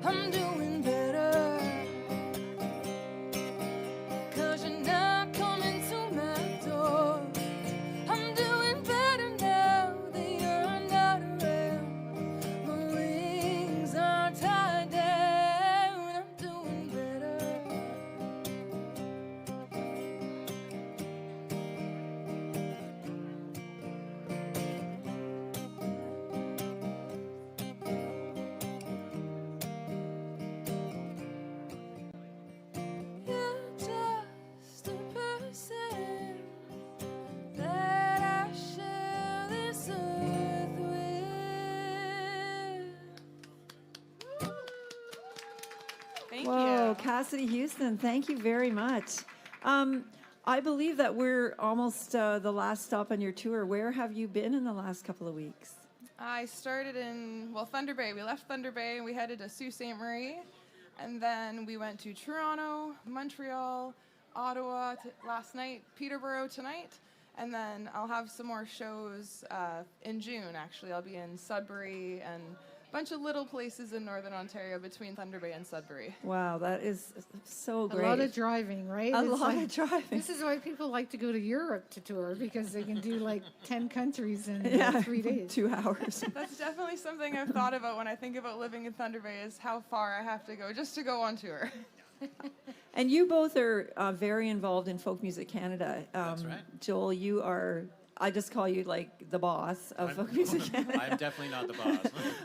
I'm doing better. 'Cause you're not coming to my door. I'm doing better now that you're not around. My wings are tied down. I'm doing better. You're just a person that I share this earth with. Thank Whoa, you. Cassidy Houston, thank you very much. I believe that we're almost the last stop on your tour. Where have you been in the last couple of weeks? I started in, Thunder Bay. We left Thunder Bay and we headed to Sault Ste. Marie. And then we went to Toronto, Montreal, Ottawa last night, Peterborough tonight. And then I'll have some more shows in June, actually. I'll be in Sudbury and a bunch of little places in Northern Ontario between Thunder Bay and Sudbury. Wow, that is so A great. lot of driving, right? A It's lot like- of driving. This is why people like to go to Europe to tour, because they can do like 10 countries in Yeah, 3 days. 2 hours. That's definitely something I've thought about when I think about living in Thunder Bay, is how far I have to go just to go on tour. And you both are very involved in Folk Music Canada. That's right. Joel, you are, I just call you like the boss of Folk Music Canada. I'm definitely not the boss.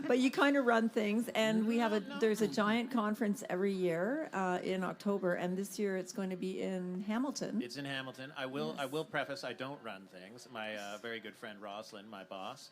But you kind of run things, and we have there's a giant conference every year in October, and this year it's going to be in Hamilton. It's in Hamilton. I will preface, I don't run things. My very good friend Rosalind, my boss,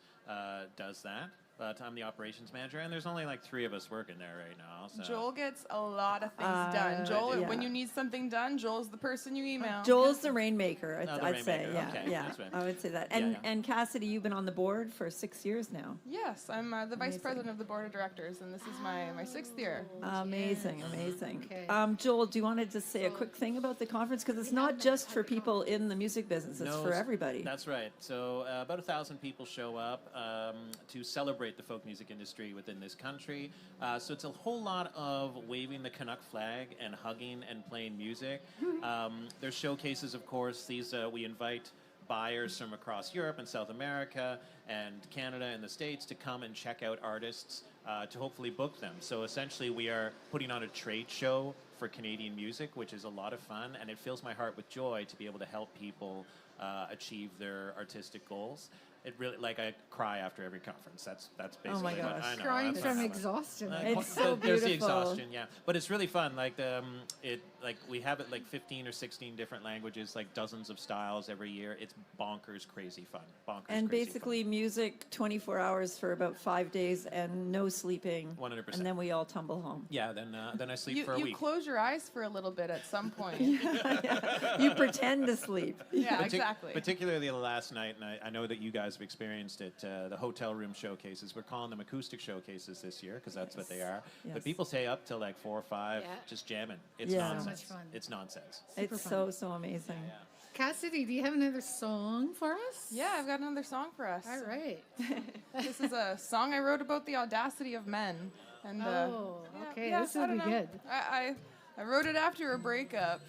does that. But I'm the operations manager, and there's only like 3 of us working there right now. So. Joel gets a lot of things done. Joel, yeah. when you need something done, Joel's the person you email. Joel's the rainmaker, Oh, the I'd say. rainmaker. Yeah, Okay, yeah, that's right. I would say that. And yeah. and Cassidy, you've been on the board for 6 years now. Yes, I'm the vice Amazing. president of the board of directors, and this is my 6th year. Amazing, amazing. Okay. Joel, do you want to just say a quick thing about the conference? Because it's not just for people in the music business, it's No, for everybody. That's right. So about 1,000 people show up to celebrate the folk music industry within this country. So it's a whole lot of waving the Canuck flag and hugging and playing music. There's showcases, of course. These we invite buyers from across Europe and South America and Canada and the States to come and check out artists to hopefully book them. So essentially we are putting on a trade show for Canadian music, which is a lot of fun, and it fills my heart with joy to be able to help people achieve their artistic goals. It really, like, I cry after every conference. That's basically Oh my what gosh. I know. Crying that's from what- exhaustion. It's so There's the beautiful. exhaustion, yeah. But it's really fun. Like we have it like 15 or 16 different languages, like dozens of styles every year. It's bonkers crazy fun. Bonkers And crazy basically music 24 hours for about 5 days and no sleeping. 100%. And then we all tumble home. fun. Yeah. Then I sleep for a You week. close your eyes for a little bit at some point. You pretend to sleep. Yeah, Partic- exactly. Particularly the last night, and I know that you guys have experienced it, the hotel room showcases. We're calling them acoustic showcases this year because that's what they are. Yes. But people stay up till like 4 or 5, Yeah. just jamming. It's Yeah. So nonsense. much fun. It's nonsense. It's so amazing. Cassidy, do you have another song for us? Yeah, I've got another song for us. All right. This is a song I wrote about the audacity of men. And Okay, yeah, this I will don't be know. good. I wrote it after a breakup,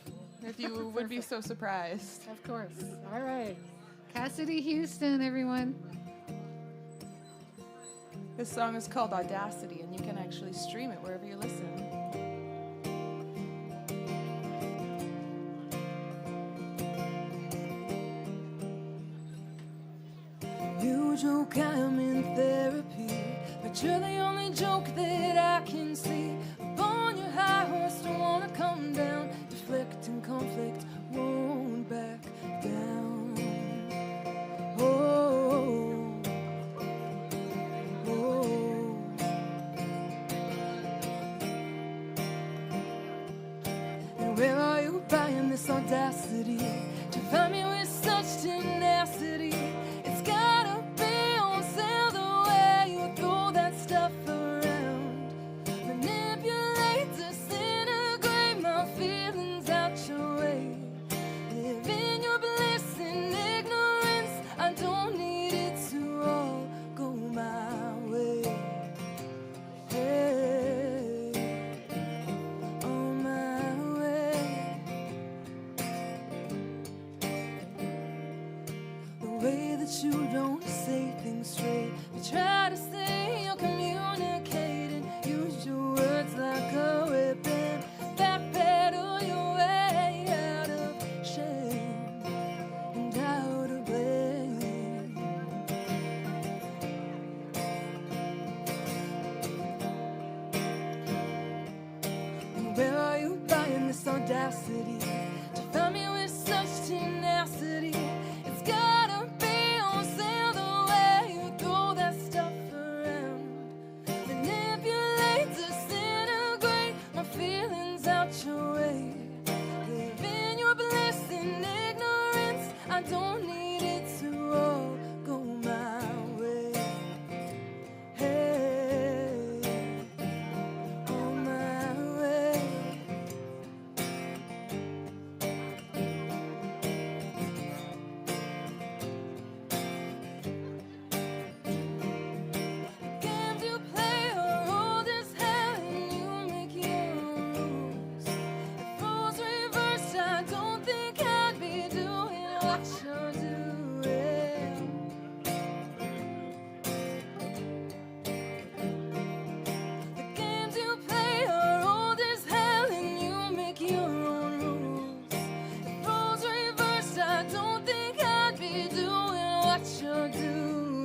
if you would be so surprised. Of course. All right. Cassidy Houston, everyone. This song is called Audacity, and you can actually stream it wherever you listen. You joke I'm in therapy, but you're the only joke that I can see. Upon your high horse, don't wanna come down. Deflect and conflict won't back down. Oh, oh. And where are you buying this audacity to find me with such tenacity? It's gotta be on sale the way you throw that stuff around. Manipulate, disintegrate my feelings out your way. Live in your bliss and ignorance. I don't need it to all go my way. Hey. you don't say things straight. You try to say you're communicating. Use your words like a weapon. Backpedal your way out of shame and out of blame. And where are you buying this audacity to find me with such tenacity? It's gotta be on sale the way you throw that stuff around. Manipulate, disintegrate my feelings out your way. Live in your bliss and ignorance. I don't need it to all go my way. Hey, on my way. Games you play are old as hell and you make your own rules. If roles reversed, I don't think I'd be doing what you're doing. The games you play are old as hell and you make your own rules. If roles reversed, I don't think I'd be doing what you're doing.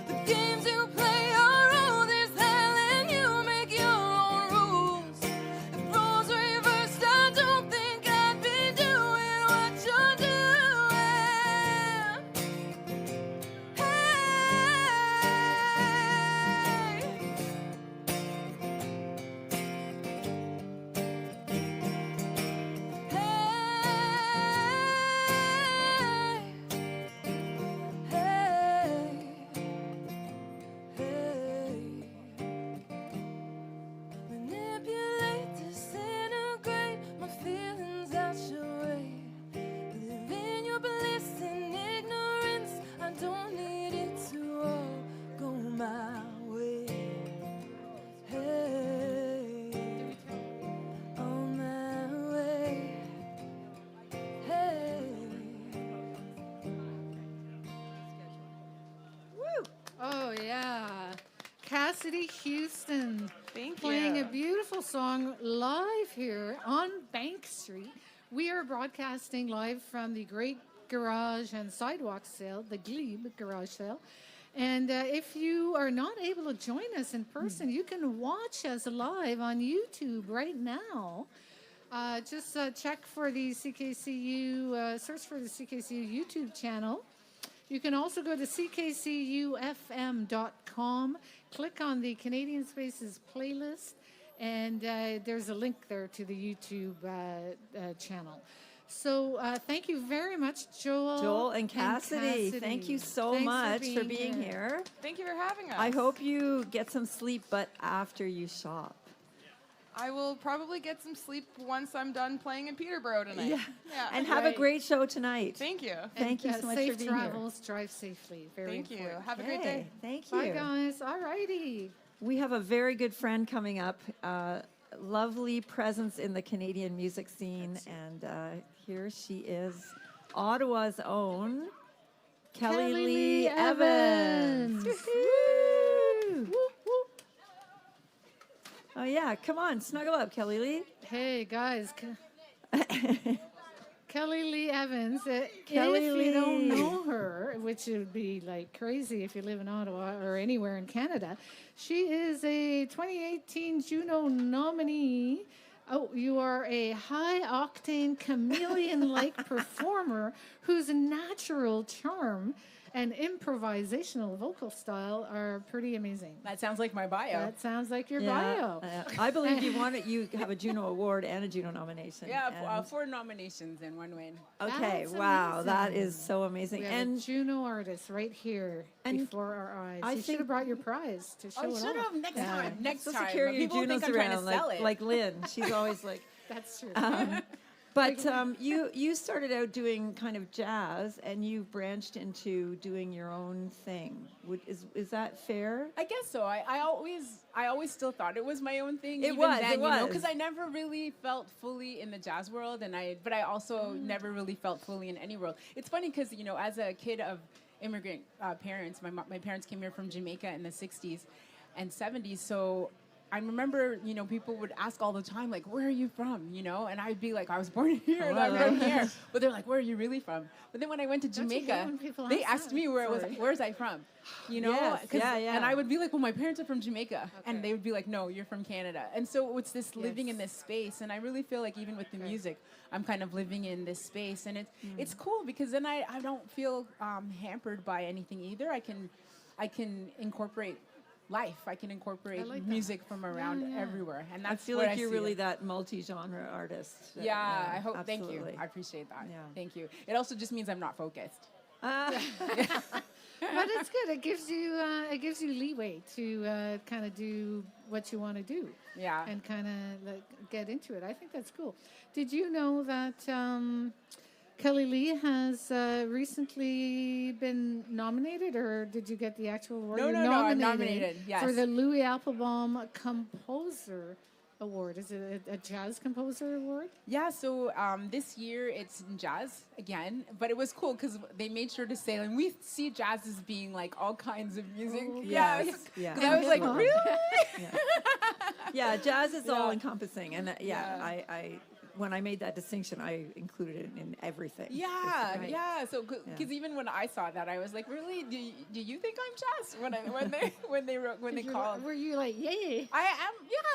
The games you play are old as hell and you make your own rules. If roles reversed, I don't think I'd be doing what you're doing. Manipulate, disintegrate my feelings out your way. Live in your bliss and ignorance. I don't need it to all go my way. Hey, on my way. Hey. Oh, yeah. Cassidy Houston Thank playing you. a beautiful song live here on Bank Street. We are broadcasting live from the Great Garage and Sidewalk Sale, the Glebe Garage Sale. And if you are not able to join us in person, you can watch us live on YouTube right now. Just check for the CKCU, search for the CKCU YouTube channel. You can also go to ckcufm.com, click on the Canadian Spaces playlist, and there's a link there to the YouTube channel. So thank you very much, Joel and Cassidy, thank you so Thanks much for being here. Thank you for having us. I hope you get some sleep, but after you shop. I will probably get some sleep once I'm done playing in Peterborough tonight. Yeah. Yeah. And have a great show tonight. Thank you. Thank you so much safe for being travels, drive safely. Very Thank you. important. Have a great here. day. Thank you. Bye, guys. All righty. We have a very good friend coming up. Lovely presence in the Canadian music scene. And here she is, Ottawa's own Kelly Lee Evans. Woo-hoo. Oh, yeah. Come on. Snuggle up, Kelly Lee. Hey, guys. Kelly Lee Evans. Kelly if you don't Lee. know her, which would be like crazy if you live in Ottawa or anywhere in Canada, she is a 2018 Juno nominee. Oh, you are a high-octane, chameleon-like performer whose natural charm and improvisational vocal style are pretty amazing. That sounds like my bio. That sounds like your bio. I believe you have a Juno Award and a Juno nomination. Yeah, And- 4 nominations and 1 win. okay, That's wow, that amazing. is so amazing. We have And a Juno artist right here and before our eyes. I You should think- have brought your prize to show Oh, it should off. have next Yeah. time. Next supposed time. to carry But your people Junos think I'm trying around to sell it. like Lynn. She's always like, That's true. But you started out doing kind of jazz, and you branched into doing your own thing. Is that fair? I guess so. I always still thought it was my own thing. It even was, then, it was. because I never really felt fully in the jazz world, but I also never really felt fully in any world. It's funny because as a kid of immigrant parents, my parents came here from Jamaica in the '60s and '70s, so. I remember, people would ask all the time, like, where are you from, And I'd be like, I was born here, and I'm from here. But they're like, where are you really from? But then when I went to Jamaica, they asked me where's I from, Yes, yeah. And I would be like, well, my parents are from Jamaica. And they would be like, no, you're from Canada. And so it's this living in this space. And I really feel like even with the music, I'm kind of living in this space. And it's cool because then I don't feel hampered by anything either. I can incorporate life. I can incorporate music from around everywhere, and that's. I feel like you're really that multi-genre artist. Yeah, I hope. Absolutely. Thank you. I appreciate that. Yeah. Thank you. It also just means I'm not focused. But it's good. It gives you leeway to kind of do what you want to do. Yeah. And kind of get into it. I think that's cool. Did you know that Kelly Lee has recently been nominated, or did you get the actual award? No, I'm nominated. Yes. For the Louis Applebaum Composer Award. Is it a jazz composer award? Yeah, so this year it's in jazz again, but it was cool because they made sure to say, and we see jazz as being like all kinds of music. Yes. Yeah. I was like, really? Yeah, jazz is all encompassing, and I when I made that distinction, I included it in everything. Yeah, yeah. So, because even when I saw that, I was like, really? Do you think I'm jazz? When they called, were you like, yay? I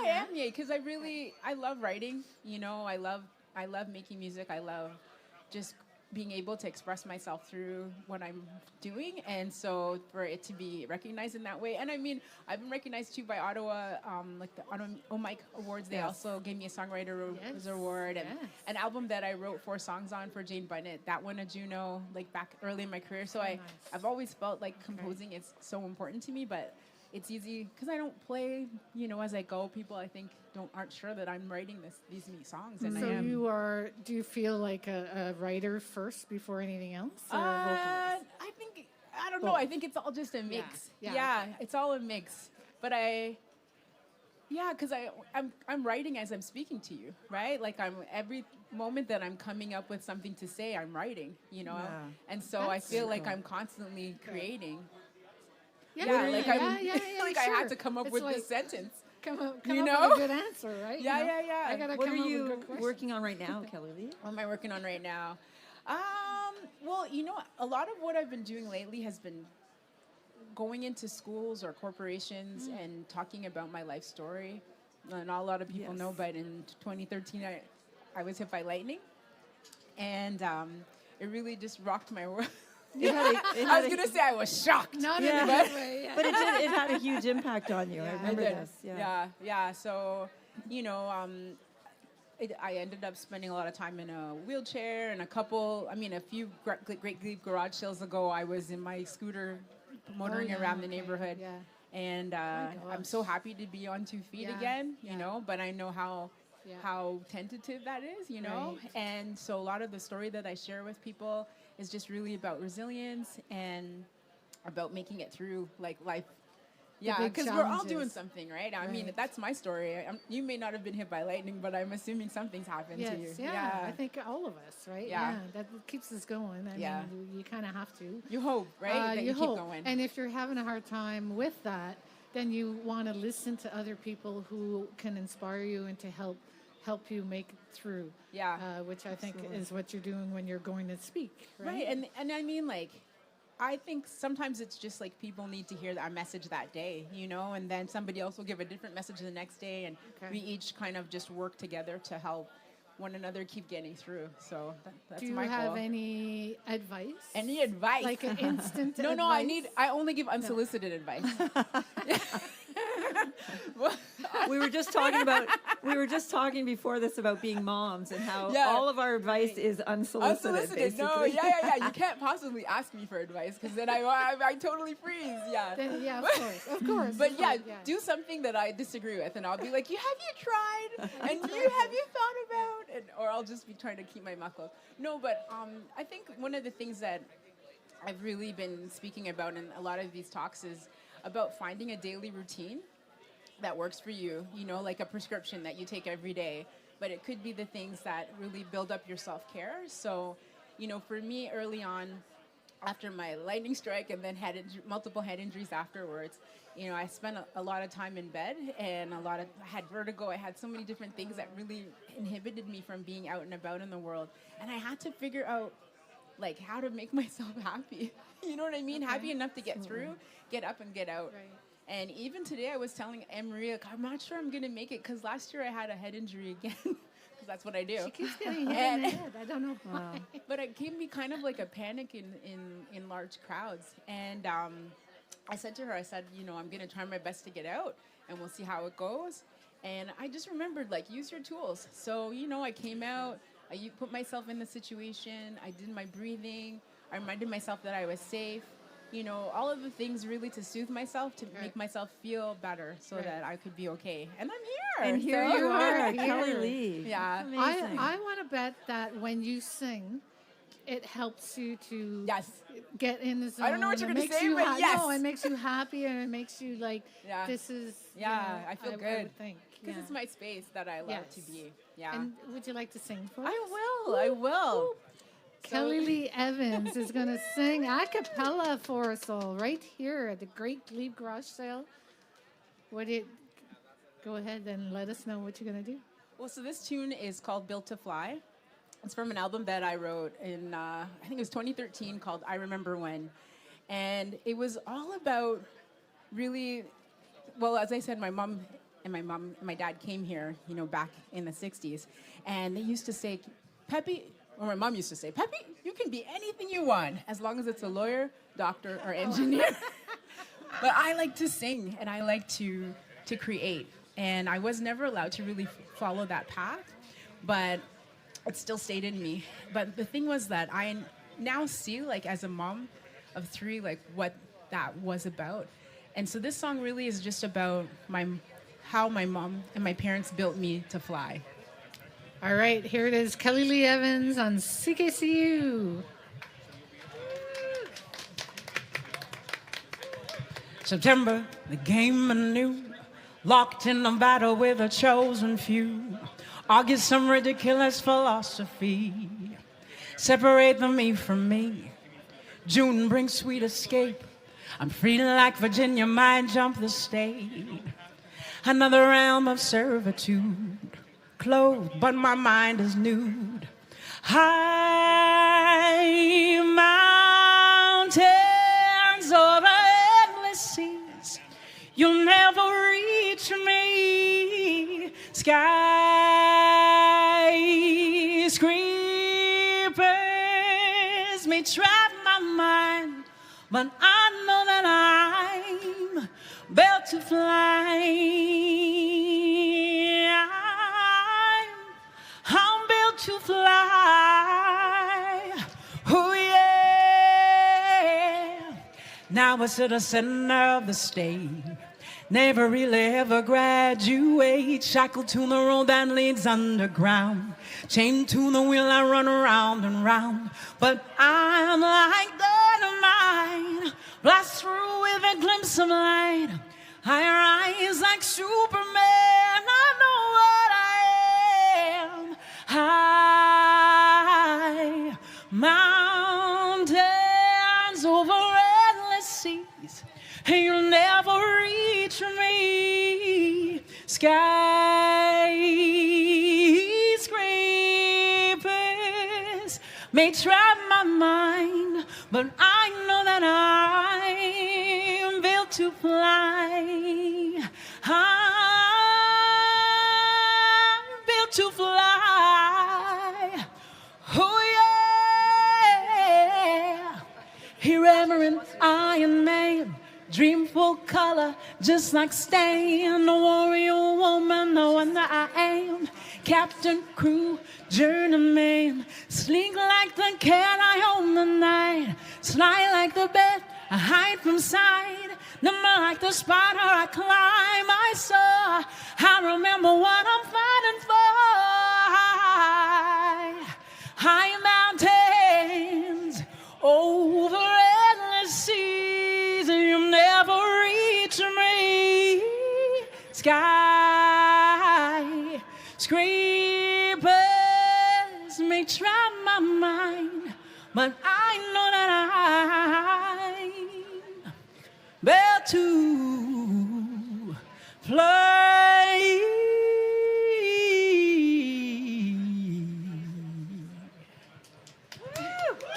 am, yay, because I love writing. I love making music. I love just being able to express myself through what I'm doing, and so for it to be recognized in that way. And I mean, I've been recognized too by Ottawa, like the Ottawa Mic Awards. They also gave me a songwriter award, and an album that I wrote 4 songs on for Jane Bunnett. That won a Juno, like back early in my career. So I've always felt like composing is so important to me, but it's easy because I don't play, as I go. People, I think, aren't sure that I'm writing these songs, and so I am. Do you feel like a writer first before anything else, or a vocalist? I don't know. I think it's all just a mix. Yeah, it's all a mix. But because I'm writing as I'm speaking to you, right? Like every moment that I'm coming up with something to say, I'm writing, And so I feel like I'm constantly creating. Like I had to come up with this sentence. Come up with a good answer, right? Yeah. What are you working on right now, Kelly Lee? What am I working on right now? Well, a lot of what I've been doing lately has been going into schools or corporations and talking about my life story. Not a lot of people know, but in 2013, I was hit by lightning, and it really just rocked my world. I was going to say I was shocked. Not in a good way. But it had a huge impact on you. I remember this. Yeah. So, I ended up spending a lot of time in a wheelchair, and a few Great Glebe Garage Sales ago, I was in my scooter motoring around the neighborhood. Yeah. And I'm so happy to be on 2 feet again, but I know how tentative that is, Right. And so a lot of the story that I share with people is just really about resilience and about making it through life. Yeah, because we're all doing something, right? I mean, that's my story. You may not have been hit by lightning, but I'm assuming something's happened to you. Yeah, I think all of us, right? Yeah, that keeps us going. I mean, you kind of have to. You hope, right? That you keep going. And if you're having a hard time with that, then you want to listen to other people who can inspire you and to help you make it through. Yeah. Which I think is what you're doing when you're going to speak, right? Right, and I mean, I think sometimes it's just people need to hear our message that day, and then somebody else will give a different message the next day, and we each kind of just work together to help one another keep getting through. So that's my goal. Do you have any advice? Any advice? Like an instant advice? No, I only give unsolicited advice. We were just talking before this about being moms and how Yeah. all of our advice is unsolicited. Unsolicited. No, basically. yeah. You can't possibly ask me for advice because then I totally freeze. Yeah. Then, yeah, of course. But yeah, do something that I disagree with, and I'll be like, have you tried? And have you thought about? Or I'll just be trying to keep my mouth closed. No, but I think one of the things that I've really been speaking about in a lot of these talks is about finding a daily routine that works for you, like a prescription that you take every day. But it could be the things that really build up your self-care. So, for me early on, after my lightning strike and then multiple head injuries afterwards, I spent a lot of time in bed and I had vertigo. I had so many different things that really inhibited me from being out and about in the world. And I had to figure out like how to make myself happy. You know what I mean? Happy enough to get through, get up and get out. Right. And even today I was telling Anne-Marie, I'm not sure I'm going to make it because last year I had a head injury again. Because that's what I do. She keeps getting hit in the head. I don't know why. But it gave me kind of like a panic in large crowds. And I said to her, I'm going to try my best to get out and we'll see how it goes. And I just remembered, like, use your tools. So, I came out, I put myself in the situation, I did my breathing, I reminded myself that I was safe. All of the things really to soothe myself, to make myself feel better so that I could be okay. And I'm here. And here you are, Kelly Lee. Yeah. I want to bet that when you sing, it helps you to get in the zone. I don't know what you're going to say, but No, it makes you happy and it makes you like, this is, I feel good. I would think. Because it's my space that I love to be. Yeah. And would you like to sing for us? I will. Kelly Lee Evans is going to sing a cappella for us all right here at the Great Glebe Garage Sale. Go ahead and let us know what you're going to do. Well, so this tune is called Built to Fly. It's from an album that I wrote in, I think it was 2013, called I Remember When. And it was all about really, well, as I said, my mom and my dad came here, back in the 60s. And they used to say, Peppy, or my mom used to say, Peppy, you can be anything you want, as long as it's a lawyer, doctor, or engineer. But I like to sing, and I like to create. And I was never allowed to really follow that path, but it still stayed in me. But the thing was that I now see, like, as a mom of 3, like, what that was about. And so this song really is just about how my mom and my parents built me to fly. All right, here it is, Kelly Lee Evans on CKCU. September, the game anew, locked in a battle with a chosen few. Argue some ridiculous philosophy, separate the me from me. June brings sweet escape, I'm free like Virginia, might jump the state. Another realm of servitude, clothed, but my mind is nude. High mountains over endless seas, you'll never reach me. Skyscrapers may trap my mind, but I know that I'm built to fly. I'm built to fly. Oh yeah. Now I sit a center of the stage. Never really ever graduate. Shackled to the road that leads underground. Chained to the wheel I run around and round. But I'm like dynamite, blast through with a glimpse of light. I rise like Superman, I know what I am. High mountains over endless seas, you'll never reach me. Skyscrapers may trap my mind, but I know that I'm built to fly. I'm built to fly. Oh yeah. Irreverent Iron Man, dream full color, just like Stan, a warrior woman, no wonder I am. Captain, crew, journeyman, sleek like the cat I own the night, sly like the bat, I hide from sight, number like the spider I climb, I soar, I remember what I'm fighting for. High mountains, over endless seas, you'll never reach me. Sky scrapers may try my mind, but I know that I'm better to fly.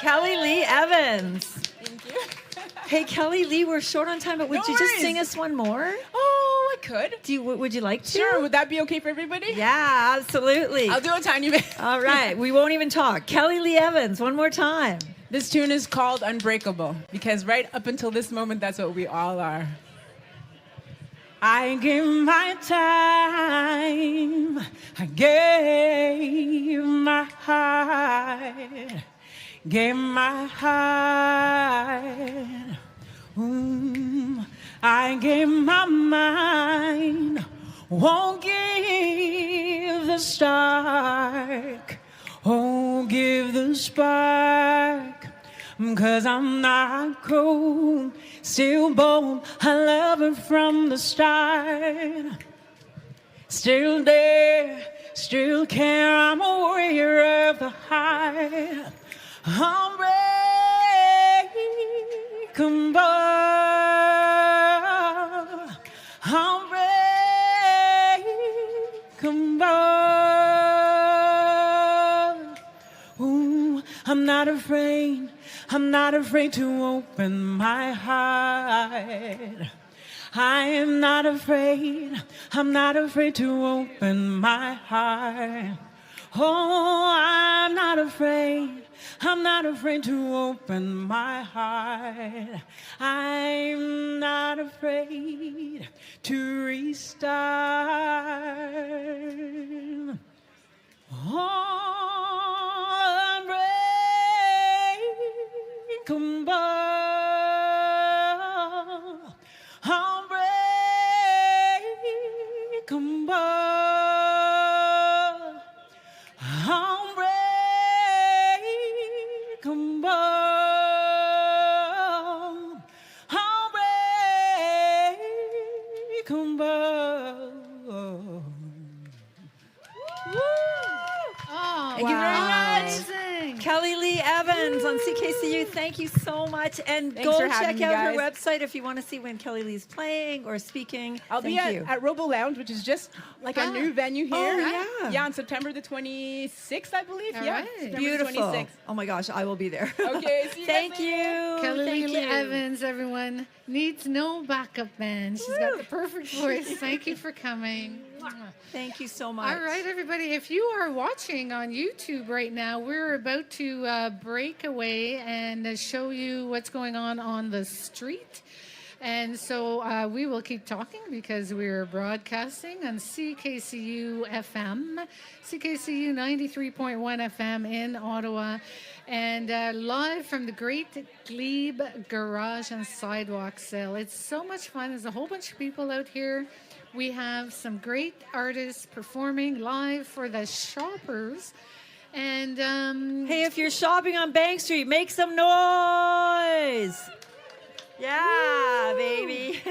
Kelly Lee Evans. Thank you. Hey, Kelly Lee, we're short on time, but would No you just worries. sing us one more? Oh, I could. Would you like to? Sure. Would that be okay for everybody? Yeah, absolutely. I'll do a tiny bit. All right, we won't even talk. Kelly Lee Evans, one more time. This tune is called Unbreakable because right up until this moment, that's what we all are. I gave my time, I gave my heart, gave my heart. I gave my mind, won't give the spark, won't give the spark, 'cause I'm not cold, still bold, I love it from the start. Still there, still care, I'm a warrior of the heart. Unbreakable, unbreakable. Ooh, I'm not afraid, I'm not afraid to open my heart. I am not afraid, I'm not afraid to open my heart. Oh, I'm not afraid, I'm not afraid to open my heart. I'm not afraid to restart. Oh, unbreakable, unbreakable, unbreakable, unbreakable. Oh, Thank you very much. Amazing. Kelly Lee Evans on CKCU, thank you so much. And Thanks go for having check me, out her guys. website if you want to see when Kelly Lee's playing or speaking. I'll Thank be you. at Robo Lounge, which is just like a new venue here. Oh, yeah. Yeah, on September the 26th, I believe. All yeah. right. September the Beautiful. 26th. Oh my gosh, I will be there. Okay, see you guys Thank later. you. Kelly Thank Lee you. Evans, everyone, needs no backup band. She's got the perfect voice. Thank you for coming. Thank you so much. All right, everybody. If you are watching on YouTube right now, we're about to break away and show you what's going on the street. And so we will keep talking because we're broadcasting on CKCU FM, CKCU 93.1 FM in Ottawa, and live from the Great Glebe Garage and Sidewalk Sale. It's so much fun. There's a whole bunch of people out here. We have some great artists performing live for the shoppers. And Hey, if you're shopping on Bank Street, make some noise. Yeah, baby.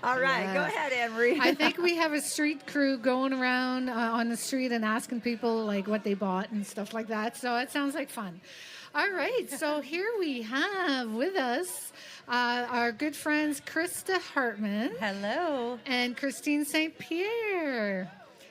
All right, go ahead, Anne-Marie. I think we have a street crew going around on the street and asking people like what they bought and stuff like that. So it sounds like fun. All right, so here we have with us our good friends Krista Hartman. Hello. And Christine St. Pierre.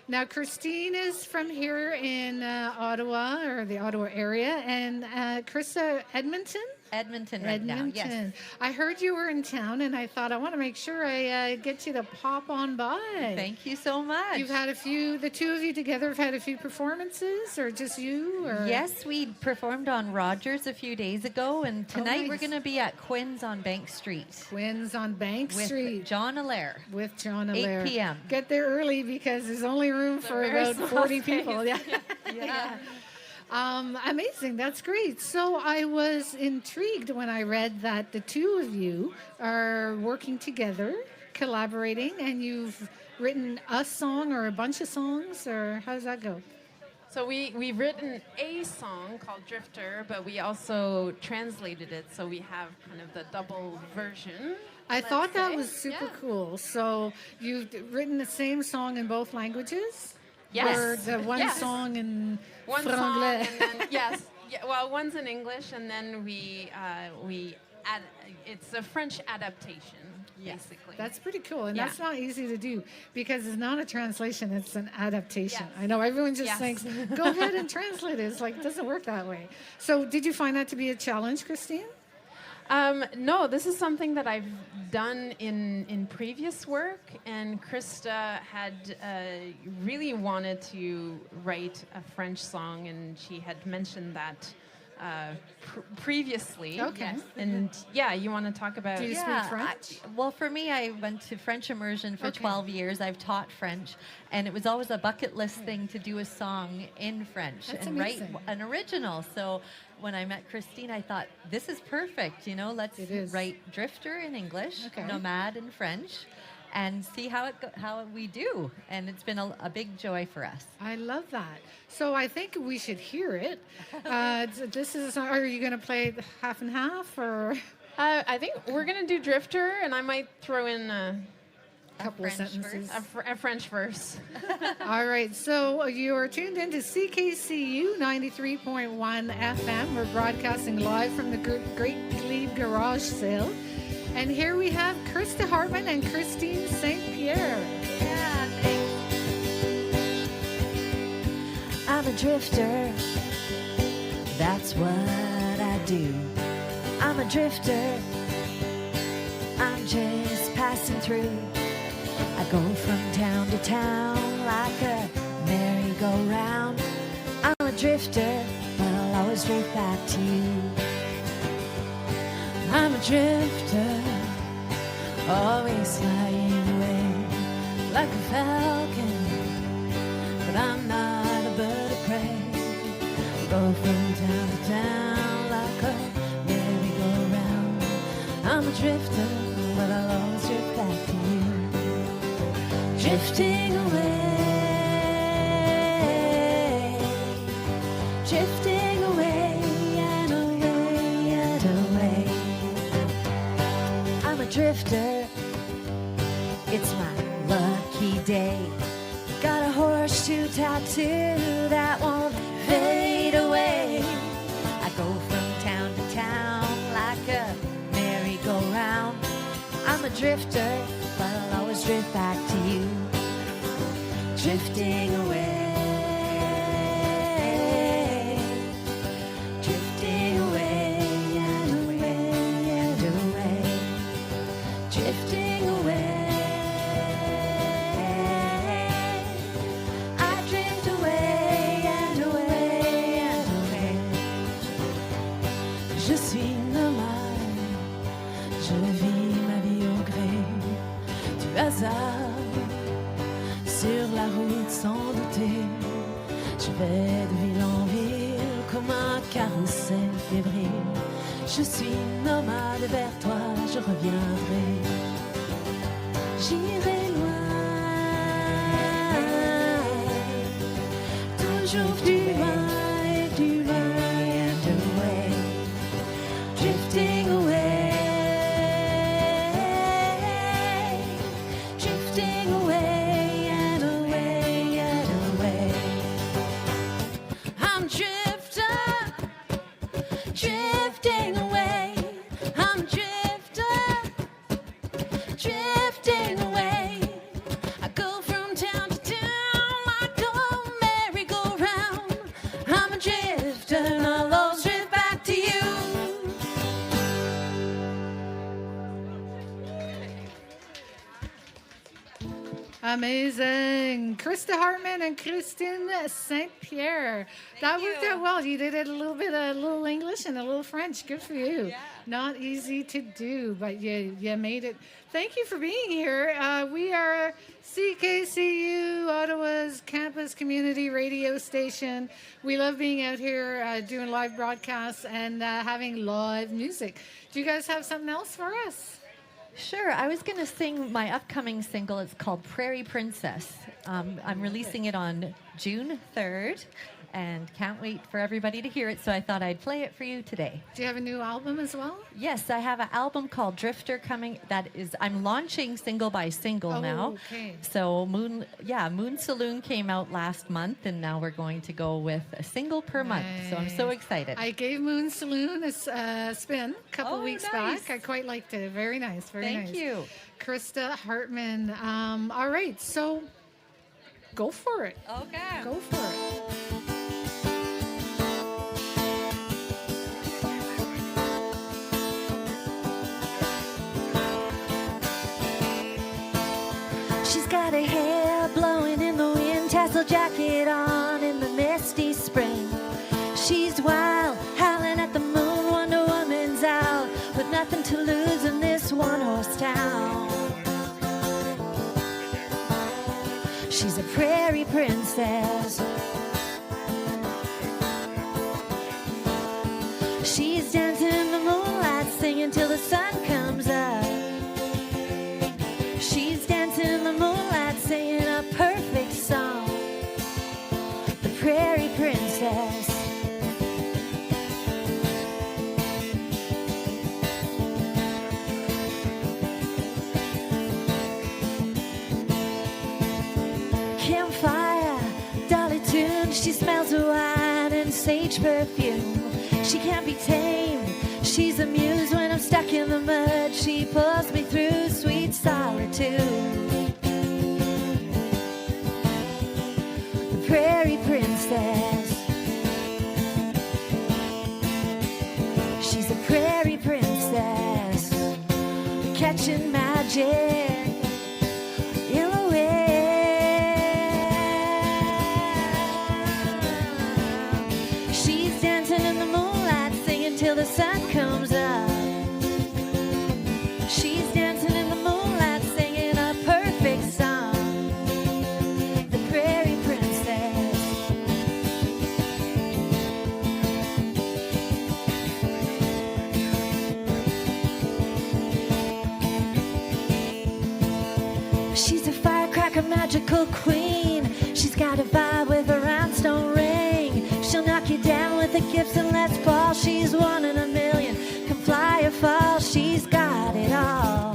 Now, Christine is from here in Ottawa, or the Ottawa area, and Krista, Edmonton? Edmonton right now. Yes. Edmonton. I heard you were in town, and I thought I want to make sure I get you to pop on by. Thank you so much. You've had a few. The two of you together have had a few performances, or just you? Or Yes, we performed on Rogers a few days ago, and tonight nice. we're going to be at Quinn's on Bank Street Twins on Bank with Street John Allaire. with John 8 Allaire. p.m. Get there early because there's only room for very about small 40 space. people. Yeah. Yeah. Amazing. That's great. So I was intrigued when I read that the two of you are working together, collaborating, and you've written a song or a bunch of songs, or how does that go? So we've written a song called Drifter, but we also translated it, so we have kind of the double version. I thought that say. was super Yeah. cool. So you've written the same song in both languages? Yes. Or the one Yes. song in One song, franglais? and then yes, yeah, well, one's in English, and then we add. It's a French adaptation, basically. That's pretty cool, and Yeah. that's not easy to do because it's not a translation; it's an adaptation. Yes. I know everyone just Yes. thinks, "Go ahead and translate it." It's like it doesn't work that way. So, did you find that to be a challenge, Christine? No, this is something that I've done in previous work, and Krista had really wanted to write a French song, and she had mentioned that previously. Okay. Yes. And yeah, you want to talk about? Do you speak French? Well, for me, I went to French immersion for Okay. 12 years. I've taught French, and it was always a bucket list thing to do a song in French That's and write amazing. an original. So when I met Christine, I thought, this is perfect. You know, let's It is. write Drifter in English, Okay. Nomad in French, and see how we do. And it's been a big joy for us. I love that. So I think we should hear it. This is. Are you going to play the half and half, or I think we're gonna do Drifter, and I might throw in a couple of French sentences? a French verse. All right, so you are tuned into CKCU 93.1 FM. We're broadcasting live from the Great Glebe Garage Sale. And here we have Krista Hartman and Christine St. Pierre. Yeah, thanks. I'm a drifter, that's what I do. I'm a drifter, I'm just passing through. I go from town to town like a merry-go-round. I'm a drifter, but I'll always drift back to you. I'm a drifter, always flying away like a falcon, but I'm not a bird of prey. I go from town to town like a merry-go-round. I'm a drifter, but I'll always drift back to you. Drifting away, drifting away and away and away. I'm a drifter, it's my lucky day. Got a horseshoe tattoo that won't fade away. I go from town to town like a merry-go-round. I'm a drifter, but I'll always drift back to you. Drifting away, drifting away and away and away, drifting away. I drift away and away and away. Je suis nomade, je vis ma vie au gré du hasard. Sur la route sans douter, je vais de ville en ville comme un carrousel fébrile. Je suis nomade vers toi, je reviendrai. J'irai loin, toujours plus loin et plus loin and away. Drifting away, drifting away and away and away. I'm drifter, drifting away. I'm drifter, drifting away. I go from town to town like a merry-go-round. I'm a drifter and I'll always drift back to you. Amazing. Krista Hartman and Christine St. Pierre. That worked out well. You did it a little English and a little French. Good for you. Yeah. Not easy to do, but you made it. Thank you for being here. We are CKCU, Ottawa's campus community radio station. We love being out here doing live broadcasts and having live music. Do you guys have something else for us? Sure. I was going to sing my upcoming single. It's called Prairie Princess. I'm releasing it on June 3rd and can't wait for everybody to hear it, so I thought I'd play it for you today. Do you have a new album as well? Yes, I have an album called Drifter coming. I'm launching single by single now. Okay. So Moon Saloon came out last month, and now we're going to go with a single per month. So I'm so excited. I gave Moon Saloon a spin a couple weeks nice. back. I quite liked it. Very nice. Very nice. Thank you. Krista Hartman. All right, so go for it. Okay. Go for it. She's got her hair blowing in the wind, tassel jacket on in the misty spring. She's wild, howling at the moon, Wonder Woman's out, with nothing to lose in this one-horse town. She's a prairie princess. She's dancing in the moonlight, singing till the sun comes up. She's dancing in the moonlight, singing a perfect song. The Prairie Princess. Campfire, dolly tune, she smells of wine and sage perfume. She can't be tamed, she's a muse. When I'm stuck in the mud, she pulls me through sweet solitude. The Prairie Princess. She's a prairie princess, catching magic in the wind. She's dancing in the moonlight, singing till the sun comes up. She's dancing in the moonlight, singing a perfect song. The Prairie Princess. She's a firecracker, magical queen. She's got a vibe with a rhinestone ring. She'll knock you down with a Gibson Les Paul. She's one in a million, can fly or fall. She's got it all.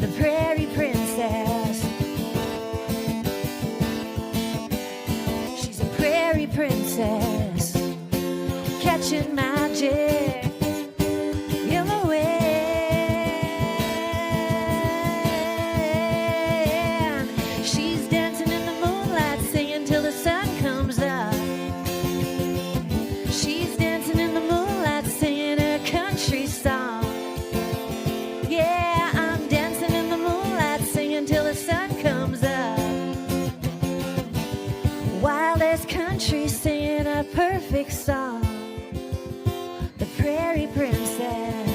The Prairie Princess. She's a prairie princess, catching magic in the wind. She's dancing in the moonlight, singing till the sun comes up. She's dancing in the moonlight, singing a country song. Yeah, I'm dancing in the moonlight, singing till the sun comes up. Wild as country, singing a perfect song. The Prairie Princess.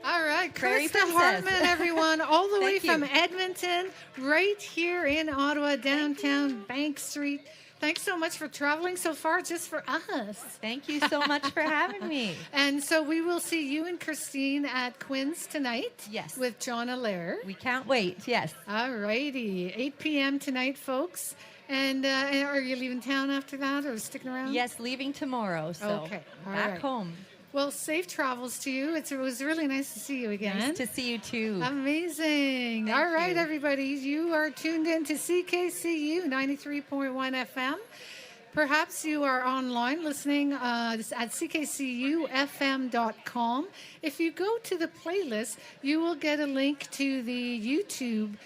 All right, Prairie Krista Princess. Hartman, everyone, all the way Thank you. from Edmonton, right here in Ottawa, downtown Bank Street. Thanks so much for traveling so far just for us. Thank you so much for having me. And so we will see you and Christine at Quinn's tonight. Yes. With John Allaire. We can't wait. Yes. All righty. 8 p.m. tonight, folks. And are you leaving town after that or sticking around? Yes, leaving tomorrow. So Okay, all back right. home. Well, safe travels to you. It was really nice to see you again. Nice to see you too. Amazing. Thank All right, you. everybody. You are tuned in to CKCU 93.1 FM. Perhaps you are online listening at ckcufm.com. If you go to the playlist, you will get a link to the YouTube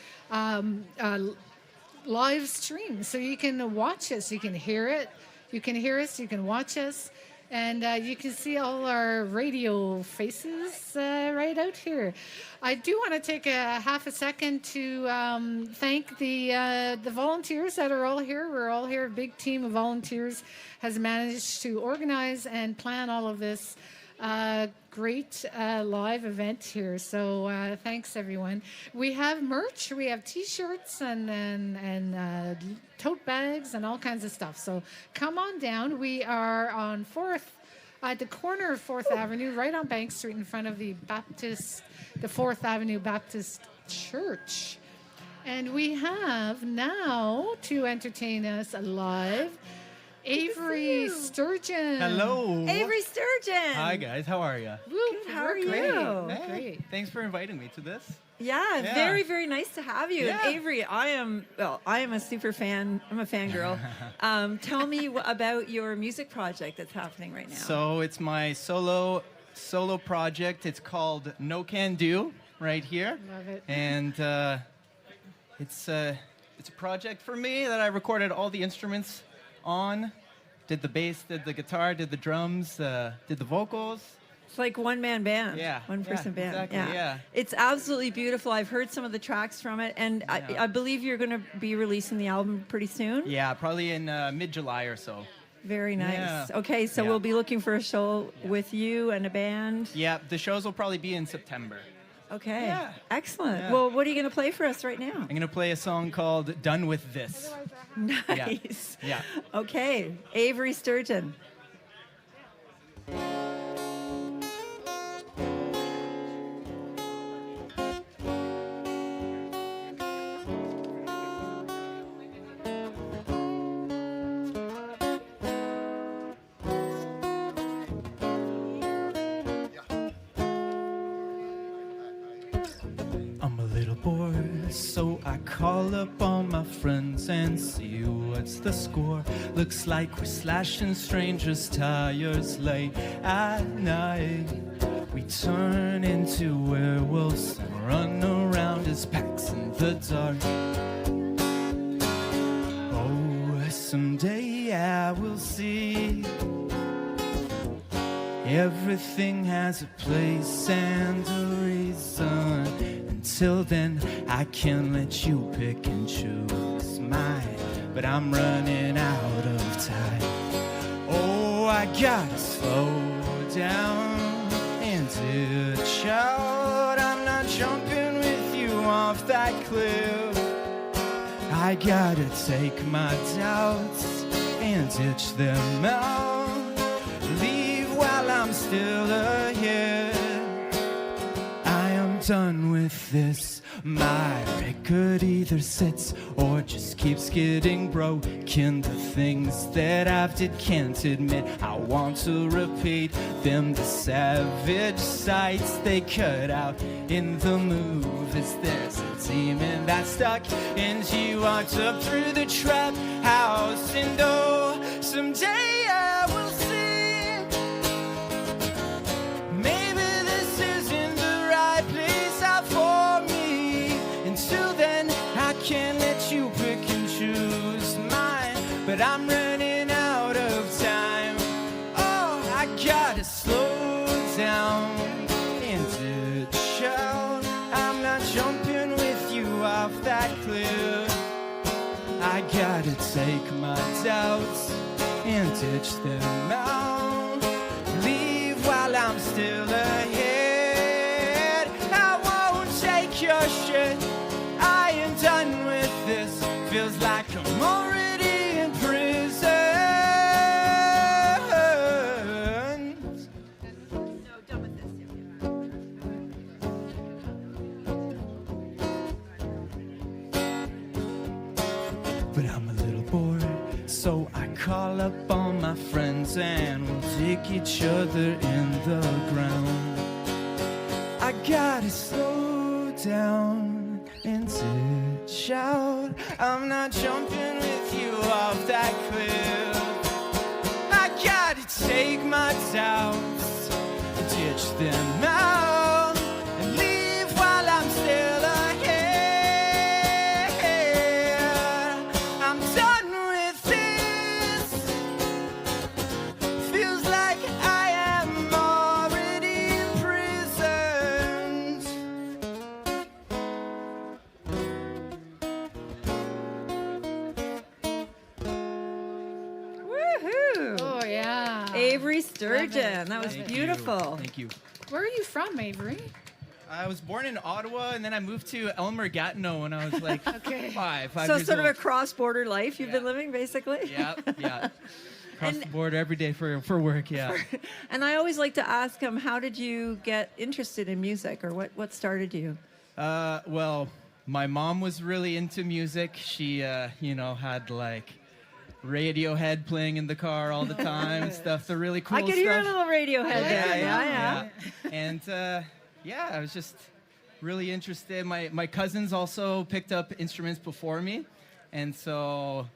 live stream, so you can watch us, you can hear it, you can hear us, you can watch us, and you can see all our radio faces right out here. I do want to take a half a second to thank the volunteers that are all here. We're all here. A big team of volunteers has managed to organize and plan all of this great live event here. So thanks, everyone. We have merch. We have T-shirts and tote bags and all kinds of stuff. So come on down. We are on at the corner of Fourth Avenue, right on Bank Street, in front of the Fourth Avenue Baptist Church. And we have now, to entertain us live, Avery Sturgeon. Hello. Avery Sturgeon. Hi, guys. How are you? Good. How are you? Hey, Great. Thanks for inviting me to this. Yeah, very, very nice to have you. Yeah. And Avery, I am a super fan. I'm a fangirl. Tell me about your music project that's happening right now. So it's my solo project. It's called No Can Do, right here. Love it. And it's a project for me that I recorded all the instruments on. Did the bass, did the guitar, did the drums, did the vocals. It's like one-man band. Yeah. One-person band. Exactly, yeah. It's absolutely beautiful. I've heard some of the tracks from it, and I believe you're going to be releasing the album pretty soon. Yeah, probably in mid-July or so. Very nice. Yeah. Okay, so Yeah. we'll be looking for a show with you and a band. Yeah, the shows will probably be in September. Okay. Yeah. Excellent. Yeah. Well, what are you going to play for us right now? I'm going to play a song called Done With This. Nice. Yeah. Okay, Avery Sturgeon. I'm a little bored, so I call up all my friends and see what's the score. Looks like we're slashing strangers' tires late at night. We turn into werewolves and run around as packs in the dark. Oh, someday I will see. Everything has a place and a reason. Until then, I can let you pick and choose mine. But I'm running out of time. Oh, I gotta slow down and ditch out. I'm not jumping with you off that cliff. I gotta take my doubts and ditch them out. Leave while I'm still ahead. I am done with this. My record either sits or just keeps getting broken. The things that I've did can't admit I want to repeat them. The savage sights they cut out in the movies. There's a demon that's stuck, and she walked up through the trap house. And oh, someday I will see. Maybe this isn't the right place out for me. Until then, I can't let you pick and choose mine. But I'm running out of time. Oh, I gotta slow down and ditch out. I'm not jumping with you off that cliff. I gotta take my doubts and ditch them out. Leave while I'm still ahead. I won't take your shit. I am done with this. Feels like I'm already in prison. No, done with this. But I'm a little bored, so I call up all my friends and we'll dig each other in the ground. I gotta slow down and ditch out. I'm not jumping with you off that cliff. I gotta take my doubts, ditch them out, and leave while I'm still ahead. Avery Sturgeon. That was Thank beautiful. You. Thank you. Where are you from, Avery? I was born in Ottawa, and then I moved to Elmer Gatineau when I was like five So years sort of old. a cross-border life you've been living, basically? Yeah. Across the border every day for work, yeah. And I always like to ask them, how did you get interested in music, or what started you? Well, my mom was really into music. She, had like Radiohead playing in the car all the time, stuff, the really cool I stuff. could hear a little Radiohead there. Yeah. And I was just really interested. My cousins also picked up instruments before me, and so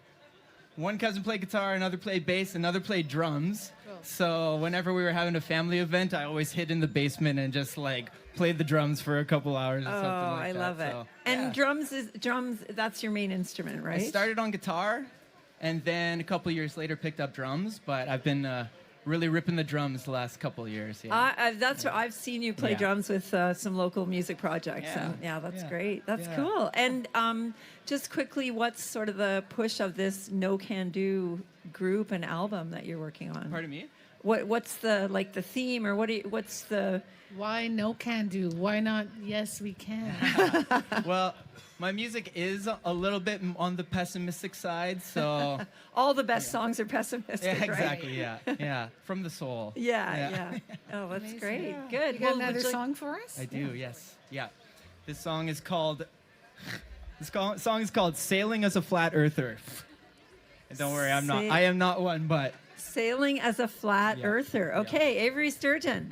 one cousin played guitar, another played bass, another played drums. Cool. So whenever we were having a family event, I always hid in the basement and just like played the drums for a couple hours or something like I that. love it. So, And drums, that's your main instrument, right? I started on guitar, and then a couple years later picked up drums, but I've been really ripping the drums the last couple of years. Yeah. I've seen you play Yeah. drums with some local music projects. Yeah. And that's Yeah. great. That's Yeah. cool. And just quickly, what's sort of the push of this No Can Do group and album that you're working on? Pardon me? What's the theme, or what's the Why no can do? Why not yes we can? Well, my music is a little bit on the pessimistic side, so all the best songs are pessimistic, yeah, right? exactly, yeah, from the soul. Yeah. Oh, that's Amazing. great. Yeah. Good. You got Well, another would you like- song for us? I do, yes, yeah. This song is called "Sailing as a Flat Earther." And don't worry, I am not one, but Sailing as a Flat Yeah. Earther. Okay, Avery Sturgeon.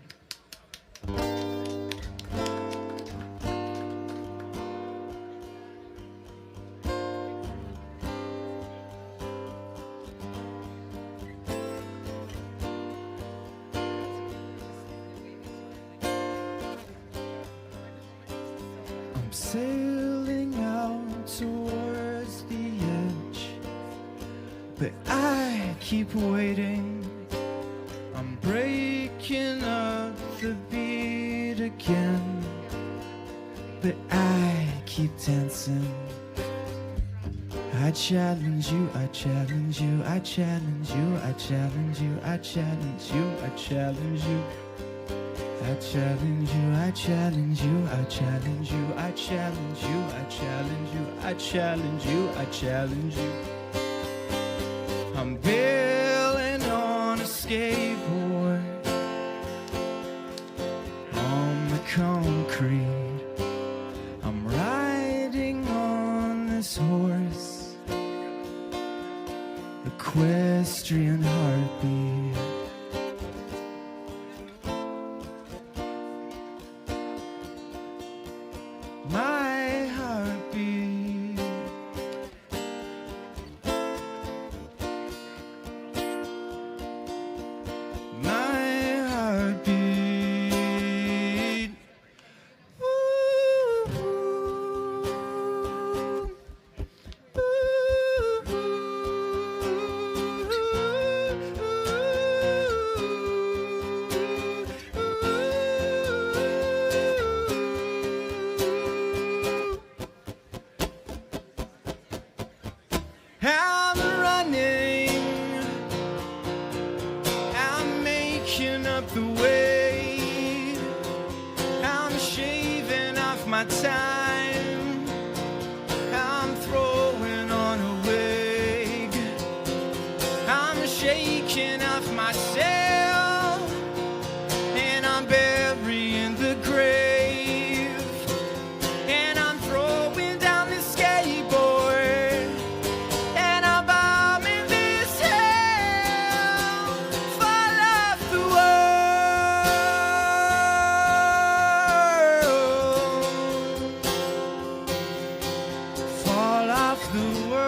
I'm sailing out towards the edge, but I keep waiting. I'm breaking up the beat again, but I keep dancing. I challenge you, I challenge you, I challenge you, I challenge you, I challenge you, I challenge you. I challenge you, I challenge you, I challenge you, I challenge you, I challenge you, I challenge you, I challenge you. I'm bailing on a skateboard on the concrete. I'm riding on this horse, equestrian heartbeat. My heartbeat. My heartbeat. Ooh, I'm running, I'm making up the weight, I'm shaving off my time, I'm throwing on a wig, I'm shaking off myself, and I'm burying the grave, and I'm throwing down the skateboard, and I'm bombing this hell, fall off the world, fall off the world.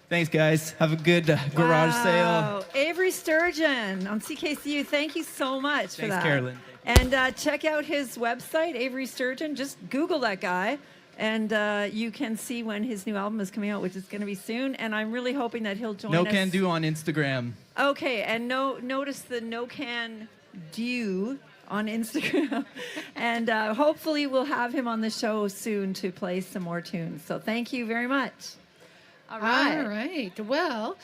Thanks, guys. Have a good garage sale. Wow. Avery Sturgeon on CKCU. Thank you so much for Thanks, that. Carolyn. Thank you. And check out his website, Avery Sturgeon. Just Google that guy, and you can see when his new album is coming out, which is going to be soon. And I'm really hoping that he'll join us. No Can Do on Instagram. Okay, and notice the No Can Do on Instagram. And hopefully we'll have him on the show soon to play some more tunes. So thank you very much. All right. All right. Well,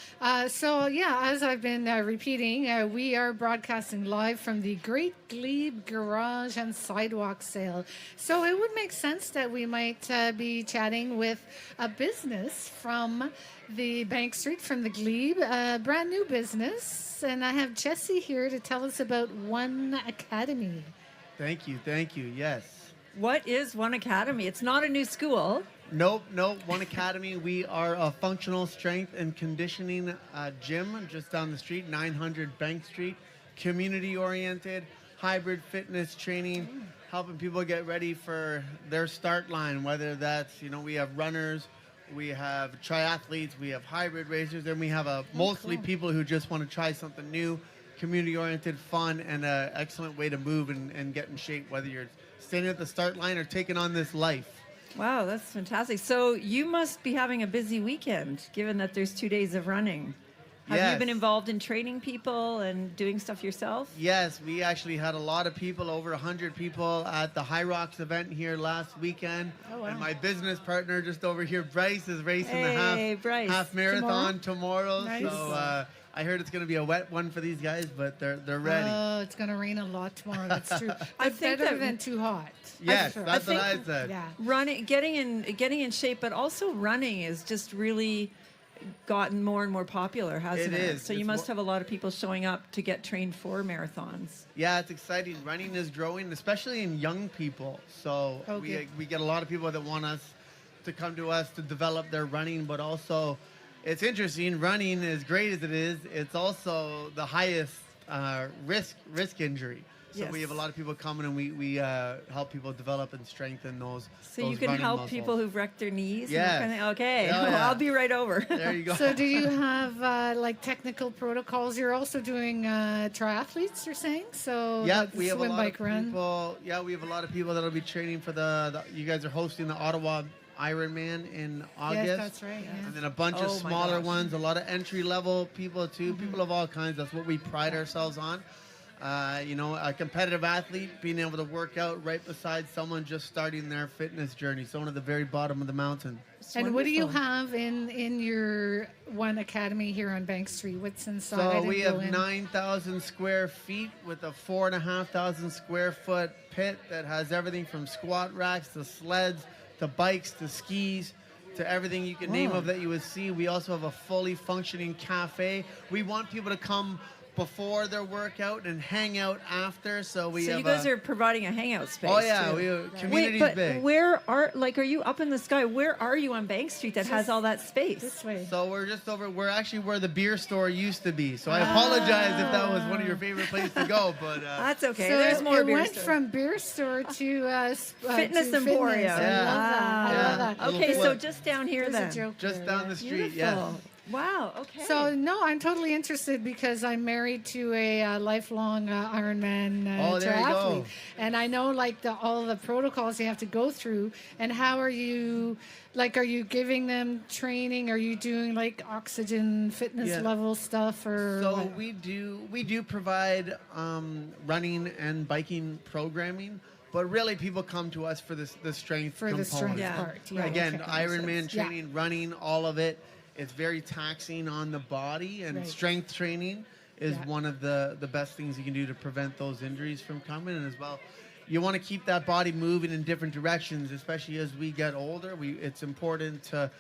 so yeah, as I've been repeating, we are broadcasting live from the Great Glebe Garage and Sidewalk Sale. So it would make sense that we might be chatting with a business from the Bank Street, from the Glebe, a brand new business. And I have Jesse here to tell us about One Academy. Thank you. Yes. What is One Academy? It's not a new school. Nope. One Academy. We are a functional strength and conditioning gym just down the street, 900 Bank Street. Community-oriented, hybrid fitness training, helping people get ready for their start line, whether that's, we have runners, we have triathletes, we have hybrid racers, and we have mostly people who just want to try something new, community-oriented, fun, and an excellent way to move and get in shape, whether you're standing at the start line or taking on this life. Wow, that's fantastic. So you must be having a busy weekend, given that there's 2 days of running. Have you been involved in training people and doing stuff yourself? Yes, we actually had a lot of people, over 100 people at the High Rocks event here last weekend. Oh, wow. And my business partner just over here, Bryce, is racing Hey, the Bryce. half marathon tomorrow. Nice. So I heard it's going to be a wet one for these guys, but they're ready. Oh, it's going to rain a lot tomorrow. That's true. I But think better that- than too hot. Yes, I'm sure. that's what I said. Yeah. Running, getting in shape, but also running is just really gotten more and more popular, hasn't It it? is. So you It's must have a lot of people showing up to get trained for marathons. Yeah, it's exciting. Running is growing, especially in young people. So Okay. we get a lot of people that want us to come to us to develop their running, but also it's interesting. Running, as great as it is, it's also the highest risk injury. So Yes. we have a lot of people coming, and we help people develop and strengthen those. So those you can running help muscles. people who've wrecked their knees? Yes. And that kind of thing? Okay, Oh, yeah. I'll be right over. There you go. So do you have like technical protocols? You're also doing triathletes, you're saying? So Yeah, like we have a swim, lot bike, of run. people. Yeah, we have a lot of people that'll be training for you guys are hosting the Ottawa Ironman in August. Yes, that's right. Yeah. And then a bunch of Oh, my smaller gosh. ones, a lot of entry-level people too, people of all kinds. That's what we pride ourselves on. A competitive athlete being able to work out right beside someone just starting their fitness journey, someone at the very bottom of the mountain. It's And what do you wonderful. have in your One Academy here on Bank Street? What's inside? I So didn't we go have in. 9,000 square feet with a 4,500 square foot pit that has everything from squat racks to sleds to bikes to skis to everything you can name Wow. of that you would see. We also have a fully functioning cafe. We want people to come before their workout and hang out after. So we So have you guys are providing a hangout space. Oh yeah, too. we have, Wait, community's but big. where are you up in the sky? Where are you on Bank Street that has all that space? This way. So we're actually where the beer store used to be. So I apologize if that was one of your favorite places to go, but That's okay. So There's more it beer went store. from beer store to Fitness to Emporium. I Yeah. love that. I Yeah. love that. Little Okay, so flip. just down here There's a then. joke just there, down yeah. the street, Beautiful. Wow. Okay. So no, I'm totally interested because I'm married to a lifelong Ironman Oh, there you triathlete, go. and I know like all the protocols you have to go through. And how are you? Like, are you giving them training? Are you doing like oxygen fitness Yeah. level stuff or? So what? we do provide running and biking programming, but really people come to us for the strength For the component. strength Yeah. part. Yeah, Again, okay, that makes Ironman sense. Yeah. training, running, all of it. It's very taxing on the body, and Right. strength training is Yeah. one of the best things you can do to prevent those injuries from coming. And as well, you want to keep that body moving in different directions, especially as we get older. It's important to,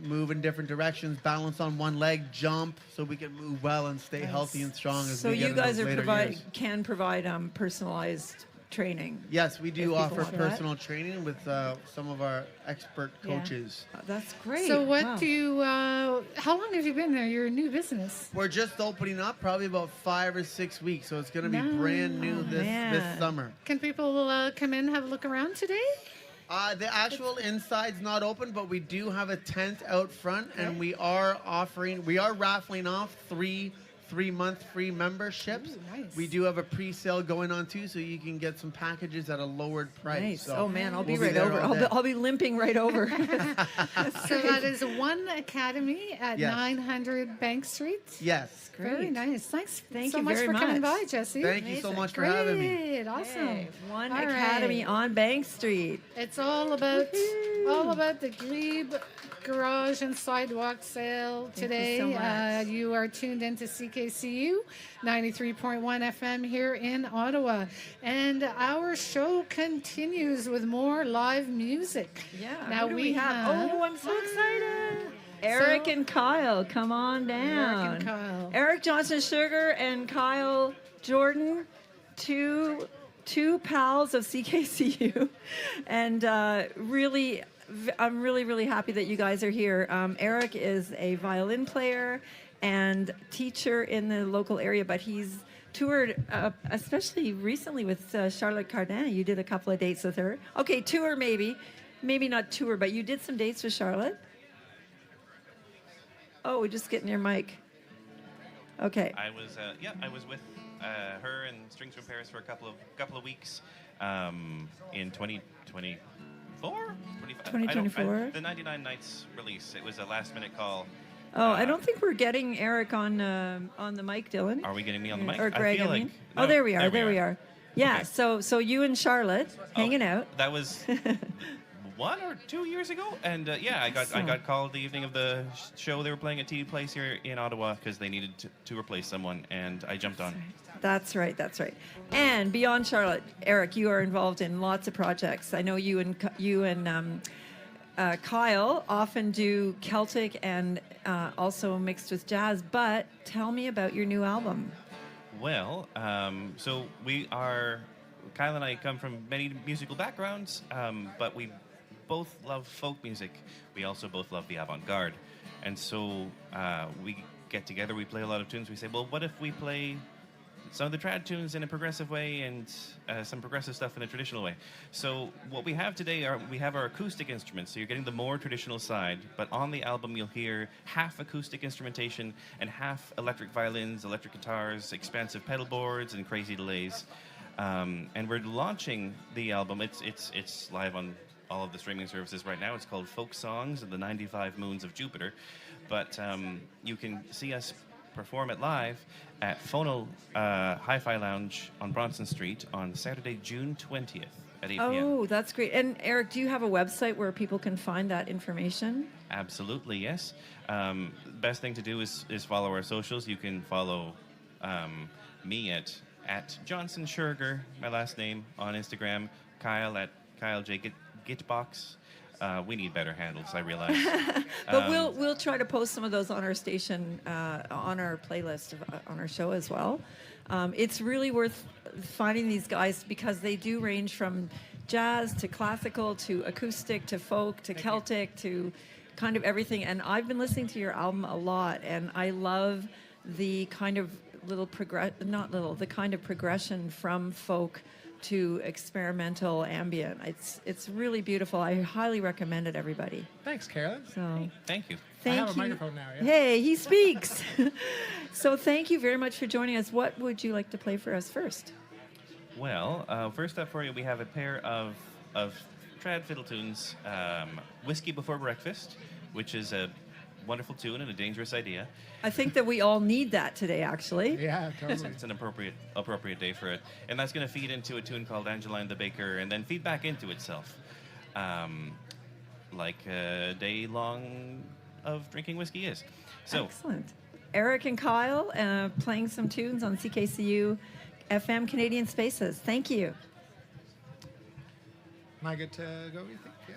move in different directions, balance on one leg, jump, so we can move well and stay healthy and strong as So we get you in guys those are later years. can provide personalized training. Yes, we if do people offer want that. personal training with some of our expert Yeah. coaches. That's great. So what Wow. do you? How long have you been there? You're a new business. We're just opening up, probably about 5 or 6 weeks, so it's going to be Nice. brand new this man. summer. Can people come in, have a look around today? The actual inside's not open, but we do have a tent out front, and we are raffling off three 3-month free memberships. Ooh, nice. We do have a pre-sale going on too, so you can get some packages at a lowered price. Nice. So Oh man, I'll be we'll right there over. all day. I'll be limping right over. So that is One Academy at Yes. 900 Bank Street. Yes. Very Great. nice. Thanks Thank so you much very for coming much. by, Jesse. Thank you so Amazing. much for having me. Great. Awesome. Hey, One All Academy right. on Bank Street. It's all about the Glebe Garage and Sidewalk Sale today. so much. You are tuned into CKCU 93.1 FM here in Ottawa, and our show continues with more live music. Yeah. Now who do we have. Oh, I'm so excited. Eric and Kyle, come on down. Eric and Kyle. Eric Johnson Sugar and Kyle Jordan, two pals of CKCU, and I'm really happy that you guys are here. Eric is a violin player and teacher in the local area, but he's toured, especially recently with Charlotte Cardin. You did a couple of dates with her. Okay, tour maybe not tour, but you did some dates with Charlotte. Oh, we're just getting your mic. Okay. I was with her and Strings from Paris for a couple of weeks in 2024, 2024? The 99 Nights release. It was a last minute call. Oh, I don't think we're getting Eric on the mic, Dylan. Are we getting me on the mic? Or Greg, I feel I mean. like, Oh, no, there we are. Yeah. Okay. So you and Charlotte hanging out. That was 1 or 2 years ago, and I got called the evening of the show. They were playing at TD Place here in Ottawa because they needed to replace someone, and I jumped on. That's right. And beyond Charlotte, Eric, you are involved in lots of projects. I know you and Kyle often do Celtic and also mixed with jazz. But tell me about your new album. Well, so Kyle and I come from many musical backgrounds, but we both love folk music. We also both love the avant-garde. And so we get together, we play a lot of tunes. We say, well, what if we play some of the trad tunes in a progressive way and some progressive stuff in a traditional way? So what we have today we have our acoustic instruments. So you're getting the more traditional side, but on the album you'll hear half acoustic instrumentation and half electric violins, electric guitars, expansive pedal boards, and crazy delays. And we're launching the album. It's live on all of the streaming services right now. It's called Folk Songs of the 95 Moons of Jupiter. But you can see us perform it live at Phono Hi-Fi Lounge on Bronson Street on Saturday, June 20th at 8 p.m. Oh, that's great. And Eric, do you have a website where people can find that information? Absolutely, yes. Best thing to do is follow our socials. You can follow me at Johnson Sugar, my last name, on Instagram. Kyle at Kyle J Gitbox. We need better handles, I realize. But we'll try to post some of those on our station, on our playlist, on our show as well. It's really worth finding these guys because they do range from jazz to classical to acoustic to folk to Celtic to kind of everything. And I've been listening to your album a lot, and I love the kind of the kind of progression from folk to experimental ambient. It's really beautiful. I highly recommend it, everybody. Thanks, Carolyn. So thank you. Thank I have you. a microphone now. Yeah? Hey, he speaks. So thank you very much for joining us. What would you like to play for us first? Well, first up for you, we have a pair of trad fiddle tunes, Whiskey Before Breakfast, which is a wonderful tune and a dangerous idea. I think that we all need that today, actually. Yeah, totally. It's an appropriate day for it. And that's going to feed into a tune called Angeline the Baker and then feed back into itself. Like a day long of drinking whiskey is. So, excellent. Eric and Kyle playing some tunes on CKCU FM Canadian Spaces. Thank you. Am I good to go, you think? Yeah.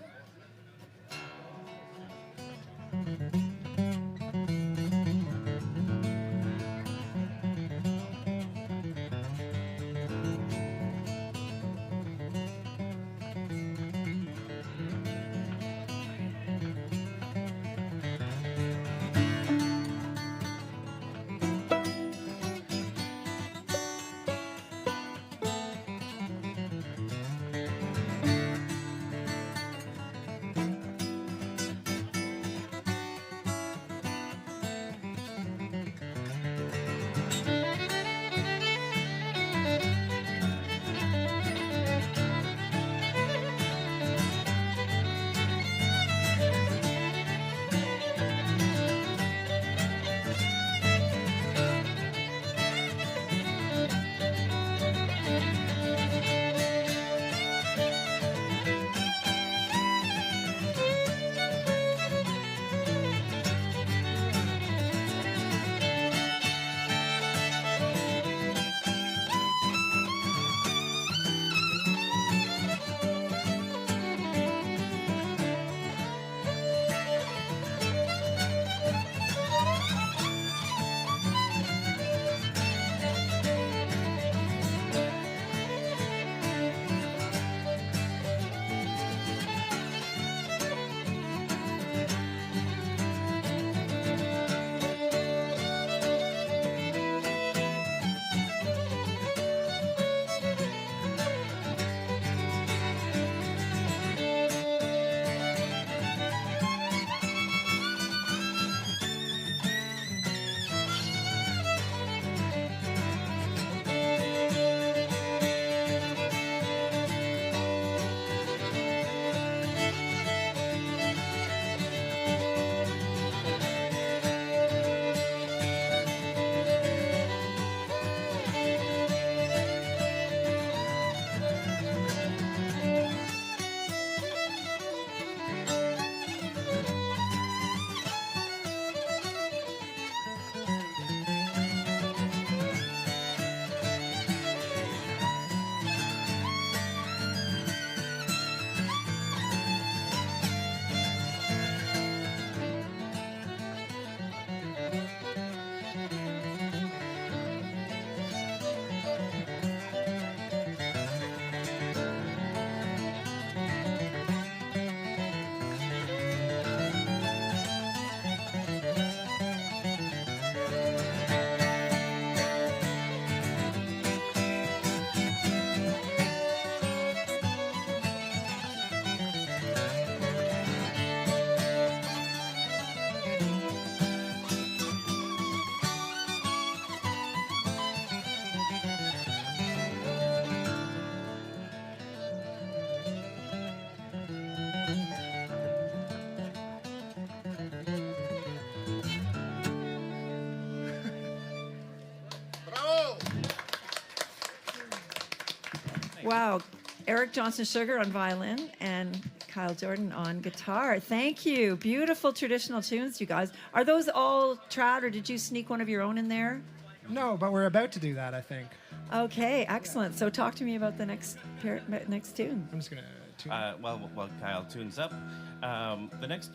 Wow. Eric Johnson Sugar on violin and Kyle Jordan on guitar. Thank you. Beautiful traditional tunes, you guys. Are those all trad, or did you sneak one of your own in there? No, but we're about to do that, I think. Okay, excellent. So talk to me about the next tune. I'm just going to tune. While Kyle tunes up, the next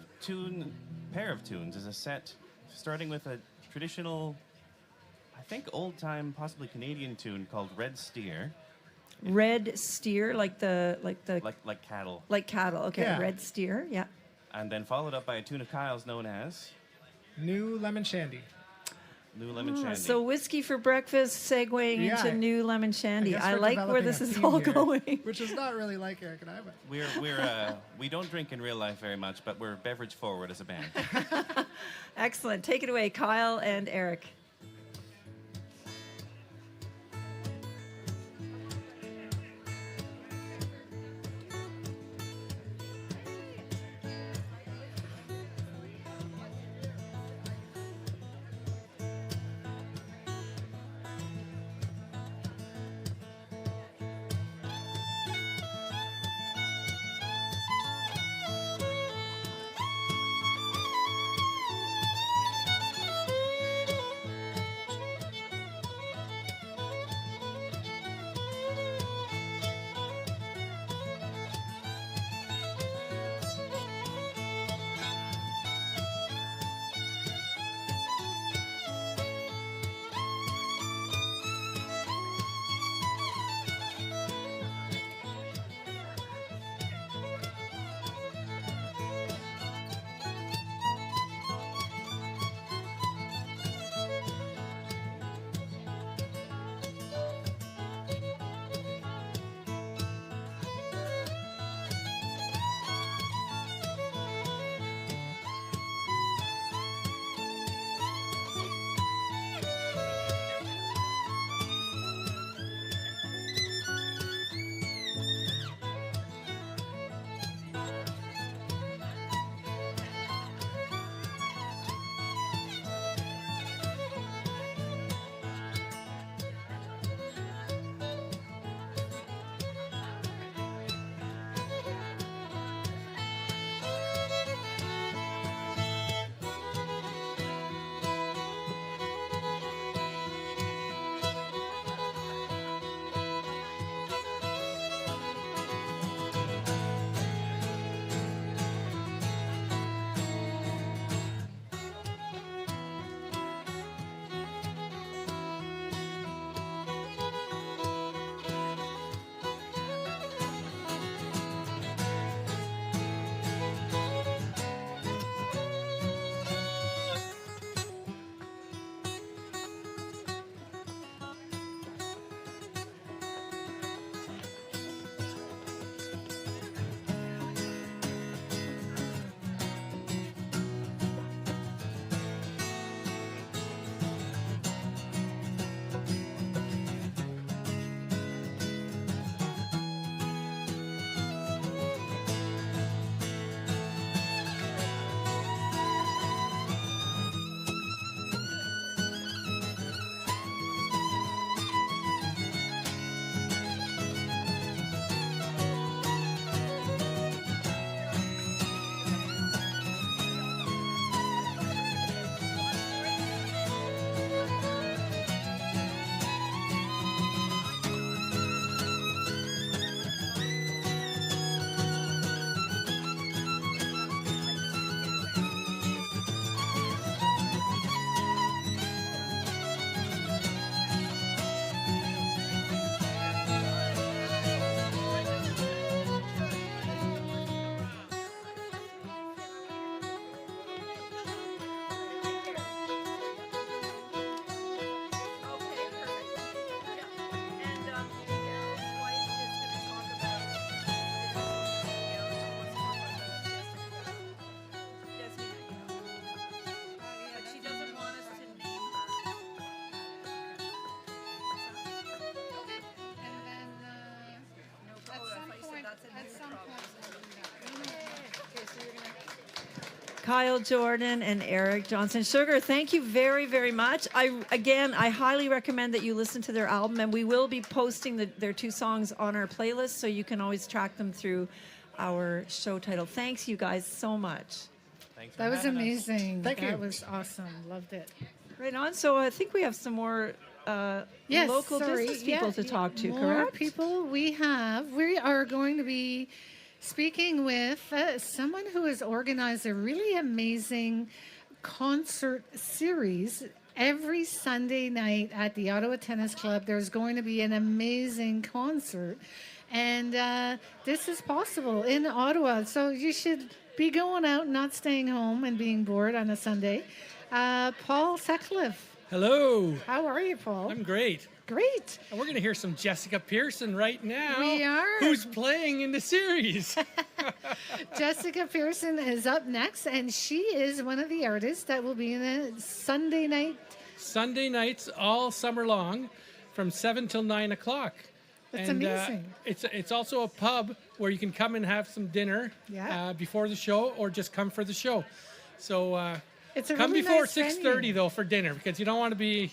pair of tunes is a set starting with a traditional, I think old-time, possibly Canadian tune called Red Steer. Red Steer, like cattle. Like cattle. Okay, Yeah. Red Steer. Yeah. And then followed up by a tune of Kyle's known as New Lemon Shandy. New Lemon Shandy. So whiskey for breakfast, segueing Yeah, into New Lemon Shandy. guess I we're like where developing this a is theme all here, going. Which is not really like Eric and I, but We don't drink in real life very much, but we're beverage forward as a band. Excellent. Take it away, Kyle and Eric. Kyle Jordan and Eric Johnson. Sugar, thank you very, very much. I highly recommend that you listen to their album, and we will be posting their 2 songs on our playlist, so you can always track them through our show title. Thanks, you guys, so much. Thanks for That was having us. amazing. Thank you. That was awesome. Loved it. Right on. So I think we have some more local business people to talk to, more correct? people we have. We are going to be speaking with someone who has organized a really amazing concert series. Every Sunday night at the Ottawa Tennis Club, there's going to be an amazing concert. And this is possible in Ottawa. So you should be going out, not staying home and being bored on a Sunday. Paul Sutcliffe. Hello. How are you, Paul? I'm great. Great. And we're going to hear some Jessica Pearson right now. We are. Who's playing in the series. Jessica Pearson is up next, and she is one of the artists that will be in a Sunday night. Sunday nights all summer long from 7 till 9 o'clock. That's and, amazing. It's also a pub where you can come and have some dinner before the show, or just come for the show. So it's a come really before nice 6:30 venue. though for dinner, because you don't want to be,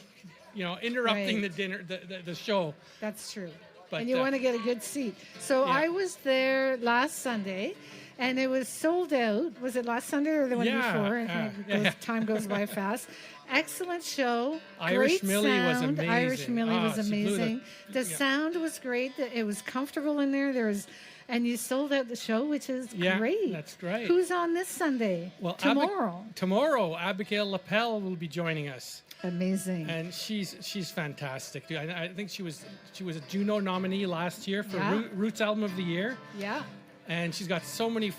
interrupting Right. the dinner, the show. That's true. But, and you want to get a good seat. So yeah. I was there last Sunday, and it was sold out. Was it last Sunday or the one before? I think time goes by fast. Excellent show. Irish Great Millie was sound. amazing. Irish Millie was she blew amazing. The sound was great. It was comfortable in there. And you sold out the show, which is great. That's great. Who's on this Sunday? Well, tomorrow. Tomorrow, Abigail Lapel will be joining us. Amazing. And she's fantastic. I think she was a Juno nominee last year for Roots Album of the Year. Yeah. And she's got so many,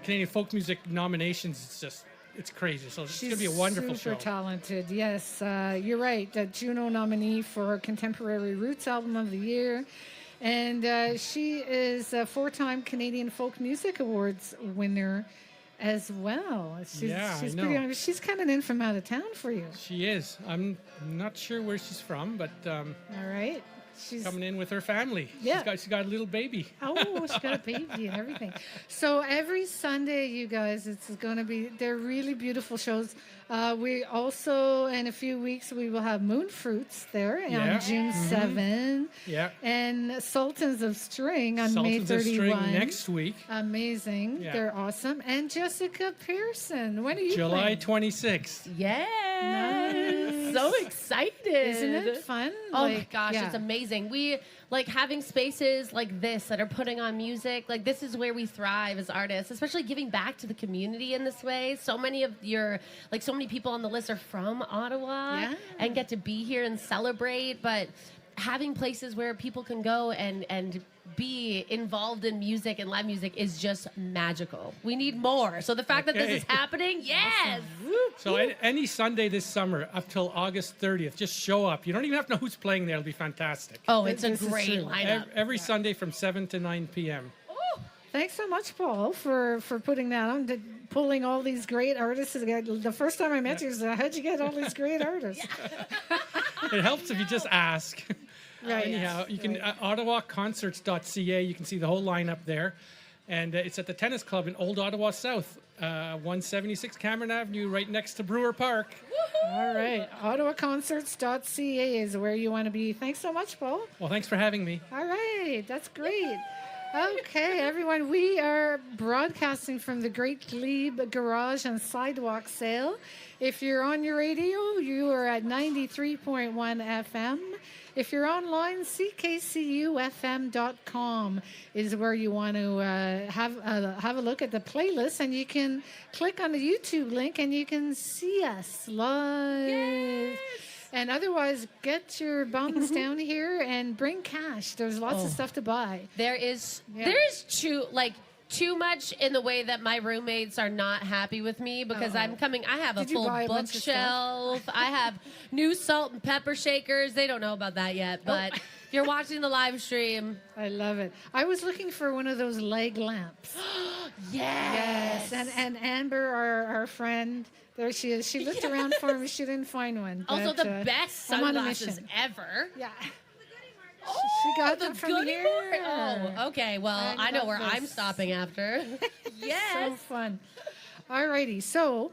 Canadian folk music nominations. It's crazy. So it's going to be a wonderful show. Super talented. Yes, you're right. A Juno nominee for Contemporary Roots Album of the Year. And she is a 4-time Canadian Folk Music Awards winner as well. She's I know. pretty. She's coming in from out of town for you. She is. I'm not sure where she's from, but all right. She's coming in with her family. Yeah. She's got a little baby. Oh, she's got a baby and everything. So every Sunday, you guys, they're really beautiful shows. We also, in a few weeks, we will have Moon Fruits there on June 7. Yeah. And Sultans of String on May 31. Sultans of String next week. Amazing. Yeah. They're awesome. And Jessica Pearson. When are you July playing? 26th. Yes. Nice. So excited. Isn't it fun? Oh my gosh, it's amazing. We like having spaces like this that are putting on music. Like this is where we thrive as artists, especially giving back to the community in this way. So many people on the list are from Ottawa and get to be here and celebrate, but having places where people can go and be involved in music and live music is just magical. We need more. So the fact that this is happening, yes. So any Sunday this summer up till August 30th, just show up. You don't even have to know who's playing there. It'll be fantastic. Oh, it's a great lineup. Every Sunday from 7 to 9 p.m. Thanks so much, Paul, for putting that on, pulling all these great artists together. The first time I met you, I said, how'd you get all these great artists? It helps if you just ask. Right. Anyhow, you can ottawaconcerts.ca. You can see the whole lineup there, and it's at the Tennis Club in Old Ottawa South, 176 Cameron Avenue, right next to Brewer Park. All right, ottawaconcerts.ca is where you want to be. Thanks so much, Paul. Well, thanks for having me. All right, that's great. Okay, everyone, we are broadcasting from the Great Glebe Garage and Sidewalk Sale. If you're on your radio, you are at 93.1 FM. If you're online, CKCUFM.com is where you want to have a look at the playlist, and you can click on the YouTube link and you can see us live. Yes. And otherwise, get your bums down here and bring cash. There's lots of stuff to buy. There's too much in the way that my roommates are not happy with me because I have a full bookshelf. I have new salt and pepper shakers. They don't know about that yet, but if you're watching the live stream. I love it. I was looking for one of those leg lamps. Yes. And Amber, our friend, there she is. She looked around for me. She didn't find one. Also, but, the best I'm on a sunglasses mission. ever. Yeah. She got them from goodie here. board? Oh, okay. Well, I know where love I'm this. stopping after. Yes. So fun. Alrighty, so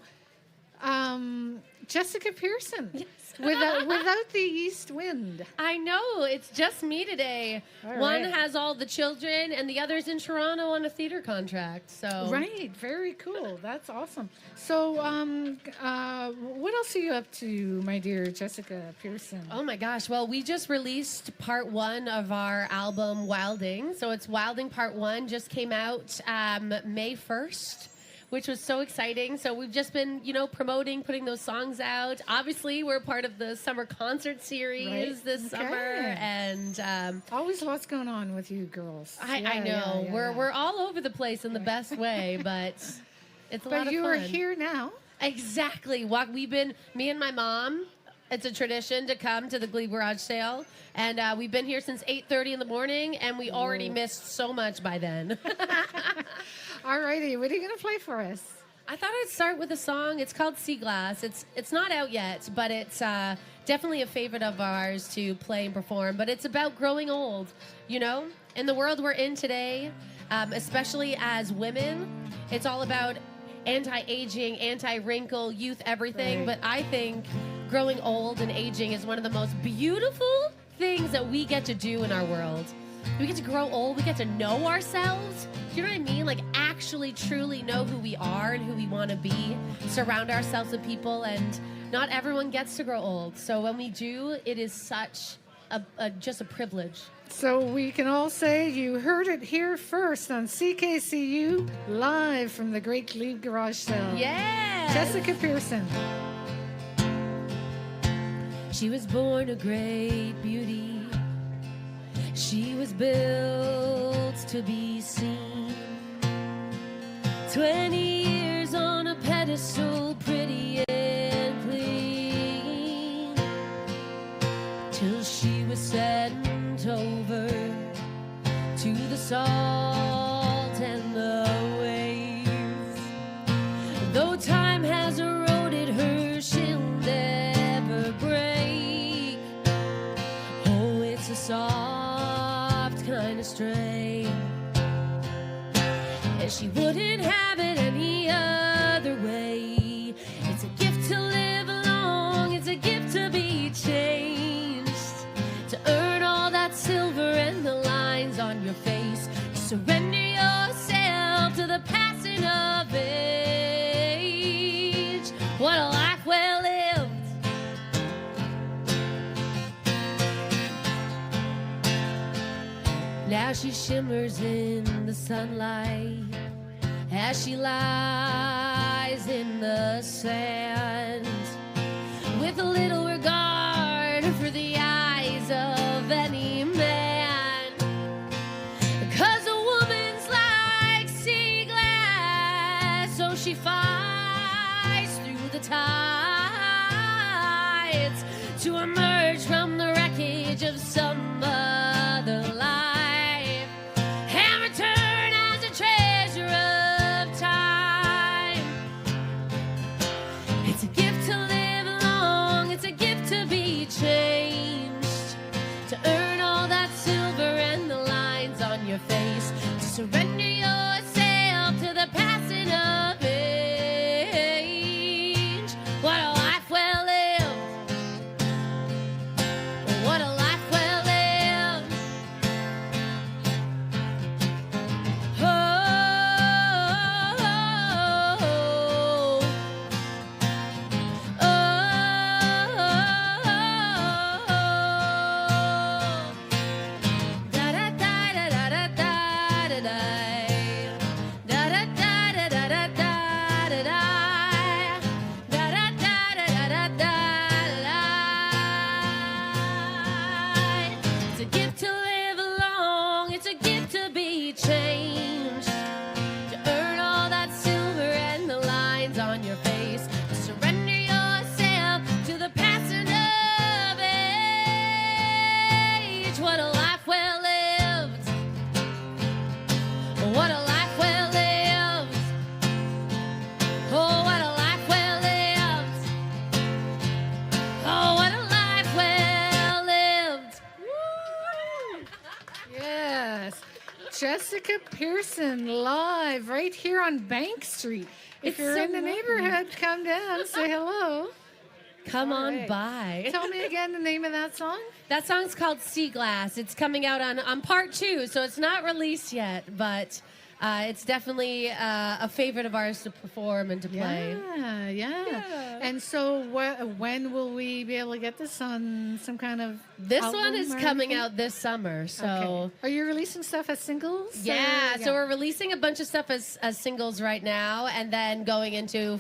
Jessica Pearson, without the east wind. I know, it's just me today. All One right. has all the children, and the other's in Toronto on a theater contract. So Right, very cool. That's awesome. So, what else are you up to, my dear Jessica Pearson? Oh my gosh. Well, we just released part 1 of our album Wilding. So it's Wilding Part 1, just came out May 1st, which was so exciting. So we've just been, promoting, putting those songs out. Obviously, we're part of the summer concert series Right. this summer. And always lots going on with you girls. I know. We're all over the place in the best way, but it's a lot of fun. But you are here now. Exactly. Me and my mom, it's a tradition to come to the Glebe Garage Sale. And we've been here since 8:30 in the morning, and we already missed so much by then. All righty. What are you going to play for us? I thought I'd start with a song. It's called Sea Glass. It's not out yet, but it's definitely a favorite of ours to play and perform. But it's about growing old, In the world we're in today, especially as women, it's all about anti-aging, anti-wrinkle, youth, everything. Right. But I think growing old and aging is one of the most beautiful things that we get to do in our world. We get to grow old. We get to know ourselves. Do you know what I mean? Like actually, truly know who we are and who we want to be. Surround ourselves with people, and not everyone gets to grow old. So when we do, it is such just a privilege. So we can all say you heard it here first on CKCU, live from the Great Glebe Garage Sale. Yeah. Jessica Pearson. She was born a great beauty. She was built to be seen. 20 years on a pedestal, pretty and clean, till she was sent over to the salt and the waves. Though time has eroded her, she'll never break. Oh, it's a soft kind of strain, and she wouldn't have it any other way. It's a gift to live long, it's a gift to be changed, to earn all that silver and the lines on your face. Surrender yourself to the passing of age. What a life well lived. Now she shimmers in the sunlight as she lies in the sand, with a little regard for the eyes of any man. 'Cause a woman's like sea glass, so she fights through the tides to emerge from the wreckage of some other life and return as a treasure of time. It's a gift to live long, it's a gift to be changed, to earn all that silver and the lines on your face, to surrender yourself to the passing of age. What a life well lived. What a life well lived. Jessica Pearson live right here on Bank Street. If It's you're so in the lovely. neighborhood, come down, say hello. Come All on right. by. Tell me again the name of that song. That song's called Sea Glass. It's coming out on part 2, so it's not released yet, but it's definitely a favorite of ours to perform and to play. Yeah. And so when will we be able to get this on some kind of This album one is or coming anything? out this summer, so... Okay. Are you releasing stuff as singles? Yeah, or- so we're releasing a bunch of stuff as singles right now, and then going into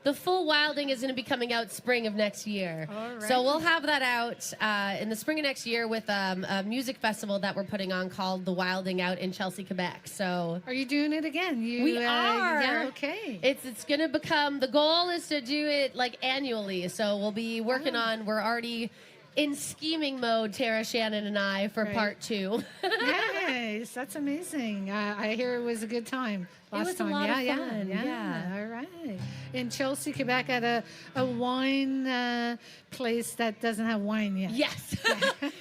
the full Wilding is going to be coming out spring of next year. All So right. we'll have that out in the spring of next year with a music festival that we're putting on called The Wilding out in Chelsea, Quebec. So Are you doing it again? we are. Yeah, okay. It's going to become, the goal is to do it like annually. So we'll be working on, we're already in scheming mode, Tara, Shannon, and I, for Right. part 2. Nice. That's amazing. I hear it was a good time last was a time. lot of yeah, fun, Yeah. yeah. All right. In Chelsea, Quebec, at a wine place that doesn't have wine yet. Yes.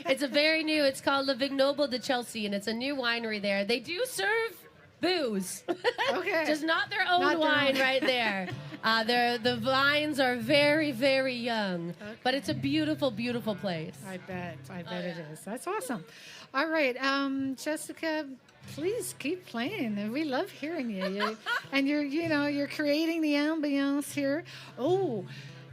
It's a very new, it's called Le Vignoble de Chelsea, and it's a new winery there. They do serve booze. Okay. Just not their own Not their wine own. right there. The vines are very, very young, but it's a beautiful, beautiful place. I bet it is. That's awesome. All right, Jessica, please keep playing. We love hearing you. And you're creating the ambiance here. Oh,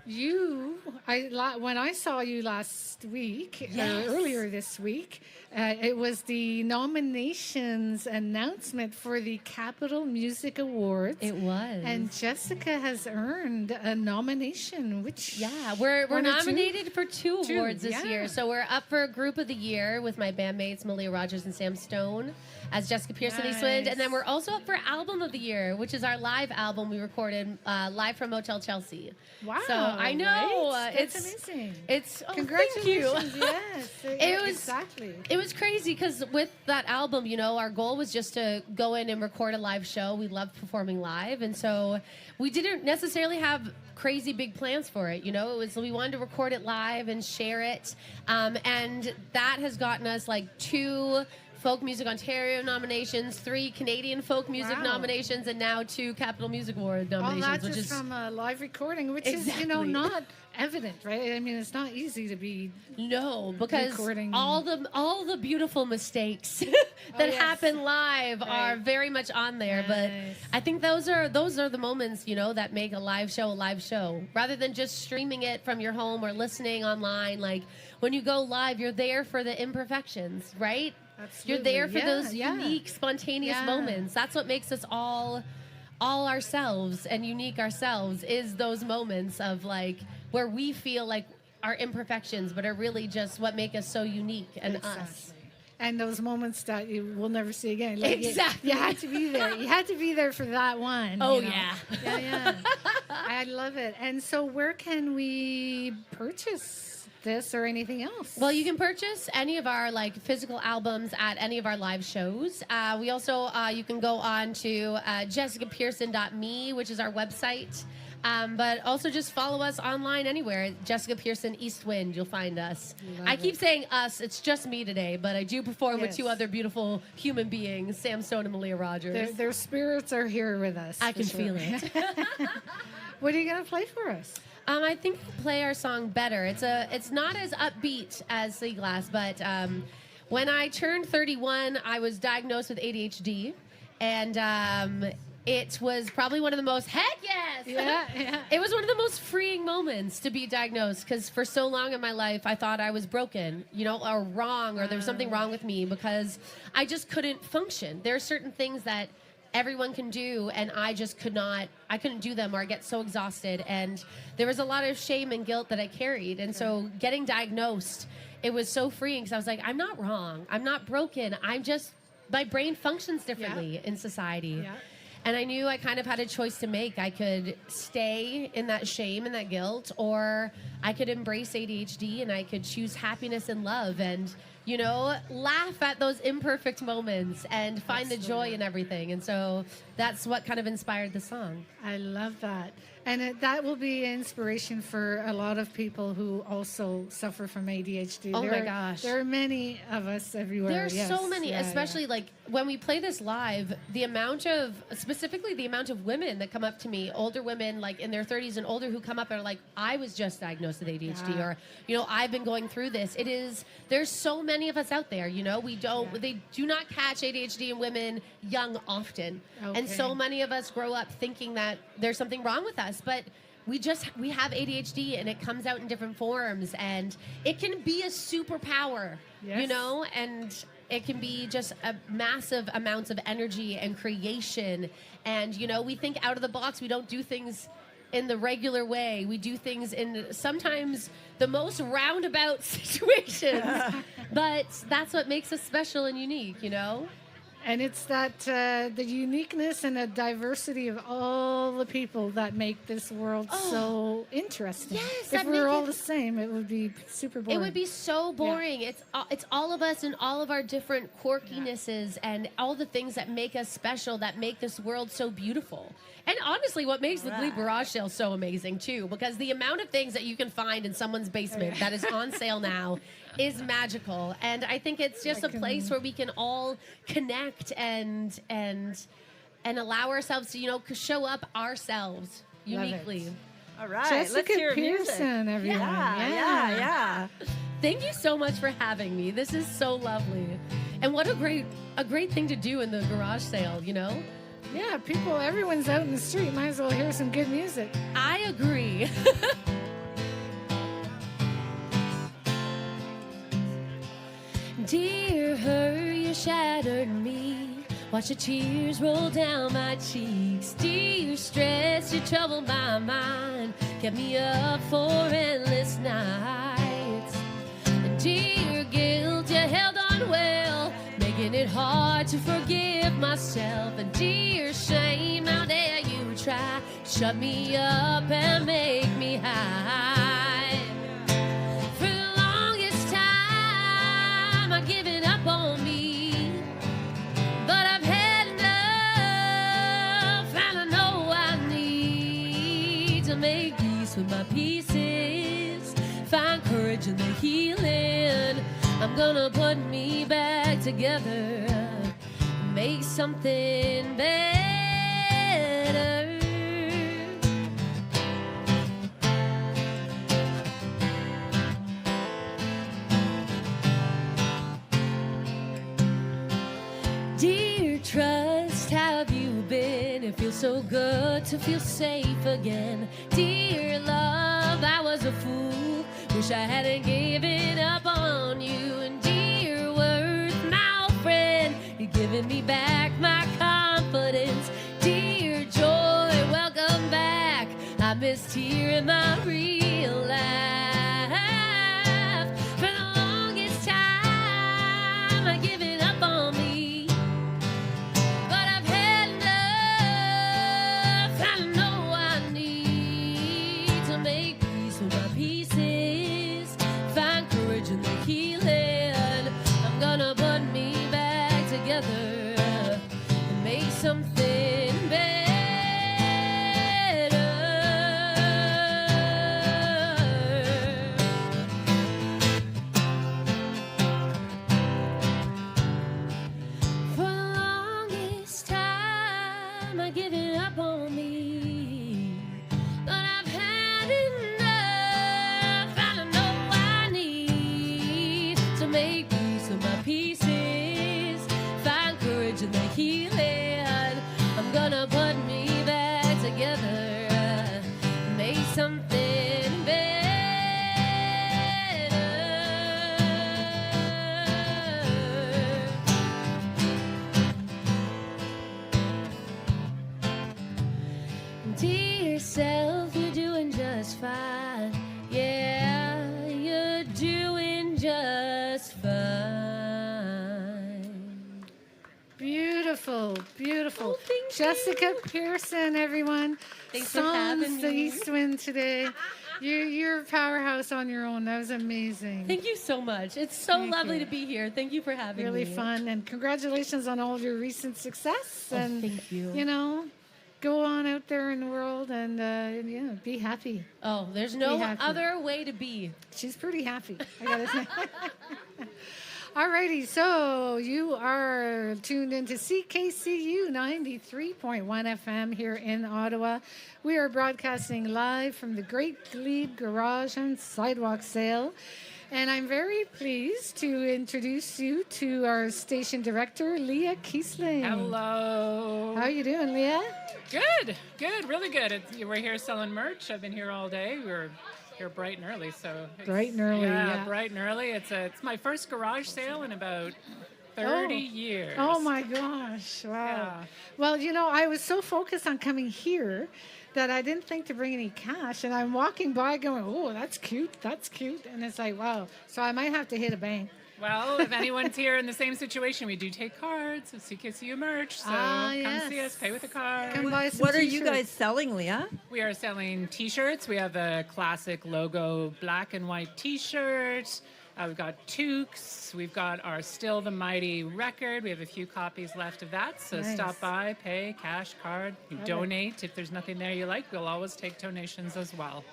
when I saw you last week, Yes. or earlier this week, it was the nominations announcement for the Capital Music Awards. It was. And Jessica has earned a nomination, which We're one or two? nominated for 2 Two, awards this yeah. year. So we're up for Group of the Year with my bandmates Malia Rogers and Sam Stone as Jessica Pearson Eastwind. And then we're also up for Album of the Year, which is our live album we recorded live from Motel Chelsea. Wow. So I know. right? It's That's amazing. It's Congratulations. Thank you. Yes. Exactly. Exactly. It was crazy because with that album, our goal was just to go in and record a live show. We loved performing live, and so we didn't necessarily have crazy big plans for it. It was, we wanted to record it live and share it, and that has gotten us like 2 Folk Music Ontario nominations, 3 Canadian Folk Music Wow. nominations, and now 2 Capital Music Award All nominations, that which just is from a live recording, which is, Exactly. not evident, right? I mean, it's not easy to be because recording. all the beautiful mistakes that yes. happen live are Right. very much on there. But I think those are the moments that make a live show, rather than just streaming it from your home or listening online. Like when you go live, you're there for the imperfections, right? You're there for those unique, spontaneous Yeah. moments. That's what makes us all ourselves and unique ourselves, is those moments of like where we feel like our imperfections, but are really just what make us so unique and us. And those moments that you will never see again. Like Exactly. You had to be there. You had to be there for that one. Oh, you know? yeah. Yeah. I love it. And so where can we purchase this or anything else? Well, you can purchase any of our physical albums at any of our live shows. We also you can go on to jessicapearson.me, which is our website. But also just follow us online anywhere. Jessica Pearson Eastwind, you'll find us. I keep saying us. It's just me today, but I do perform with Yes. 2 other beautiful human beings, Sam Stone and Malia Rogers. Their spirits are here with us. I for can sure. feel it. What are you going to play for us? I think we'll play our song Better. It's not as upbeat as Sea Glass, but when I turned 31, I was diagnosed with ADHD, and it was probably one of the most, heck yes! Yeah. It was one of the most freeing moments to be diagnosed, because for so long in my life, I thought I was broken, or wrong, or there was something wrong with me, because I just couldn't function. There are certain things that everyone can do, and I couldn't do them, or I get so exhausted, and there was a lot of shame and guilt that I carried, and so getting diagnosed, it was so freeing, because I was like, I'm not wrong, I'm not broken, my brain functions differently in society. Yeah. And I knew I kind of had a choice to make. I could stay in that shame and that guilt, or I could embrace ADHD and I could choose happiness and love. And you know, laugh at those imperfect moments and find the joy in everything. And so that's what kind of inspired the song. I love that. And that will be inspiration for a lot of people who also suffer from ADHD. Oh my gosh. There are many of us everywhere. There's yes. so many, Yeah, especially like when we play this live, specifically the amount of women that come up to me, older women like in their 30s and older who come up and are like, I was just diagnosed with ADHD or, you know, I've been going through this. There's so many of us out there, you know, they do not catch ADHD in women young often. And so many of us grow up thinking that there's something wrong with us, but we have ADHD and it comes out in different forms and it can be a superpower, you know, and it can be just a massive amounts of energy and creation. And, you know, we think out of the box. We don't do things in the regular way. We do things in sometimes the most roundabout situations. But that's what makes us special and unique, you know? And it's that the uniqueness and the diversity of all the people that make this world so interesting. Yes, if we were all the same, it would be super boring. It would be so boring. Yeah. It's all of us and all of our different quirkinesses and all the things that make us special, that make this world so beautiful. And honestly, what makes the Glebe Garage Sale so amazing, too, because the amount of things that you can find in someone's basement that is on sale now is magical. And I think it's just a place where we can all connect and allow ourselves to, you know, show up ourselves uniquely. All right, Jessica let's hear Pearson, music. everyone. Yeah. Thank you so much for having me. This is so lovely. And what a great thing to do in the garage sale, you know? Yeah, everyone's out in the street. Might as well hear some good music. I agree. Dear her, you shattered me. Watch the tears roll down my cheeks. Dear stress, you troubled my mind. Kept me up for endless nights. And dear guilt, you held on well, making it hard to forgive myself. And dear shame, how dare you try shut me up and make me hide. For the longest time I've given up on me, but I've had enough and I know I need to make peace with my pieces, find courage in the healing. I'm gonna put me back together, make something better. Dear trust, how have you been? It feels so good to feel safe again. Dear love, I was a fool, wish I hadn't given up on you. And dear worth, my old friend, you're giving me back my confidence. Dear joy, welcome back, I missed hearing my real life. For the longest time I've given up on me, but I've had enough, I know I need to make peace with my pieces, find courage in the healing. I'm gonna put me back together and make something better. For the longest time I've given up on me, but I've had enough, and I know I need to make peace with my pieces, find courage in the healing. I'm gonna put me back together, make something better. Dear self, you're doing just fine. Yeah, you're doing just fine. Beautiful, beautiful. Oh, thank Jessica Pearson, everyone. Thanks for having Sons the me. East Wind today. You're a powerhouse on your own. That was amazing. Thank you so much. It's so lovely to be here. Thank you for having Really me. fun, and congratulations on all of your recent success. Oh, and thank you. You know, go on out there in the world and be happy. Oh, there's no other way to be. She's pretty happy, I gotta say. Alrighty, so you are tuned into CKCU 93.1 FM here in Ottawa. We are broadcasting live from the Great Glebe Garage and Sidewalk Sale. And I'm very pleased to introduce you to our station director, Leah Kiesling. Hello. How you doing, Leah? Good, really good. We're here selling merch. I've been here all day. We're here bright and early, so bright and early. Yeah, bright and early. It's my first garage sale in about 30 years. Oh my gosh! Wow. Yeah. Well, I was so focused on coming here that I didn't think to bring any cash, and I'm walking by going, "Oh, that's cute, and it's like, wow. So I might have to hit a bank. Well, if anyone's here in the same situation, we do take cards of CKCU merch. So come see us, pay with a card. Come buy some What are you t-shirts. guys selling, Leah? We are selling T-shirts. We have the classic logo black and white T-shirt. We've got toques. We've got our Still the Mighty record. We have a few copies left of that. So Nice. stop by, pay, cash, card. You Love it. donate. If there's nothing there you like, we'll always take donations as well.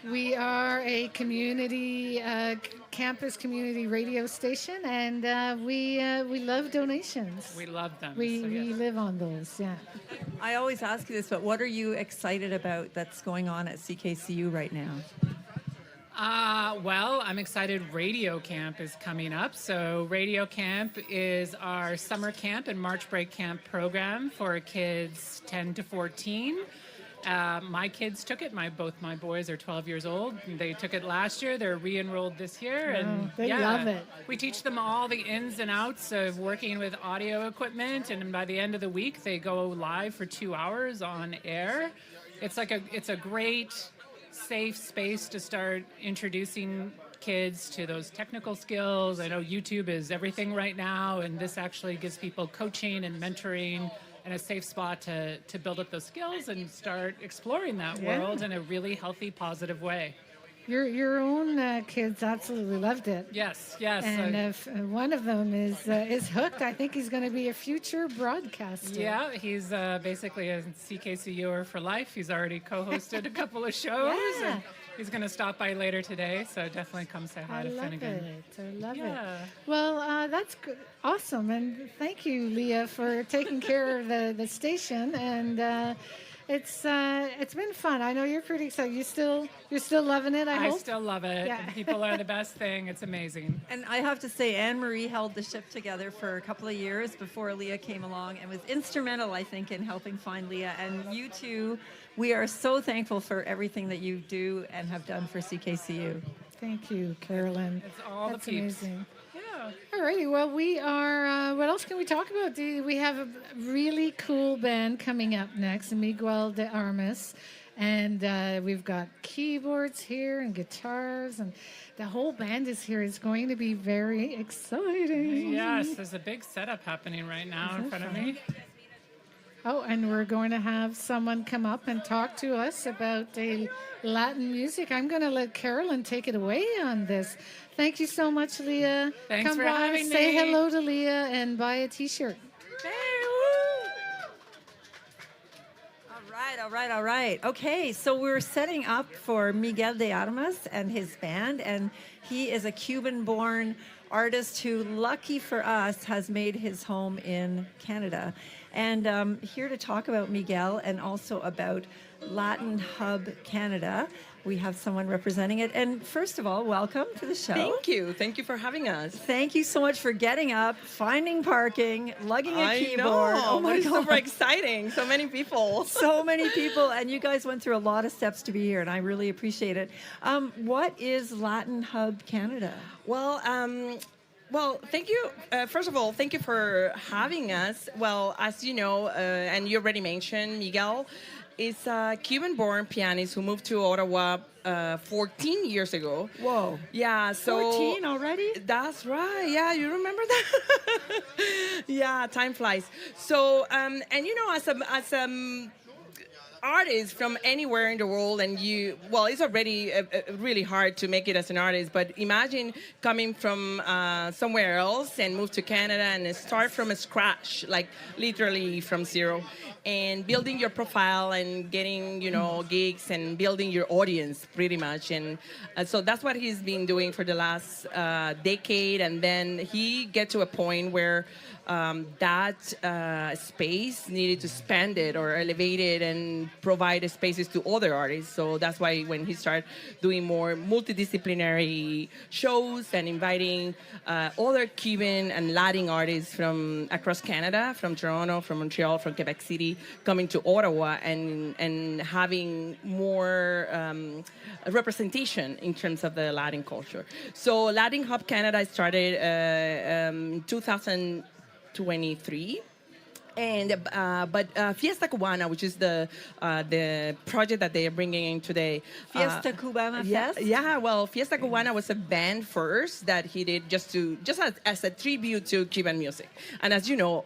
We are a community, campus community radio station, and we love donations. We love them. We so yes. live on those, yeah. I always ask you this, but what are you excited about that's going on at CKCU right now? Well, I'm excited Radio Camp is coming up. So Radio Camp is our summer camp and March break camp program for kids 10 to 14. My kids took it. Both my boys are 12 years old. They took it last year. They're re-enrolled this year. And they love it. We teach them all the ins and outs of working with audio equipment. And by the end of the week, they go live for 2 hours on air. It's a great, safe space to start introducing kids to those technical skills. I know YouTube is everything right now, and this actually gives people coaching and mentoring and a safe spot to build up those skills and start exploring that world in a really healthy, positive way. Your own kids absolutely loved it. Yes. And if one of them is hooked, I think he's going to be a future broadcaster. Yeah, he's basically a CKCUer for life. He's already co-hosted a couple of shows. Yeah. And he's going to stop by later today, so definitely come say hi to Finnegan. I love Yeah. it. Well, that's good. Awesome, and thank you, Leah, for taking care of the station. And it's been fun. I know you're pretty excited. You're still loving it. I hope. still love it. Yeah. People are the best thing. It's amazing. And I have to say, Anne-Marie held the ship together for a couple of years before Leah came along and was instrumental, I think, in helping find Leah. And you two, we are so thankful for everything that you do and have done for CKCU. Thank you, Carolyn. It's all That's the peeps. amazing. Yeah. Alrighty, well, we are, what else can we talk about? We have a really cool band coming up next, Miguel de Armas. And we've got keyboards here and guitars, and the whole band is here. It's going to be very exciting. Yes, there's a big setup happening right now in front of me. Oh, and we're going to have someone come up and talk to us about the Latin music. I'm going to let Carolyn take it away on this. Thank you so much, Leah. Thanks Come for by, having say me. hello to Leah, and buy a T-shirt. All right. Okay, so we're setting up for Miguel de Armas and his band, and he is a Cuban-born artist who, lucky for us, has made his home in Canada. And here to talk about Miguel and also about Latin Hub Canada, we have someone representing it. And first of all, welcome to the show. Thank you. Thank you for having us. Thank you so much for getting up, finding parking, lugging a keyboard. Know, Oh my it's God. super exciting. So many people. So many people, and you guys went through a lot of steps to be here, and I really appreciate it. What is Latin Hub Canada? Well, thank you. First of all, thank you for having us. Well, as you know, and you already mentioned, Miguel is a Cuban-born pianist who moved to Ottawa 14 years ago. Whoa. Yeah, so... 14 already? That's right. Yeah, you remember that? Yeah, time flies. So, and you know, artists from anywhere in the world, and it's already really hard to make it as an artist, but imagine coming from somewhere else and move to Canada and start from scratch, like literally from zero, and building your profile and getting, gigs and building your audience pretty much. And so that's what he's been doing for the last decade. And then he get to a point where that space needed to expand it or elevate it and provide spaces to other artists. So that's why when he started doing more multidisciplinary shows and inviting other Cuban and Latin artists from across Canada, from Toronto, from Montreal, from Quebec City, coming to Ottawa and having more representation in terms of the Latin culture. So Latin Hub Canada started 2023. But Fiesta Cubana, which is the project that they are bringing in today. Fiesta Cubana Fest? Yeah, well, Fiesta Cubana was a band first that he did just as a tribute to Cuban music. And as you know,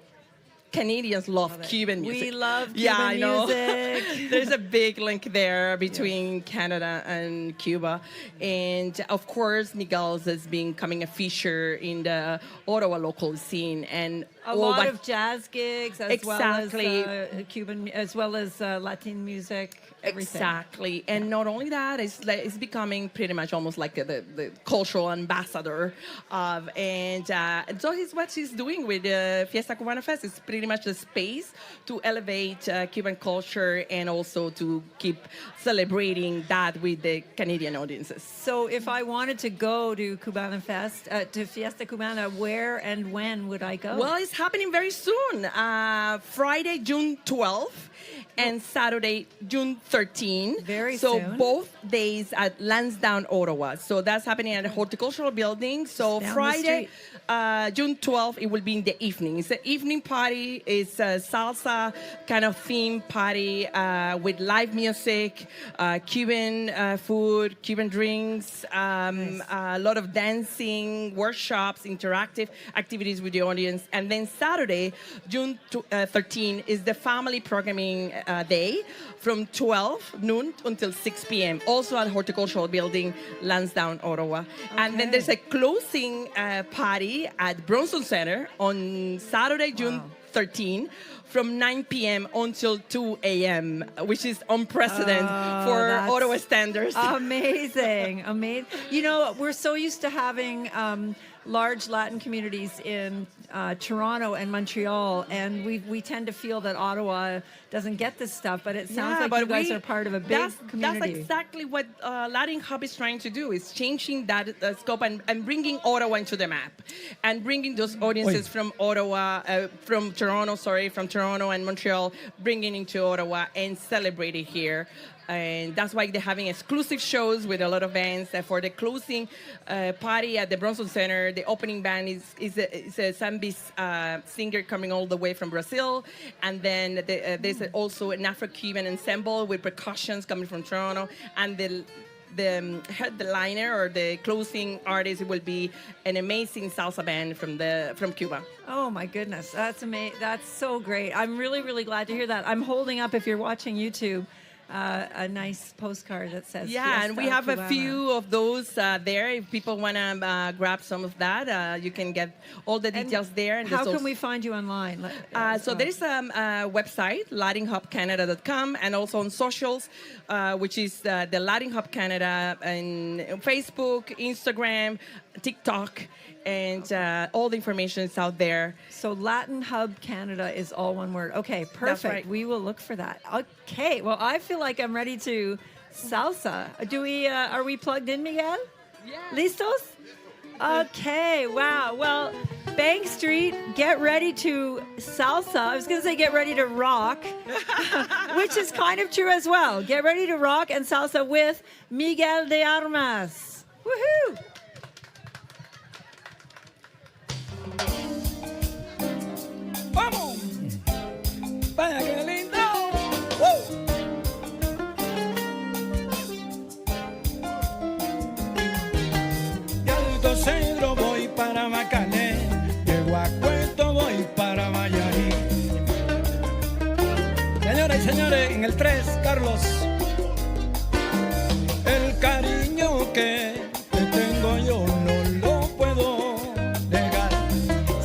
Canadians love Cuban music. We love Cuban music. There's a big link there between Canada and Cuba. And of course, Miguel's is becoming a feature in the Ottawa local scene. And a lot of jazz gigs as exactly. well as Cuban, as well as Latin music, everything. Exactly. And not only that, it's becoming pretty much almost like the cultural ambassador of, and so what he's doing with Fiesta Cubana Fest is pretty much the space to elevate Cuban culture and also to keep celebrating that with the Canadian audiences. So if I wanted to go to Cubana Fest, to Fiesta Cubana, where and when would I go? Well, it's happening very soon. Friday, June 12th. And Saturday, June 13. Very soon. So both days at Lansdowne, Ottawa. So that's happening at the Horticultural Building. So Friday, June 12th, it will be in the evening. It's an evening party. It's a salsa kind of theme party with live music, Cuban food, Cuban drinks, a lot of dancing, workshops, interactive activities with the audience. And then Saturday, June 13, is the family programming day from 12 noon until 6 p.m. Also at Horticultural Building, Lansdowne, Ottawa. Okay. And then there's a closing party at Bronson Center on Saturday, June 13 from 9 p.m. until 2 a.m., which is unprecedented for Ottawa standards. Amazing, amazing. You know, we're so used to having large Latin communities in Toronto and Montreal, and we tend to feel that Ottawa doesn't get this stuff, but it sounds like you guys are part of a big community. That's exactly what Latin Hub is trying to do, is changing that scope and bringing Ottawa into the map, and bringing those audiences from Toronto and Montreal, bringing into Ottawa and celebrate it here. And that's why they're having exclusive shows with a lot of bands. For the closing party at the Bronson Center, the opening band is a Zambis singer coming all the way from Brazil. And then there's also an Afro-Cuban ensemble with percussions coming from Toronto. And the headliner or the closing artist will be an amazing salsa band from Cuba. Oh my goodness, that's amazing! That's so great. I'm really, really glad to hear that. I'm holding up, if you're watching YouTube, a nice postcard that says Fiesta and we have Cubana. a few of those there. If people want to grab some of that, you can get all the details there. And how can we find you online? So there's a website, latinhubcanada.com, and also on socials, which is the Latin Hub Canada, and Facebook, Instagram, TikTok, and all the information is out there. So Latin Hub Canada is all one word. Okay, perfect. That's right. We will look for that. Okay, well, I feel like I'm ready to salsa. Are we plugged in, Miguel? Yeah. Listos? Okay, wow. Well, Bank Street, get ready to salsa. I was going to say get ready to rock, which is kind of true as well. Get ready to rock and salsa with Miguel de Armas. Woohoo! ¡Vamos! ¡Vaya qué lindo! De Alto Cedro voy para Macané, de Guacueto voy para Mayarí. Señoras y señores, en el 3, Carlos. El cariño que te tengo yo no lo puedo negar.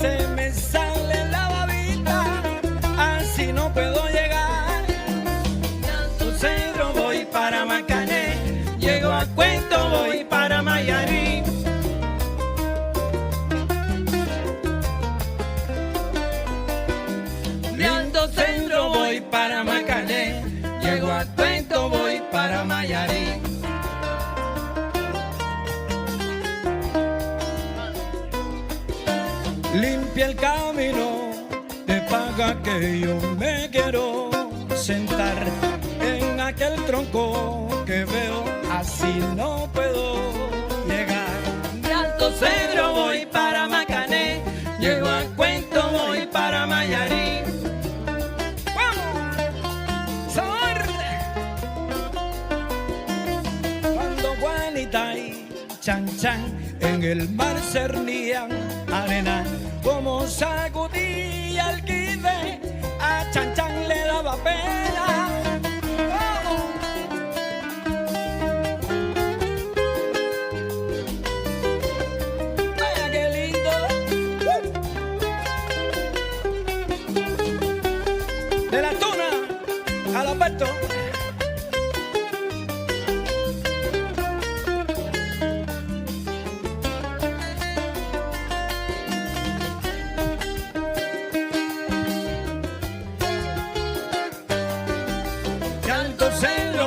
Se me sale la babita, así no puedo llegar. De Alto Cedro voy para Macané, llego a Cuento, voy para Mayarí. De Alto Cedro voy para Macané, llego a Cuento, voy para Mayarí. Limpia el camino de paga que yo me quiero sentar en aquel tronco que veo, así no puedo llegar. De Alto Cedro voy para Macané, llego a Cuento, voy para Mayarí. ¡Vamos! ¡Sabor! Cuando Juanita y Chan Chan en el mar cernían arena, como sacudía el guide, a Chan Chan le daba pena. ¡Vamos! Vaya qué lindo. De la tuna al apeto.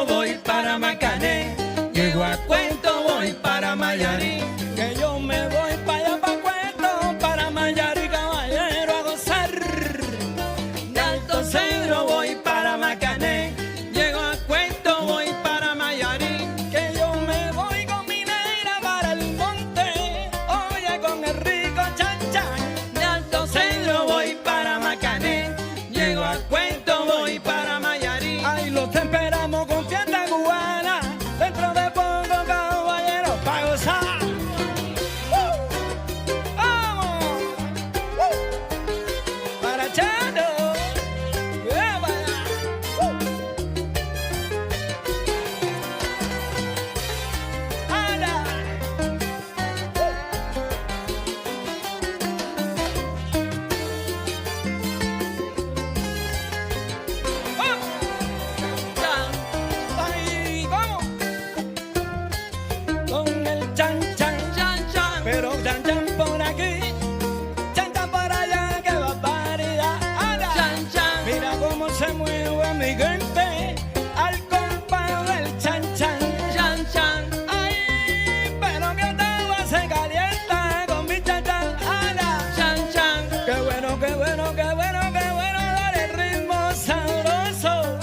Voy para Macané, llego a Cuento, voy para Mayarí. Que yo me voy para allá, para Cuento, para Mayarí, caballero, a gozar. De Alto Cedro voy para Macané, llego a Cuento, voy para Mayarí. Que yo me voy con mi negra para el monte, oye, con el rico Chan Chan. De Alto Cedro voy para Macané, llego a Cuento, voy para Mayarí. Ahí los temperamos con fiesta cubana, dentro de poco caballero pa' gozar. ¡Vamos! Para Chano, ¡Hala! Ay, vamos con el Chan Chan, pero Chan Chan por aquí, Chan Chan por allá, que barbaridad. Mira cómo se mueve mi gente al compás del Chan Chan. Ay, pero que esta agua se calienta con mi Chan Chan. Qué bueno, qué bueno, qué bueno, qué bueno, dale ritmo sabroso.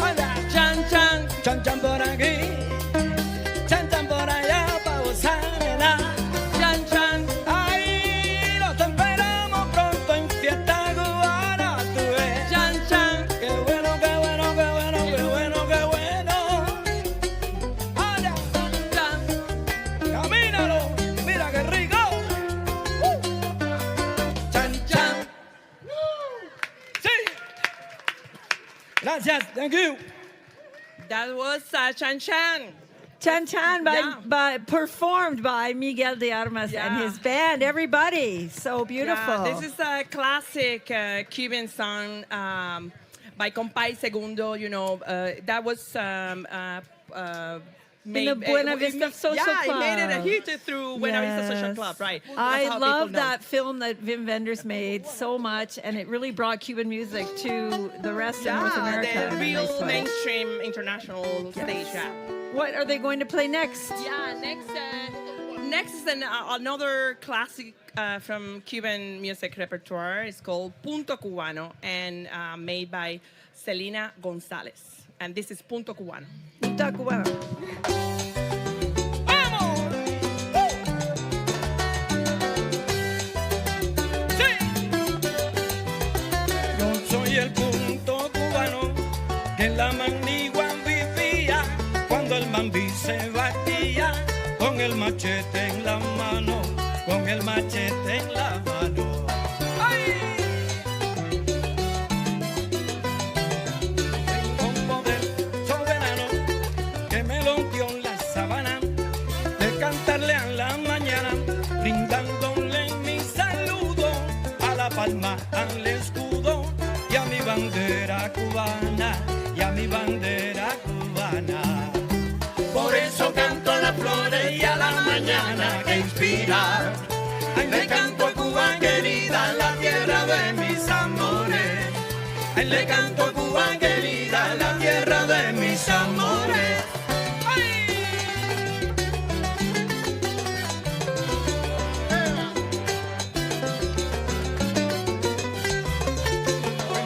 Chan Chan por aquí, Chan Chan por allá, pa' gozar de nada. Ahí lo temperamos pronto en fiesta cubana, tú ves. Qué bueno, qué bueno, qué bueno, qué bueno, qué bueno. Camínalo, mira qué rico. Chan Chan. Sí. Gracias, thank you. That was Chan Chan. Chan Chan performed by Miguel de Armas and his band. Everybody, so beautiful. Yeah, this is a classic Cuban song by Compay Segundo. You know, that was in the Buena Vista Social Club. Yeah, it made it a hit through Buena Vista Social Club, right? I love that film that Wim Wenders made so much, and it really brought Cuban music to the rest of North America. The real mainstream international stage. Yeah. What are they going to play next? Yeah, next is another classic from Cuban music repertoire. It's called Punto Cubano and made by Celina Gonzalez. And this is Punto Cubano. Punto Cubano. Soy el punto cubano que en la manigua vivía cuando el mambí se batía con el machete en la mano, con el machete en la mano. ¡Ay! Tengo un poder soberano alma al escudo y a mi bandera cubana, y a mi bandera cubana. Por eso canto a las flores y a la mañana que inspira. Ay, le canto a Cuba querida, la tierra de mis amores. Ay, le canto a Cuba querida, la tierra de mis amores.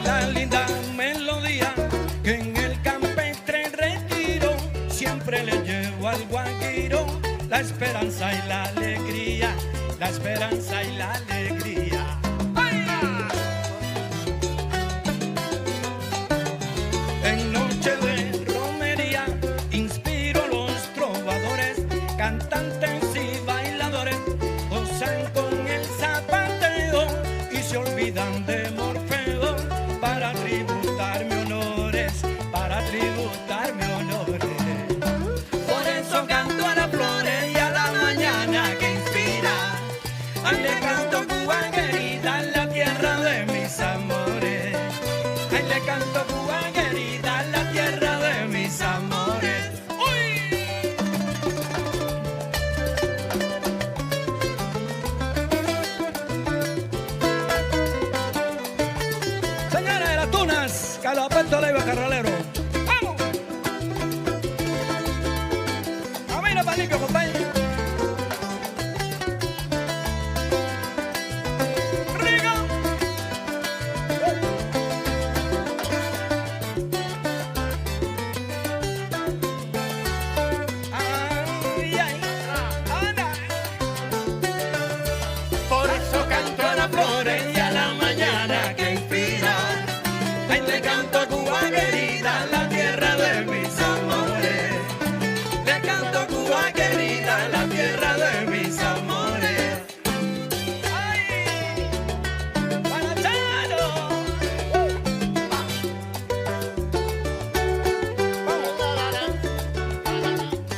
La linda melodía que en el campestre retiro, siempre le llevo al guajiro la esperanza y la alegría, la esperanza y la alegría. En noche de romería inspiro a los trovadores, cantantes y bailadores, gozan con el zapateo y se olvidan de Morfeo para tributarme honores, para tributarme honores. Por eso canto a las flores y a la mañana que inspira. Ay, le canto a Cuba querida, la tierra de mis amores. Ay, le canto a Cuba querida, la tierra de mis amores. Señores de las tunas, Carlos Alberto Leiva Carralero. ¡Vamos! A mí no para limpio, compadre. Por eso canto a las flores y a la mañana que inspira. Ay, le canto a Cuba querida, la tierra de mis amores. Le canto a Cuba querida, la tierra de mis amores. Ay, para Chano.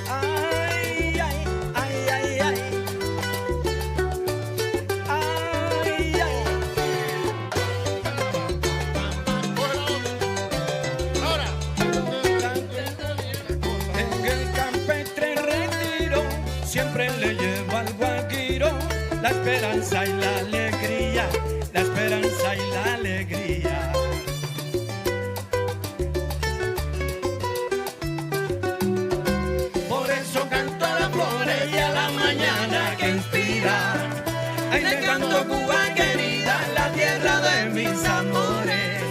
Ay, ay, ay, ay, ay. En el campestre retiro, siempre le llevo al guajiro la esperanza y la alegría, la esperanza y la alegría. Por eso canto a las flores y a la mañana que inspira. Ay, le canto a Cuba querida, la tierra de mis amores.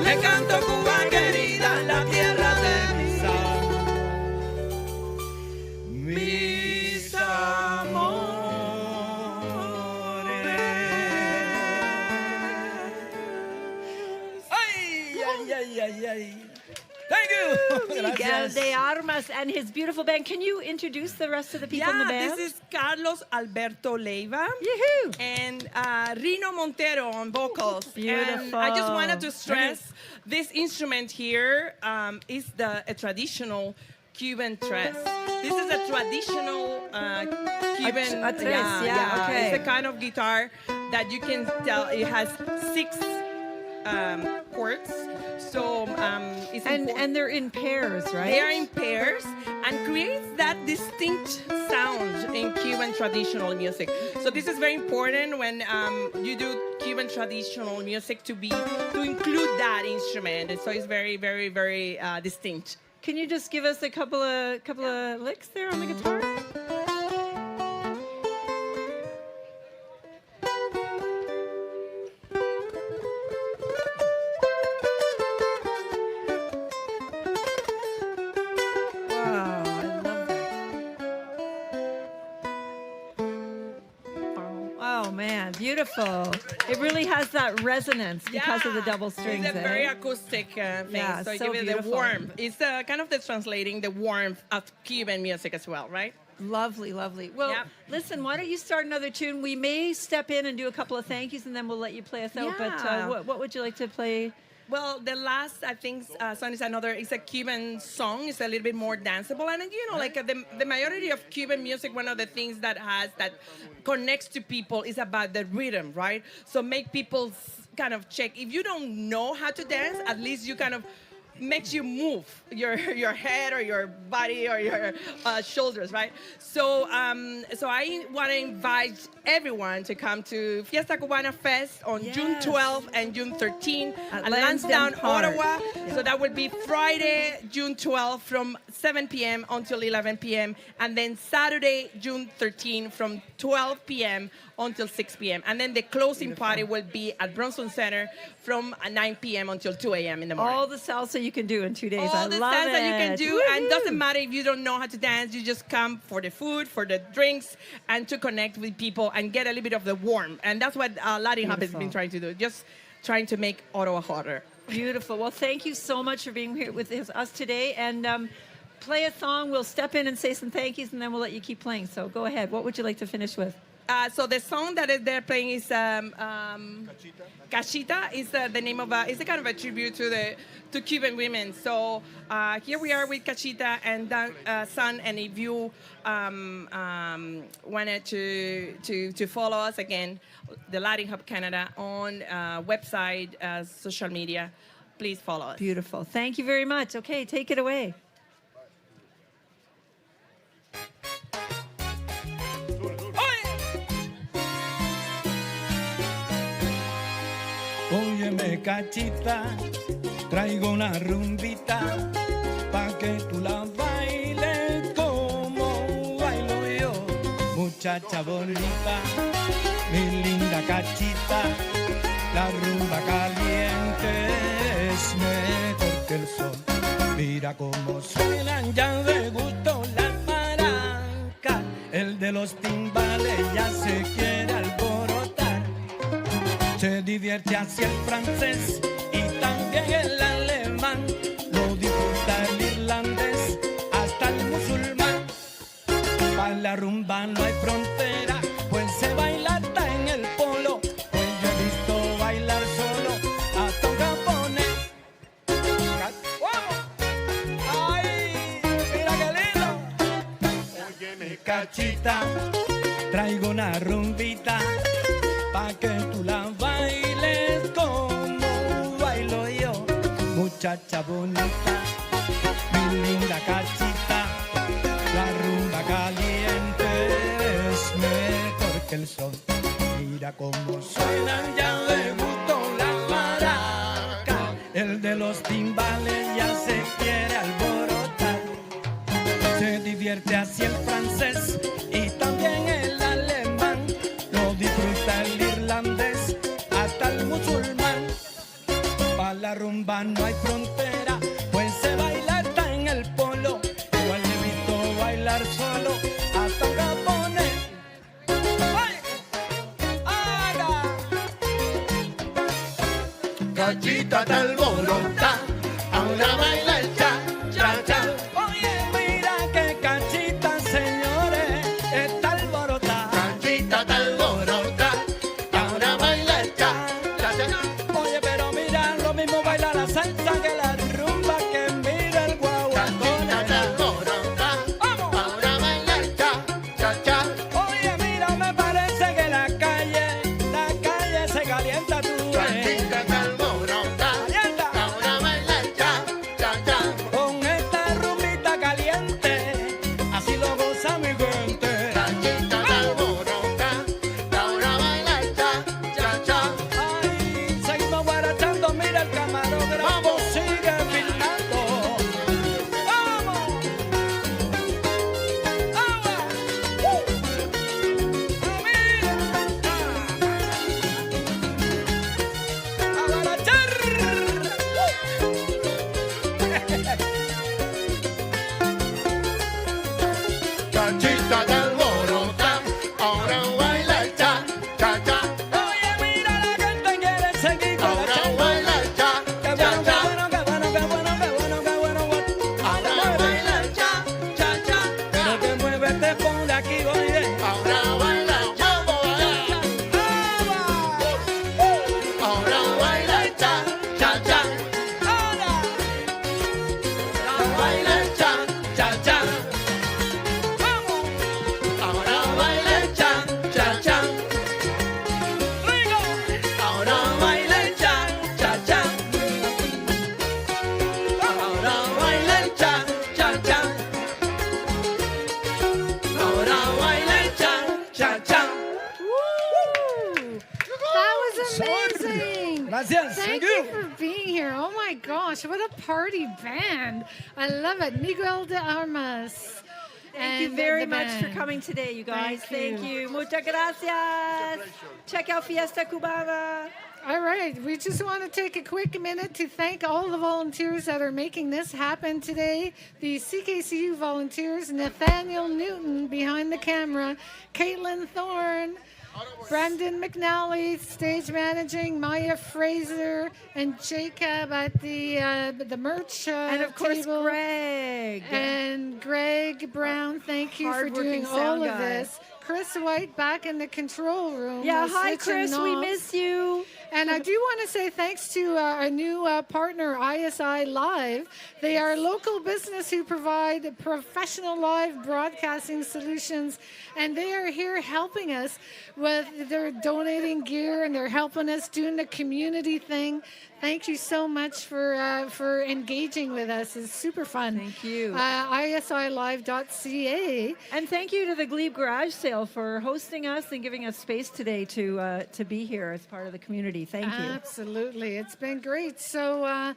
Le canto a Cuba querida, la tierra de mis amores. Mis amores. Ay, ay, ay, ay, ay. Thank you. Miguel Gracias. de Armas and his beautiful band. Can you introduce the rest of the people in the band? This is Carlos Alberto Leiva. Yoo-hoo. And Rino Montero on vocals. Beautiful. And I just wanted to stress this instrument here is a traditional Cuban tres. This is a traditional Cuban. A tres, yeah, okay. It's a kind of guitar that you can tell it has 6 chords. So it's And they're in pairs, right? They are in pairs and creates that distinct sound in Cuban traditional music. So this is very important when you do Cuban traditional music to include that instrument. And so it's very, very, very distinct. Can you just give us a couple of licks there on the guitar? Beautiful. It really has that resonance because of the double strings. It's a very acoustic thing. Yeah, so so give it the beautiful. warmth. It's kind of the translating the warmth of Cuban music as well, right? Lovely, lovely. Well, listen, why don't you start another tune? We may step in and do a couple of thank yous, and then we'll let you play us out. But Yeah. what would you like to play? Well, the last, I think, song is it's a Cuban song. It's a little bit more danceable. And, like the majority of Cuban music, one of the things that connects to people is about the rhythm, right? So make people kind of check. If you don't know how to dance, at least you kind of makes you move your head or your body or your shoulders, right? So I want to invite everyone to come to Fiesta Cubana Fest on June 12th and June 13th at Lansdowne, Ottawa. Yeah. So that will be Friday, June 12th from 7 p.m. until 11 p.m. and then Saturday, June 13th from 12 p.m. until 6 p.m. And then the closing party will be at Bronson Center from 9 p.m. until 2 a.m. in the morning. All the salsa you can do in 2 days. All the salsa you can do. Woo-hoo. And doesn't matter if you don't know how to dance. You just come for the food, for the drinks, and to connect with people and get a little bit of the warmth. And that's what Latin Hub has been trying to do. Just trying to make Ottawa hotter. Beautiful. Well, thank you so much for being here with us today. And play a song. We'll step in and say some thank yous, and then we'll let you keep playing. So go ahead. What would you like to finish with? So the song that they're playing is Cachita. Is the name of it's a kind of a tribute to Cuban women. So here we are with Cachita and Son. And if you wanted to follow us again, the Latin Hub Canada on website, social media, please follow us. Beautiful. Thank you very much. Okay, take it away. Óyeme, cachita, traigo una rumbita pa' que tú la bailes como bailo yo. Muchacha bonita, mi linda cachita, la rumba caliente es mejor que el sol. Mira cómo suenan ya de gusto las maracas, el de los timbales ya se quiere alborotar. Se divierte así el francés y también el alemán, lo disfruta el irlandés hasta el musulmán. Para la rumba no hay frontera, pues se baila hasta en el polo, pues yo he visto bailar solo hasta un japonés. ¡Ay! ¡Mira qué lindo! Óyeme, cachita, traigo una rumbita pa' que tú la bailes como bailo yo. Muchacha bonita, mi linda cachita, la rumba caliente es mejor que el sol. Mira cómo suenan ya de gusto las maracas, el de los timbales ya se quiere alborotar. Se divierte así el francés y también el alemán, lo disfruta el irlandés hasta el musulmán. Pa' la rumba no hay frontera, pues se baila hasta en el polo. Igual he visto bailar solo hasta un japonés. ¡Ay! ¡Haga! Cachita te alborota, ahora baila el cha-cha-cha. Oye, mira que cachita, señores, está alborotada. Cachita te alborota, ahora baila el cha-cha-cha. Oye, pero mira, lo mismo baila la salsa que la rumba, que mira el guaguancó. Cachita te alborota, ahora baila el cha-cha-cha. Oye, mira, me parece que la calle se calienta, tú ves. Cachita te alborota, ahora baila el cha-cha-cha. Con esta rumbita caliente, así lo goza mi gente. Cachita te alborota, Amazing. Gracias. Thank you for being here. Oh my gosh, what a party band. I love it. Miguel de Armas. Thank you very much for coming today, you guys. Thank you. Muchas gracias. Check out Fiesta Cubana. All right, we just want to take a quick minute to thank all the volunteers that are making this happen today. The CKCU volunteers, Nathaniel Newton behind the camera, Caitlin Thorne, Brendan McNally, stage managing, Maya Fraser, and Jacob at the merch And of course, table. Greg. And Greg Brown, thank you for doing Hardworking all sound of guy. this. Chris White back in the control room. Yeah, with hi, switching Chris. We knobs. miss you. And I do want to say thanks to our new partner, ISI Live. They are a local business who provide professional live broadcasting solutions, and they are here helping us with their donating gear, and they're helping us doing the community thing. Thank you so much for engaging with us. It's super fun. Thank you. ISILive.ca. And thank you to the Glebe Garage Sale for hosting us and giving us space today to be here as part of the community. Thank you. Absolutely. It's been great. So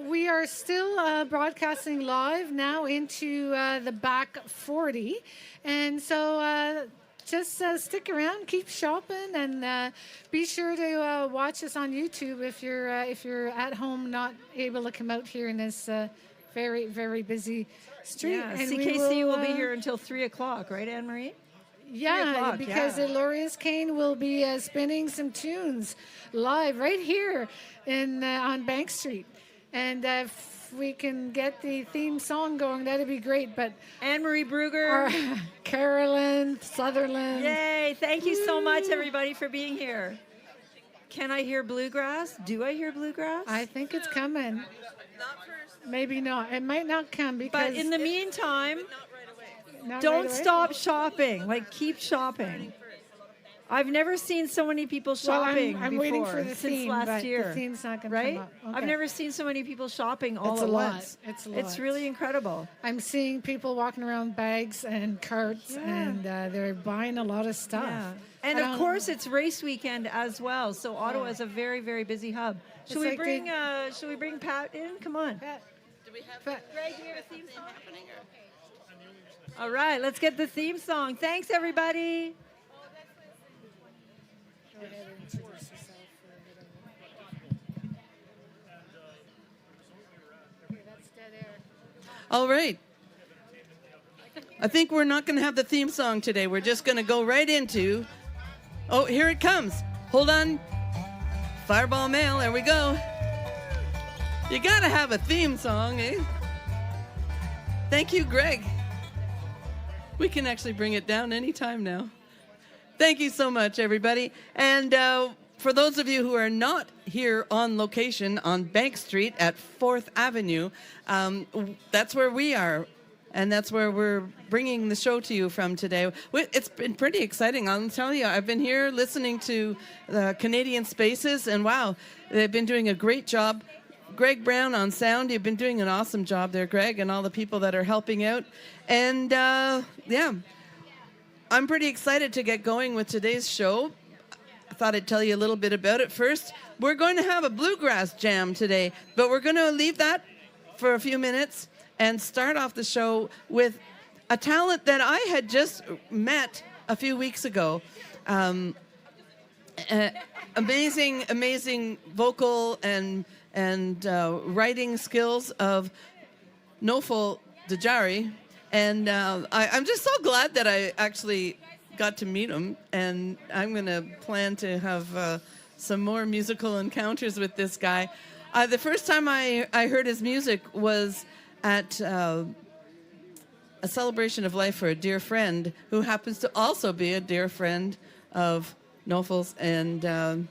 we are still broadcasting live now into the back 40. And so just stick around, keep shopping, and be sure to watch us on YouTube if you're at home not able to come out here in this very, very busy street. Yeah, And CKCU will be here until 3 o'clock, right, Anne-Marie? 3 Yeah, o'clock, because yeah. Elorius Kane will be spinning some tunes live right here on Bank Street. And if we can get the theme song going, that'd be great. But Anne-Marie Bruger. Carolyn Sutherland. Yay, thank you so much, everybody, for being here. Can I hear bluegrass? Do I hear bluegrass? I think it's coming. Maybe not. It might not come because... But in the meantime, Not don't right away? stop shopping. Like, keep shopping. I've never seen so many people shopping I'm before waiting for the since theme, last but year. the theme's not gonna right? come up. I've Okay. never seen so many people shopping all It's at a lot. once. It's a lot. It's really incredible. I'm seeing people walking around bags and carts, and they're buying a lot of stuff. Yeah. And I of don't- course, it's race weekend as well. So Ottawa is a very, very busy hub. It's Should we like bring? Should we bring Pat in? Come on. Do we have Greg, you have a theme song happening? All right, let's get the theme song. Thanks, everybody. All right. I think we're not going to have the theme song today. We're just going to go right into... Oh, here it comes. Hold on. Fireball Mail. There we go. You got to have a theme song, eh? Thank you, Greg. We can actually bring it down anytime now. Thank you so much, everybody. And for those of you who are not here on location on Bank Street at Fourth Avenue, that's where we are. And that's where we're bringing the show to you from today. It's been pretty exciting. I'll tell you, I've been here listening to the Canadian Spaces, and wow, they've been doing a great job. Greg Brown on sound, you've been doing an awesome job there, Greg, and all the people that are helping out. And yeah, I'm pretty excited to get going with today's show. I thought I'd tell you a little bit about it. First, we're going to have a bluegrass jam today, but we're going to leave that for a few minutes and start off the show with a talent that I had just met a few weeks ago. Amazing, amazing vocal and writing skills of Noful Dejari. And I'm just so glad that I actually got to meet him. And I'm going to plan to have some more musical encounters with this guy. The first time I heard his music was at a celebration of life for a dear friend who happens to also be a dear friend of Noful's. And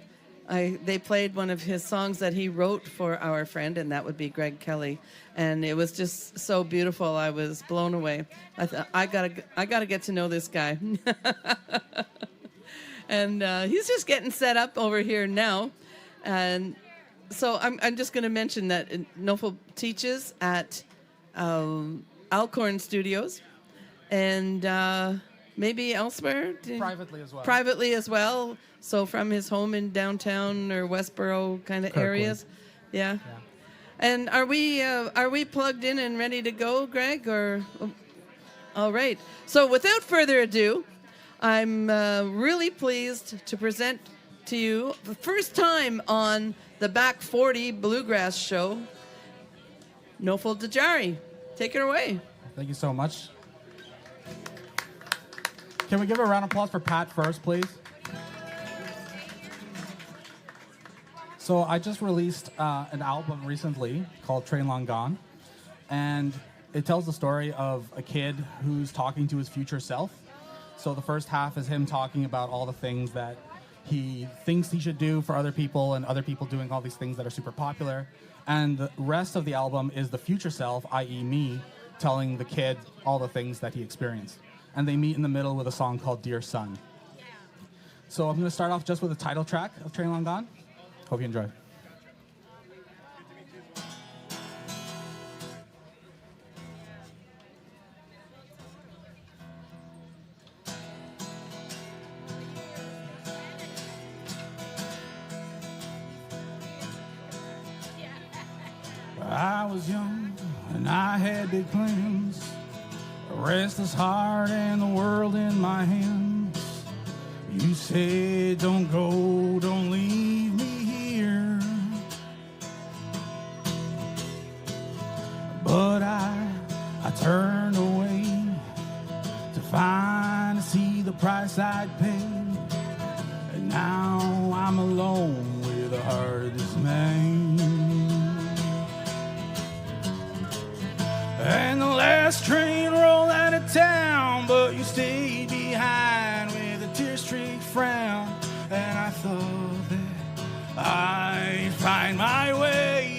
they played one of his songs that he wrote for our friend, and that would be Greg Kelly. And it was just so beautiful. I was blown away. I thought, I gotta get to know this guy. And he's just getting set up over here now. And so I'm just going to mention that Noful teaches at Alcorn Studios. And maybe elsewhere? Privately as well. Privately as well. So from his home in downtown or Westboro kind of areas. Yeah. And are we plugged in and ready to go, Greg? Or all right. So without further ado, I'm really pleased to present to you the first time on the Back 40 Bluegrass Show, Nofal Dejari. Take it away. Thank you so much. Can we give a round of applause for Pat first, please? So I just released an album recently called Train Long Gone, and it tells the story of a kid who's talking to his future self. So the first half is him talking about all the things that he thinks he should do for other people and other people doing all these things that are super popular. And the rest of the album is the future self, i.e. me, telling the kid all the things that he experienced. And they meet in the middle with a song called Dear Son. So I'm going to start off just with the title track of Train Long Gone. Hope you enjoy. I was young and I had big plans, a restless heart and the world in my hands. You said, don't go, don't leave me here. But I turned away to see the price I'd pay. And now I'm alone with a heart of dismay. And the last train rolled out of town, but you stayed behind with a tear-streaked frown. And I thought that I'd find my way.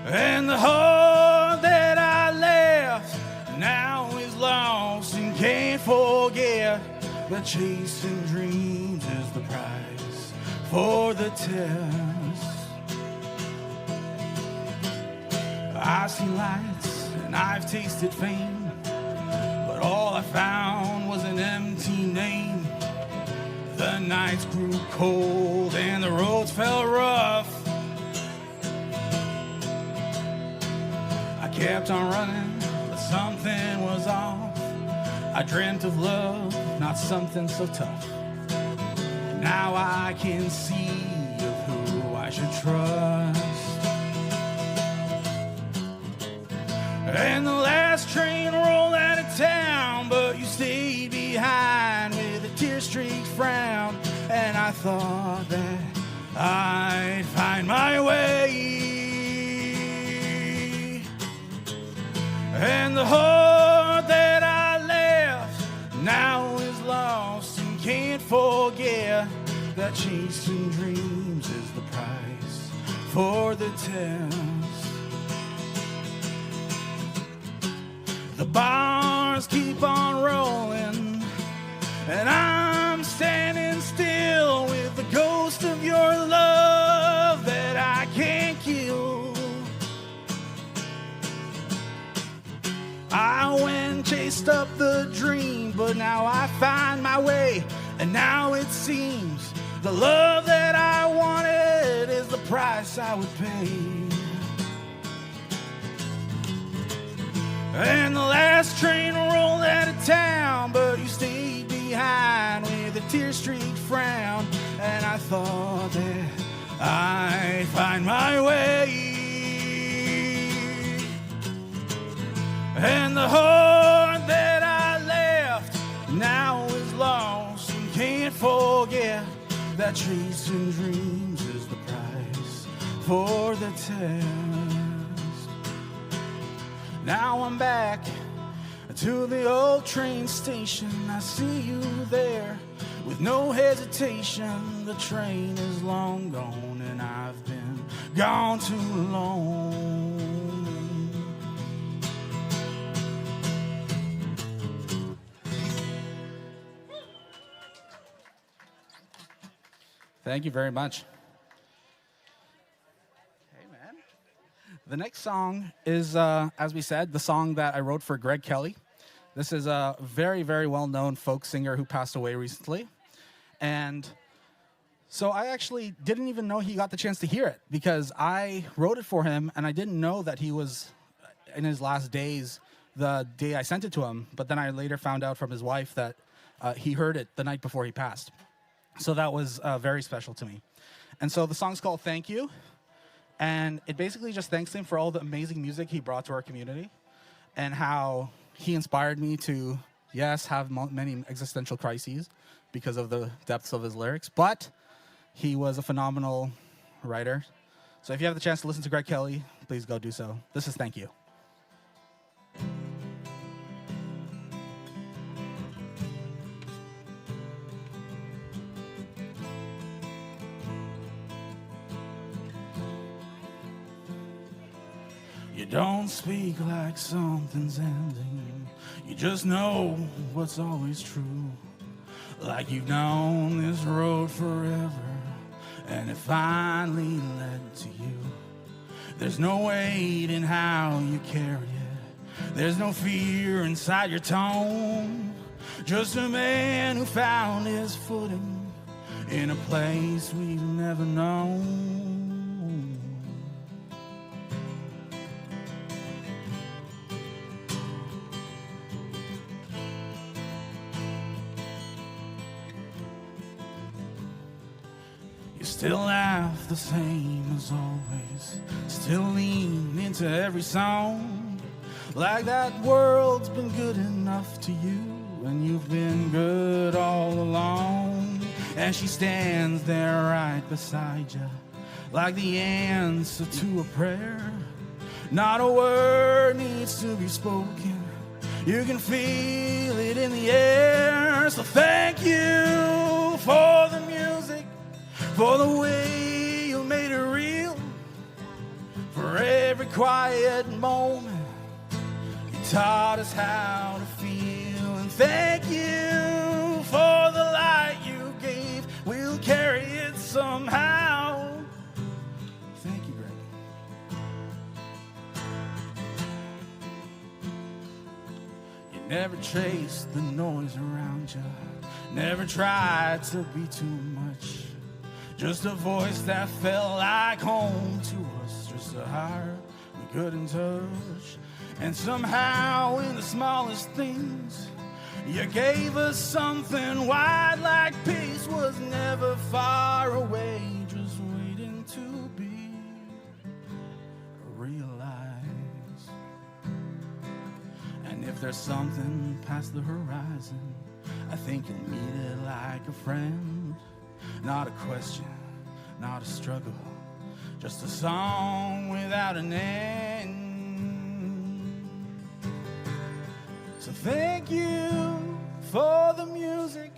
And the heart that I left now is lost and can't forget. But chasing dreams is the price for the test. I've seen lights and I've tasted fame, but all I found was an empty name. The nights grew cold and the roads felt rough. I kept on running, but something was off. I dreamt of love, not something so tough. Now I can see of who I should trust. And the last train rolled out of town, but you stayed behind with a tear-streaked frown. And I thought that I'd find my way. And the heart that I left now is lost and can't forget. That chasing dreams is the price for the test. The bars keep on rolling, and I'm standing still with the ghost of your love that I can't kill. I went, chased up the dream, but now I find my way, and now it seems the love that I wanted is the price I would pay. And the last train rolled out of town, but you stayed behind with a tear-streaked frown. And I thought that I'd find my way. And the heart that I left now is lost and can't forget. That chasing dreams is the price for the test. Now I'm back to the old train station. I see you there with no hesitation. The train is long gone and I've been gone too long. Thank you very much. The next song is, as we said, the song that I wrote for Greg Kelly. This is a very, very well-known folk singer who passed away recently. And so I actually didn't even know he got the chance to hear it because I wrote it for him and I didn't know that he was in his last days the day I sent it to him. But then I later found out from his wife that he heard it the night before he passed. So that was very special to me. And so the song's called Thank You. And it basically just thanks him for all the amazing music he brought to our community and how he inspired me to, yes, have many existential crises because of the depths of his lyrics, but he was a phenomenal writer. So if you have the chance to listen to Greg Kelly, please go do so. This is Thank You. You don't speak like something's ending. You just know what's always true. Like you've known this road forever, and it finally led to you. There's no weight in how you carry it. There's no fear inside your tone. Just a man who found his footing in a place we've never known. Still laugh the same as always. Still lean into every song. Like that world's been good enough to you, and you've been good all along. And she stands there right beside you, like the answer to a prayer. Not a word needs to be spoken. You can feel it in the air. So thank you for the music, for the way you made it real, for every quiet moment you taught us how to feel. And thank you for the light you gave. We'll carry it somehow. Thank you, Greg. You never chased the noise around you, never tried to be too much. Just a voice that felt like home to us, just a heart we couldn't touch. And somehow in the smallest things, you gave us something wide, like peace was never far away, just waiting to be realized. And if there's something past the horizon, I think you'll meet it like a friend. Not a question, not a struggle, just a song without an end. So thank you for the music,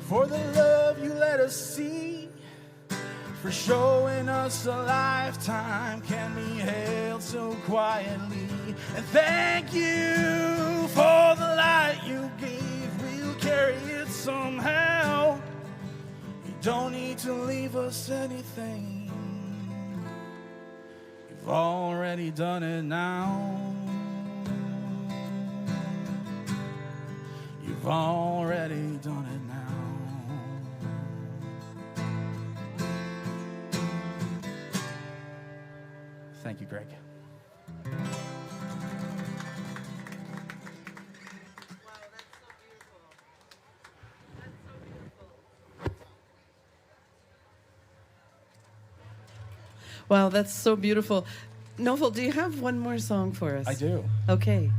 for the love you let us see, for showing us a lifetime can be held so quietly. And thank you for the light you gave. We'll carry it somehow. Don't need to leave us anything. You've already done it now. You've already done it now. Thank you, Greg. Wow, that's so beautiful. Novel, do you have one more song for us? I do. Okay.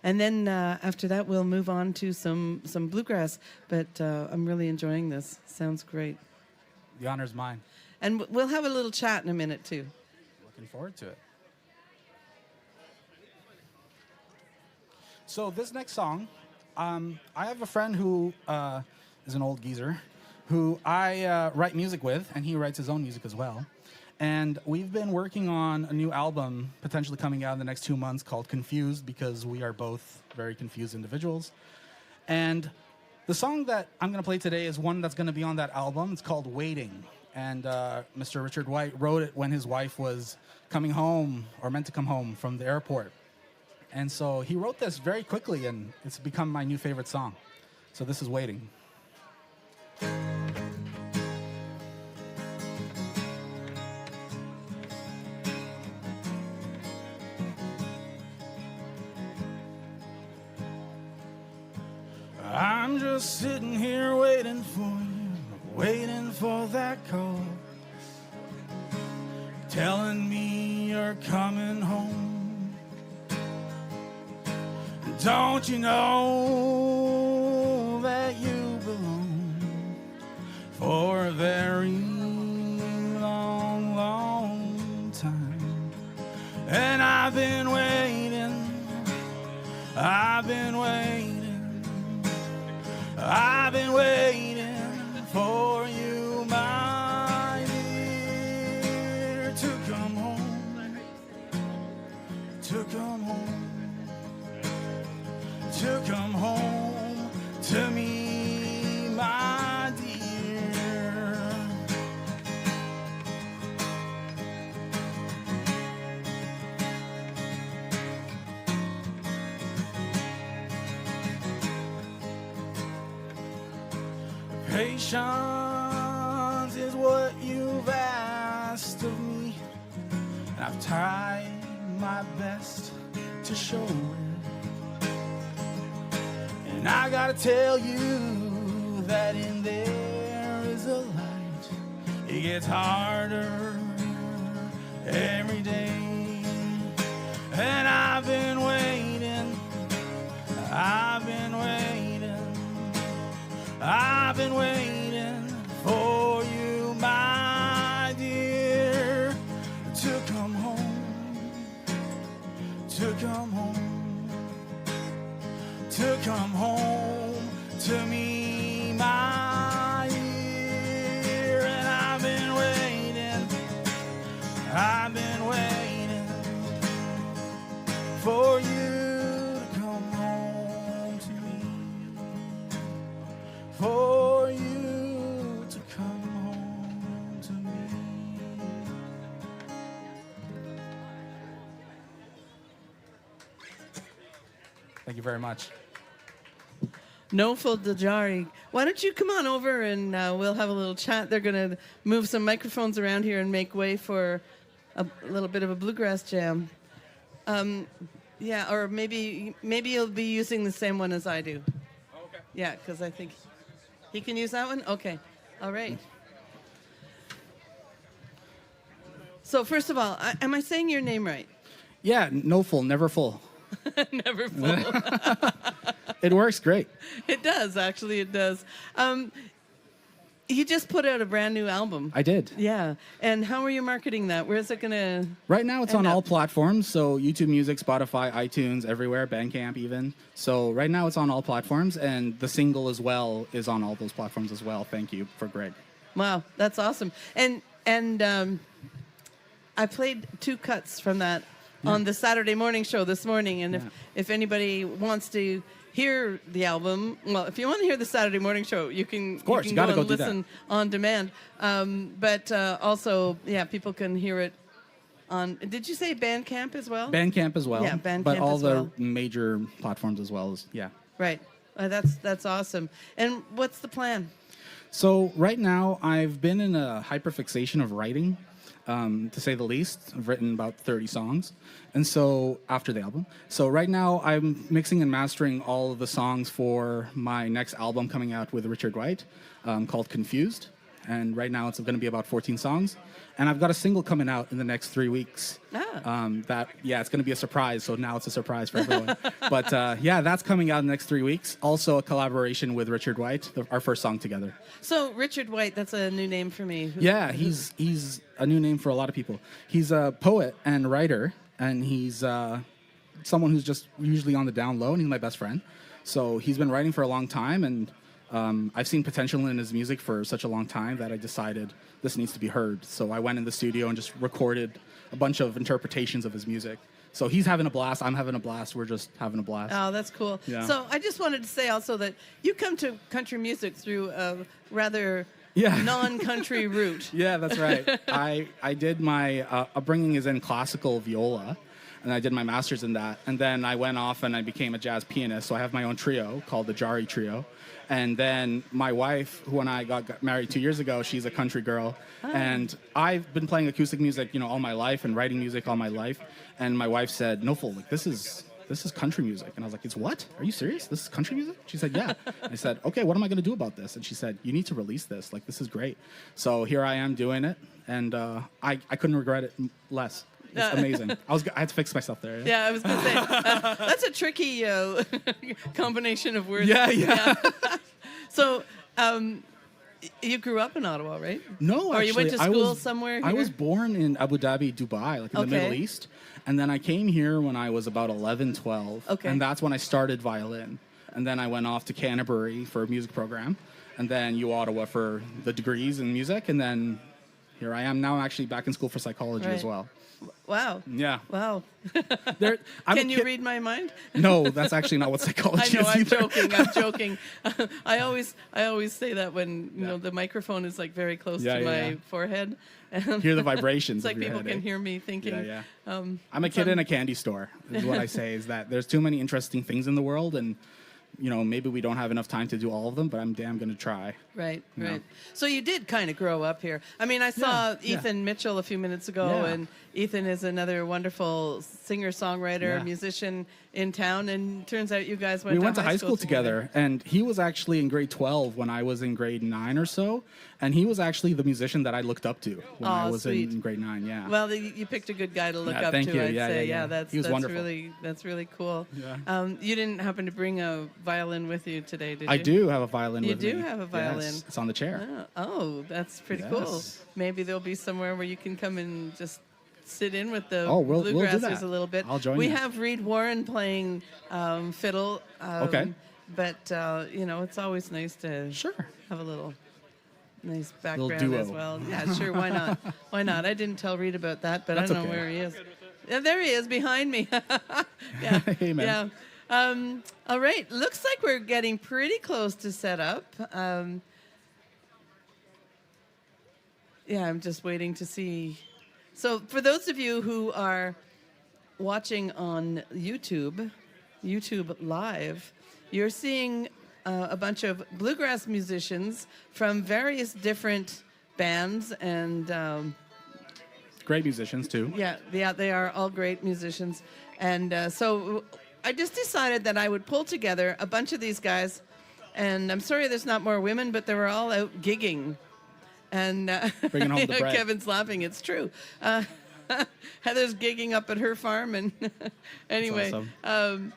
And then after that, we'll move on to some bluegrass. But I'm really enjoying this. Sounds great. The honor's mine. And we'll have a little chat in a minute, too. Looking forward to it. So this next song, I have a friend who is an old geezer who I write music with, and he writes his own music as well. And we've been working on a new album potentially coming out in the next 2 months called Confused, because we are both very confused individuals. And the song that I'm going to play today is one that's going to be on that album. It's called Waiting. and Mr. Richard White wrote it when his wife was coming home or meant to come home from the airport. And so he wrote this very quickly, and it's become my new favorite song. So this is Waiting. I'm just sitting here waiting for you, waiting for that call, telling me you're coming home. Don't you know that you belong for a very long, long time? And I've been waiting, I've been waiting, I've been waiting for you, my dear, to come home, to come home, to come home to me, my dear. Patience is what you've asked of me, and I've tried my best to show it. And I gotta tell you that in there is a light. It gets harder every day, and I've been waiting, I've been waiting, I've been waiting for you, my dear, to come home, to come home, to come home to me, my dear. And I've been waiting, I've been waiting for you to come home to me, for you to come home to me. Thank you very much. Noful Dajari, why don't you come on over and we'll have a little chat. They're going to move some microphones around here and make way for a little bit of a bluegrass jam. Yeah, or maybe you'll be using the same one as I do. Okay. Yeah, because I think he can use that one? Okay. All right. So first of all, am I saying your name right? Yeah, no full, never full. Never full. It works great. It does, actually, it does. You just put out a brand new album. I did. Yeah. And how are you marketing that? Where's it going to... Right now it's on all platforms, so YouTube Music, Spotify, iTunes, everywhere, Bandcamp even. So right now it's on all platforms, and the single as well is on all those platforms as well. Thank you for Greg. Wow, that's awesome. And I played 2 cuts from that on the Saturday morning show this morning, and if anybody wants to hear the album, well, if you want to hear the Saturday morning show, you can, of course, you can go and do that. listen on demand. But also, yeah, people can hear it on, did you say Bandcamp as well? Bandcamp as well. Yeah, Bandcamp but all as the well. major platforms as well as, yeah. Right. That's awesome. And what's the plan? So right now I've been in a hyperfixation of writing. To say the least. I've written about 30 songs, and so after the album. So right now I'm mixing and mastering all of the songs for my next album coming out with Richard White, called Confused. And right now it's going to be about 14 songs. And I've got a single coming out in the next 3 weeks. It's going to be a surprise. So now it's a surprise for everyone. But that's coming out in the next 3 weeks. Also a collaboration with Richard White, our first song together. So Richard White, that's a new name for me. He's a new name for a lot of people. He's a poet and writer, and he's someone who's just usually on the down low, and he's my best friend. So he's been writing for a long time, and I've seen potential in his music for such a long time that I decided this needs to be heard. So I went in the studio and just recorded a bunch of interpretations of his music. So he's having a blast. I'm having a blast. We're just having a blast. Oh, that's cool. Yeah. So I just wanted to say also that you come to country music through a rather non-country route. Yeah, that's right. I did my upbringing is in classical viola, and I did my master's in that. And then I went off and I became a jazz pianist. So I have my own trio called the Jari Trio. And then my wife, who and I got married 2 years ago, she's a country girl. And I've been playing acoustic music, all my life and writing music all my life. And my wife said, "No, fool, like this is country music." And I was like, "It's what? Are you serious? This is country music?" She said, "Yeah." I said, "Okay, what am I going to do about this?" And she said, "You need to release this. Like, this is great." So here I am doing it. And I couldn't regret it less. It's amazing. I had to fix myself there. Yeah, I was going to say, that's a tricky combination of words. Yeah. So, you grew up in Ottawa, right? No, or actually. you went to school somewhere here? I was born in Abu Dhabi, Dubai, like in the Middle East. And then I came here when I was about 11, 12. Okay. And that's when I started violin. And then I went off to Canterbury for a music program. And then Ottawa for the degrees in music. And then here I am. Now I'm actually back in school for psychology as well. Wow. Yeah. Wow. Can you read my mind? No, that's actually not what psychology is. I'm joking. I always say that when the microphone is like very close to my forehead. Hear the vibrations. It's like of your people head, can hear me thinking. Yeah. I'm a kid in a candy store. Is what I say. Is that there's too many interesting things in the world, and maybe we don't have enough time to do all of them, but I'm damn going to try. Right. So you did kind of grow up here. I mean, I saw Ethan Mitchell a few minutes ago, and Ethan is another wonderful singer-songwriter, musician in town, and turns out you guys went to high school together. And he was actually in grade 12 when I was in grade 9 or so, and he was actually the musician that I looked up to when I was in grade 9, yeah. Well, you picked a good guy to look up thank to, you. I'd say. Yeah, he was wonderful. That's really cool. Yeah. You didn't happen to bring a violin with you today, did you? I do have a violin with me. You do have a violin. Yes, it's on the chair. Oh, that's pretty cool. Maybe there'll be somewhere where you can come and just sit in with the we'll do bluegrassers that. a little bit. I'll join we you. have Reed Warren playing fiddle. Okay. But, it's always nice to have a little nice background duo. as well. Yeah, sure. Why not? Why not? I didn't tell Reed about that, but I don't know where he is. Yeah, there he is behind me. Yeah. Hey, man. Yeah. All right. Looks like we're getting pretty close to set up. I'm just waiting to see. So for those of you who are watching on YouTube Live, you're seeing a bunch of bluegrass musicians from various different bands and great musicians too. Yeah, they are all great musicians. And so I just decided that I would pull together a bunch of these guys. And I'm sorry there's not more women, but they were all out gigging. And bringing home the bread. Kevin's laughing. It's true. Heather's gigging up at her farm. And anyway, awesome.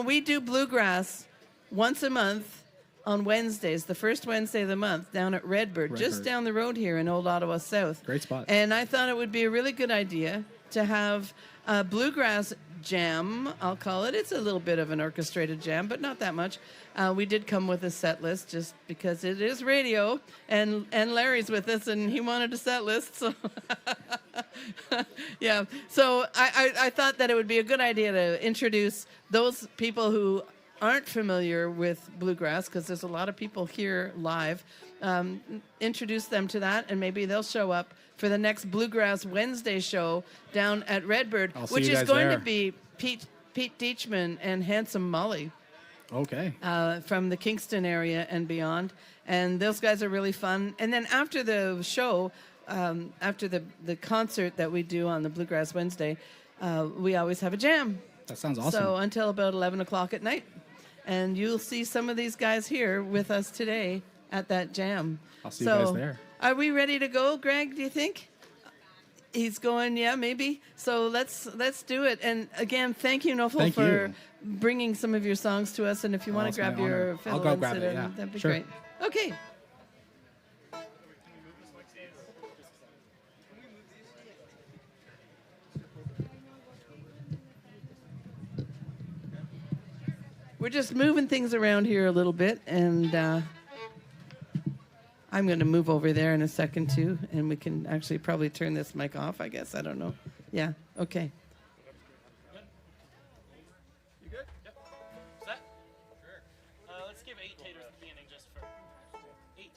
we do bluegrass once a month on Wednesdays, the first Wednesday of the month, down at Redbird, just down the road here in Old Ottawa South. Great spot. And I thought it would be a really good idea to have a bluegrass jam, I'll call it. It's a little bit of an orchestrated jam, but not that much. We did come with a set list just because it is radio, and Larry's with us, and he wanted a set list. So, yeah. So I thought that it would be a good idea to introduce those people who aren't familiar with bluegrass, because there's a lot of people here live. Introduce them to that, and maybe they'll show up for the next Bluegrass Wednesday show down at Redbird, which is going to be Pete Deachman and Handsome Molly. Okay. From the Kingston area and beyond. And those guys are really fun. And then after the show, after the concert that we do on the Bluegrass Wednesday, we always have a jam. That sounds awesome. So until about 11 o'clock at night. And you'll see some of these guys here with us today at that jam. I'll see you guys there. Are we ready to go, Greg, do you think? He's going, yeah, maybe. So let's do it. And again, thank you, Nofel, for bringing some of your songs to us. And if you want to grab your fiddle I'll go and grab sit it, in, yeah. that'd be Sure. great. Okay. We're just moving things around here a little bit, and I'm going to move over there in a second, too, and we can actually probably turn this mic off, I guess. I don't know. Yeah, okay. You good? Yep. Set? Sure. Let's give 8 taters at the beginning just for 8.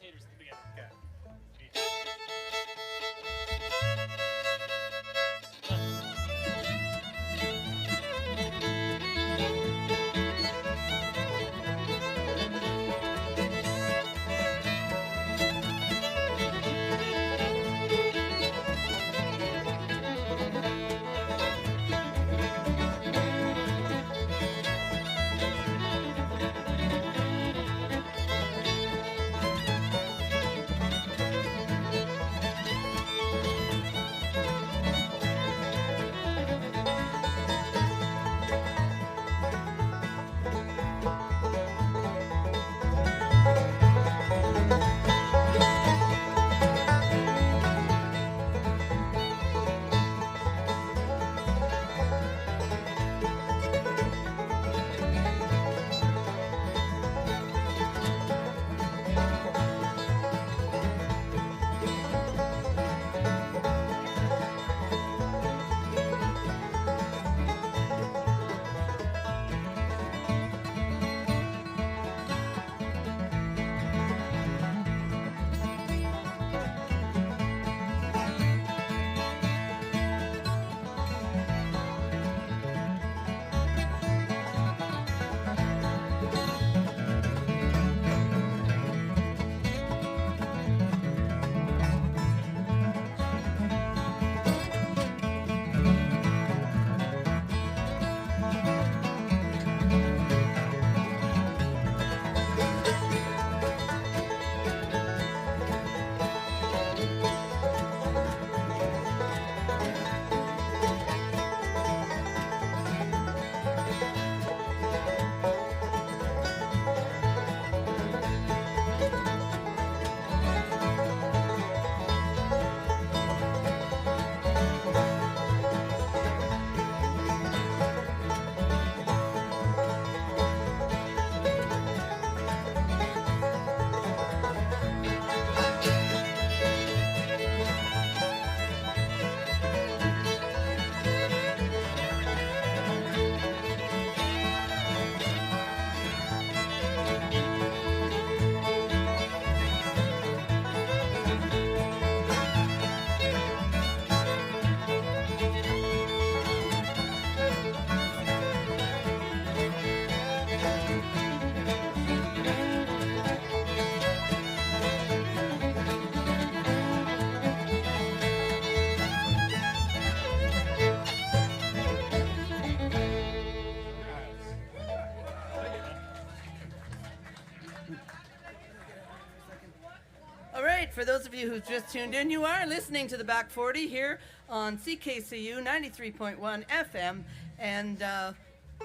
For those of you who've just tuned in, you are listening to the Back 40 here on CKCU 93.1 FM, and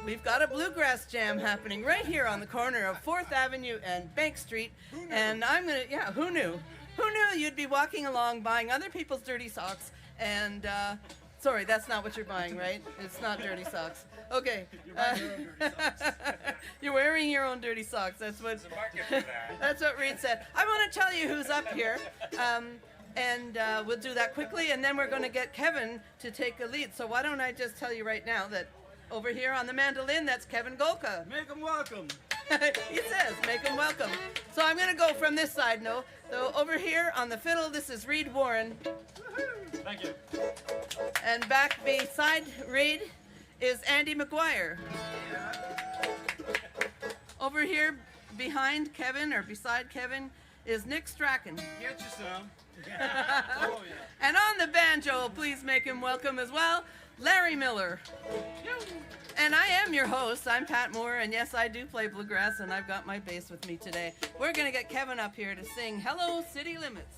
we've got a bluegrass jam happening right here on the corner of Fourth Avenue and Bank Street. And I'm gonna, yeah, who knew? Who knew you'd be walking along buying other people's dirty socks and, sorry, that's not what you're buying, right? It's not dirty socks. Okay. You're wearing your own dirty socks. That's what. That's what Reed said. I want to tell you who's up here, and we'll do that quickly, and then we're going to get Kevin to take a lead. So why don't I just tell you right now that over here on the mandolin, that's Kevin Golka. Make them welcome. He says, make them welcome. So I'm going to go from this side, no. So over here on the fiddle, this is Reed Warren. Thank you. And back beside Reed is Andy McGuire. Over here behind Kevin, or beside Kevin, is Nick Strachan. Get you some. Oh, yeah. And on the banjo, please make him welcome as well, Larry Miller. And I am your host. I'm Pat Moore, and yes, I do play bluegrass, and I've got my bass with me today. We're going to get Kevin up here to sing Hello City Limits.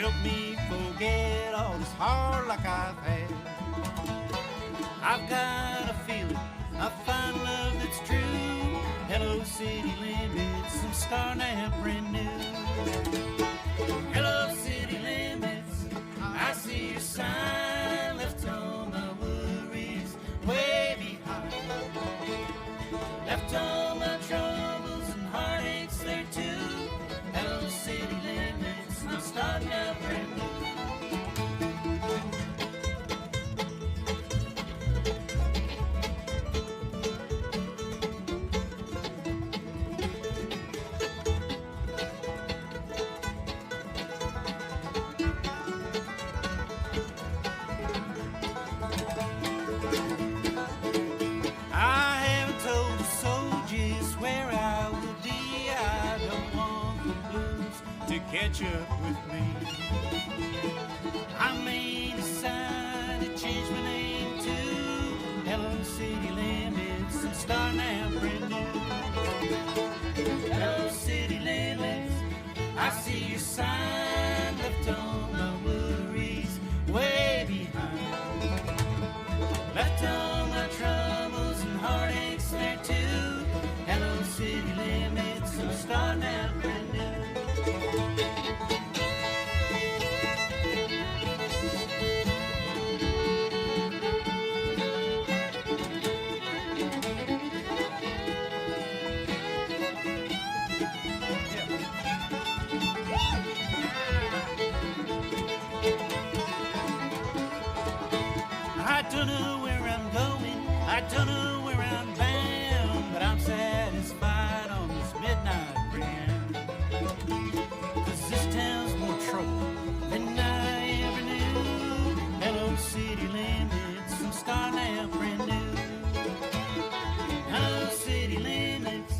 help me forget all this hard luck I've had. I've got a feeling I find love that's true. Hello, city limits, I'm starting out brand new. Hello, city limits, I see your sign. Left all my worries way behind. Left all my troubles and heartaches there too. Hello, city limits, I'm starting out brand new. Catch up with me. I may decide to change my name to Hello City Limits. I'm starting out brand new. Hello City Limits, I see your sign. Left all my worries way behind. Left all my troubles and heartaches there too. Hello City Limits, I'm starting out brand new. I don't know where I'm going, I don't know where I'm bound, but I'm satisfied on this midnight brand. 'Cause this town's more trouble than I ever knew. Hello city limits, I'm starting out brand new. Hello city limits,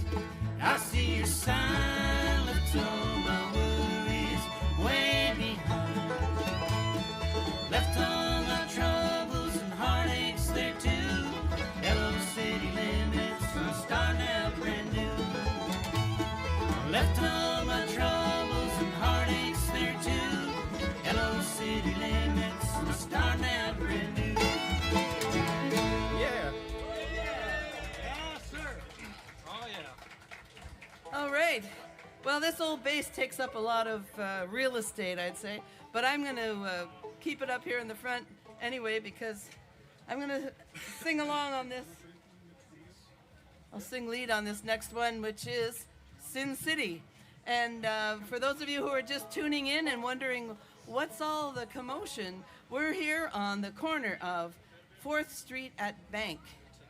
I see your sign. Left all my worries way behind. Left all my troubles and heartaches there too. Hello city limits, I'm starting out brand new. Left all my troubles and heartaches there too. Hello city limits, I'm starting out brand new. Yeah. Yes, sir. Oh, yeah. All right. Well, this old bass takes up a lot of real estate, I'd say. But I'm going to keep it up here in the front anyway because I'm going to sing along on this. I'll sing lead on this next one, which is Sin City. And for those of you who are just tuning in and wondering what's all the commotion, we're here on the corner of 4th Street at Bank.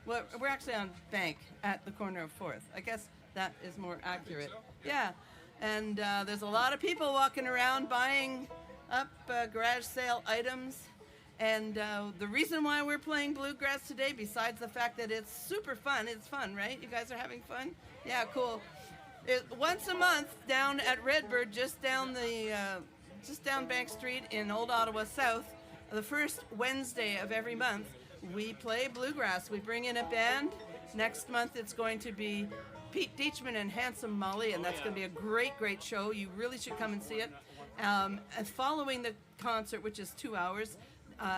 Well, we're actually on Bank at the corner of 4th. I guess that is more accurate. Yeah. And there's a lot of people walking around buying up garage sale items. And the reason why we're playing bluegrass today, besides the fact that it's super fun, it's fun, right? You guys are having fun? Yeah, cool. Once a month down at Redbird, just down Bank Street in Old Ottawa South, the first Wednesday of every month, we play bluegrass. We bring in a band. Next month it's going to be Pete Deachman and Handsome Molly, and that's going to be a great, great show. You really should come and see it. And following the concert, which is 2 hours,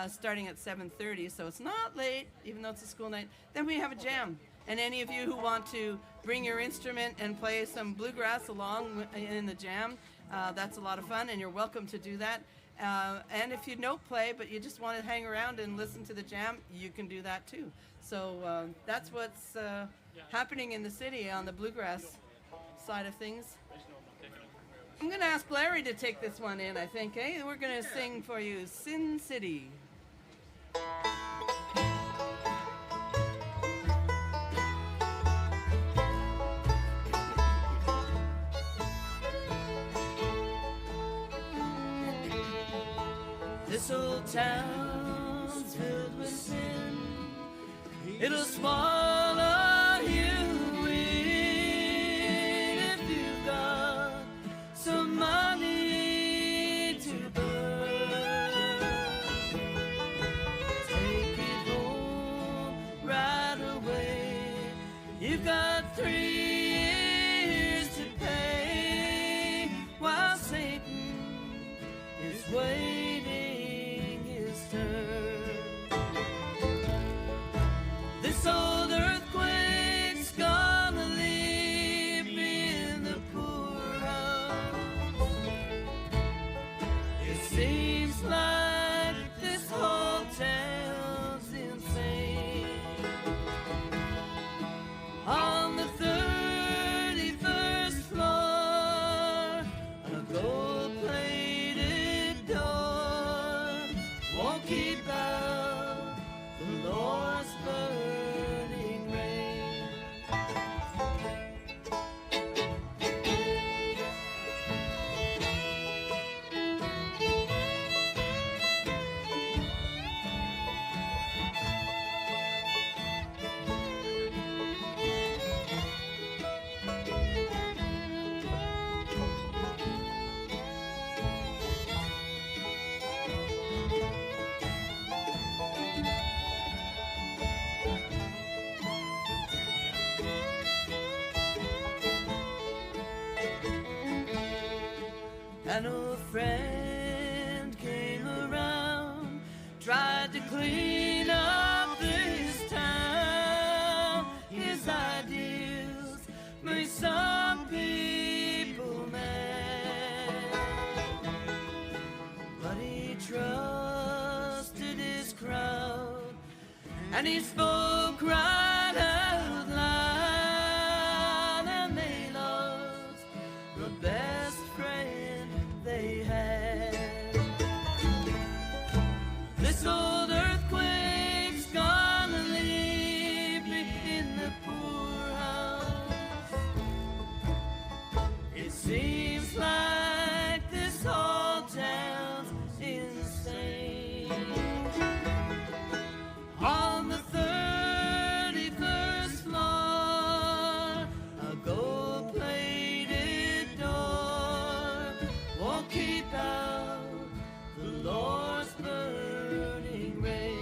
starting at 7:30, so it's not late, even though it's a school night, then we have a jam. And any of you who want to bring your instrument and play some bluegrass along in the jam, that's a lot of fun, and you're welcome to do that. And if you don't play, but you just want to hang around and listen to the jam, you can do that too. So that's what's happening in the city on the bluegrass side of things. I'm going to ask Larry to take this one in, I think, eh? We're going to sing for you Sin City. This old town's filled with sin. It'll swallow you in if you've got some money to burn. Take it home right away. You've got 3 years to pay while Satan is seems like this whole town's insane. On the 31st floor, a gold-plated door won't keep out the Lord's burning rain. An old friend came around, tried to clean up this town. His ideals made some people mad, but he trusted his crowd, and he spoke right out loud, and they lost the best friend they had. This old earthquake's gonna leave me in the poorhouse. It seems like this whole town's insane. On the 31st floor, a gold-plated door won't keep out the Lord's burning rain.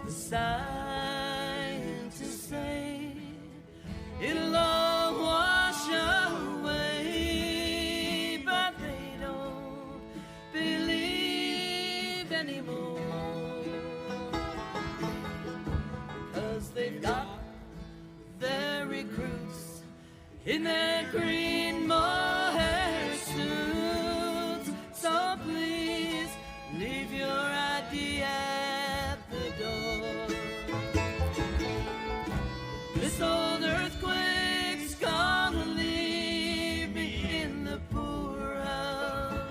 The scientists say it'll all wash away, but they don't believe anymore, 'cause they've got their recruits in their green mohair suits. So please leave your ID at the door. This old earthquake's gonna leave me in the poorhouse.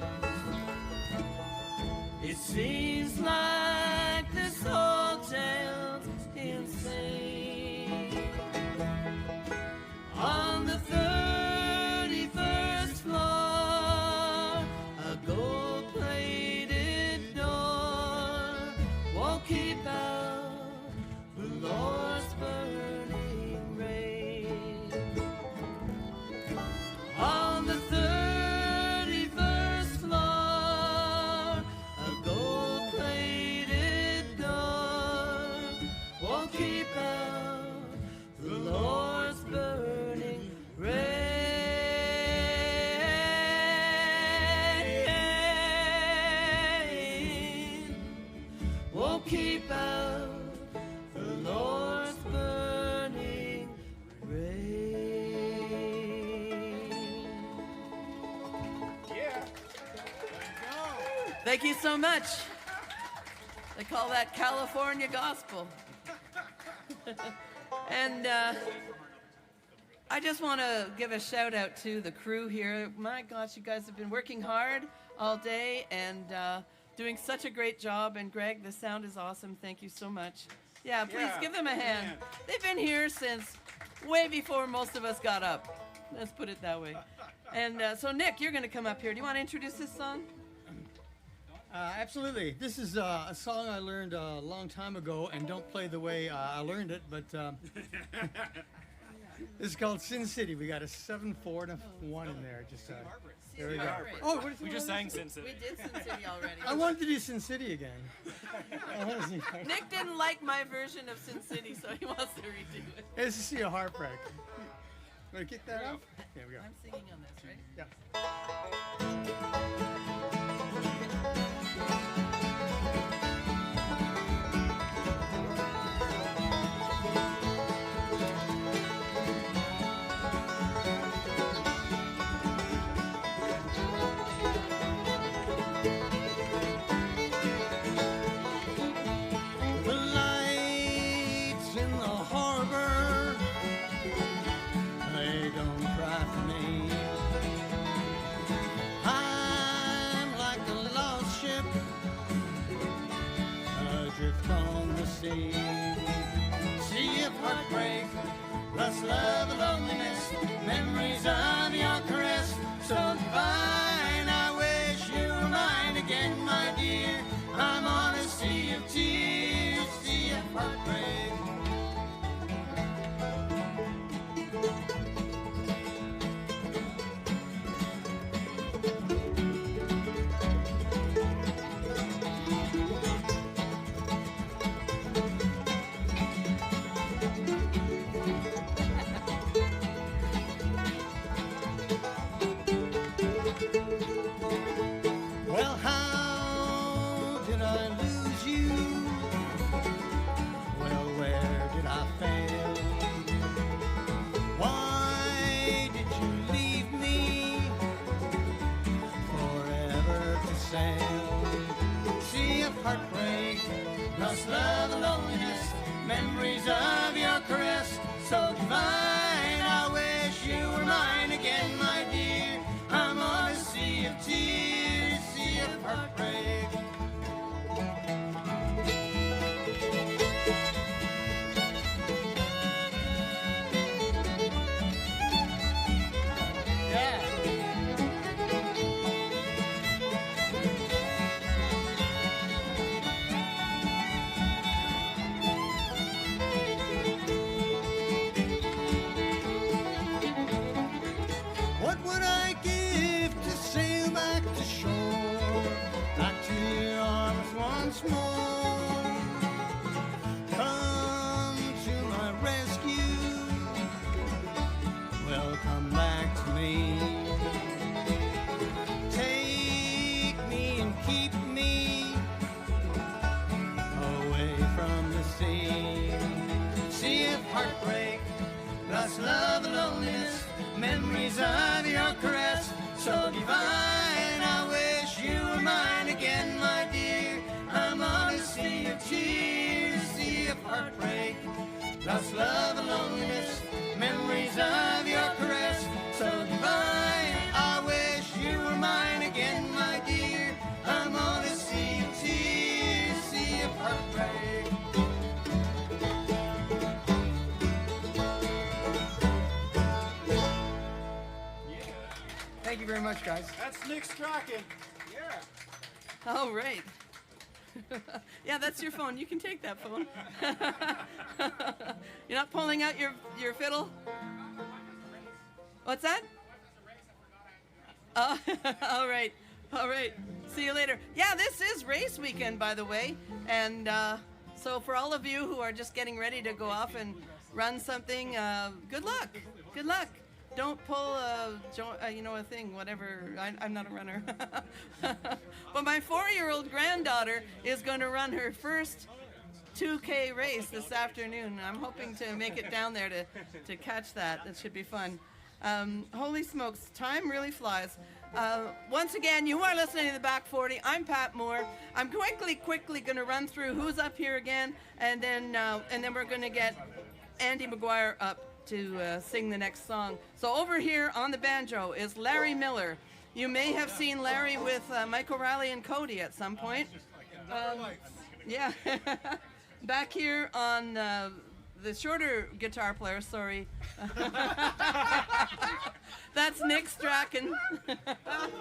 It seems like this whole town's insane. On the 31st floor, a gold-plated door won't keep out the Lord's burning rain. On the 31st floor, a gold-plated door won't keep out the Lord's burning rain. Won't keep out the Lord's burning rain. Yeah. Thank you so much. They call that California gospel. And I just want to give a shout out to the crew here. My gosh, you guys have been working hard all day and doing such a great job. And Greg, the sound is awesome. Thank you so much. Yeah, please Yeah, give them a hand. man. They've been here since way before most of us got up. Let's put it that way. And so Nick, you're going to come up here. Do you want to introduce this song? Absolutely. This is a song I learned a long time ago, and don't play the way I learned it, but this is called Sin City. We got a 7/4 and a 1 in there. Just there we go. Oh, what is We just sang Sin City. We did Sin City already. I wanted to do Sin City again. Nick didn't like my version of Sin City, so he wants to redo it. It's to see a heartbreak. Want to kick that up? There we go. I'm singing on this, right? Yeah. The lights in the harbor, they don't cry for me. I'm like a lost ship adrift on the sea. Sea of heartbreak, plus love and loneliness, memories of your caress, so divine. I wish you were mine again, my dear. I'm on a sea of tears, sea of heartbreak. Well, how did I lose you? Well, where did I fail? Why did you leave me forever to sail? Sea of heartbreak, lost love and loneliness, memories of your caress, so divine. I wish you were mine again, my dear. I'm on a sea of tears, sea of heartbreak. What would I give to sail back to shore, back to your arms once more? Come to my rescue, well, come back to me. Take me and keep me away from the sea. Sea of heartbreak, lost love and loneliness, memories of your caress, so divine. I wish you were mine again, my dear. I'm on a sea of tears, sea of heartbreak, lost love and loneliness, memories of your caress, so divine. I wish you were mine again, my dear. I'm on a sea of tears, sea of heartbreak. Thank you very much, guys. That's Nick Strachan. Yeah. All right. Yeah, that's your phone. You can take that phone. You're not pulling out your fiddle? What's that? Oh, all right. All right. See you later. Yeah, this is race weekend, by the way. And so for all of you who are just getting ready to go off and run something, good luck. Good luck. Don't pull a thing, whatever. I'm not a runner. But my 4-year-old granddaughter is going to run her first 2K race this afternoon. I'm hoping to make it down there to catch that. It should be fun. Holy smokes, time really flies. Once again, you are listening to the Back 40. I'm Pat Moore. I'm quickly going to run through who's up here again, and then we're going to get Andy McGuire up to sing the next song. So over here on the banjo is Larry Miller. You may have seen Larry with Mike O'Reilly and Cody at some point. Yeah. Back here on the shorter guitar player, sorry. That's Nick Strachan.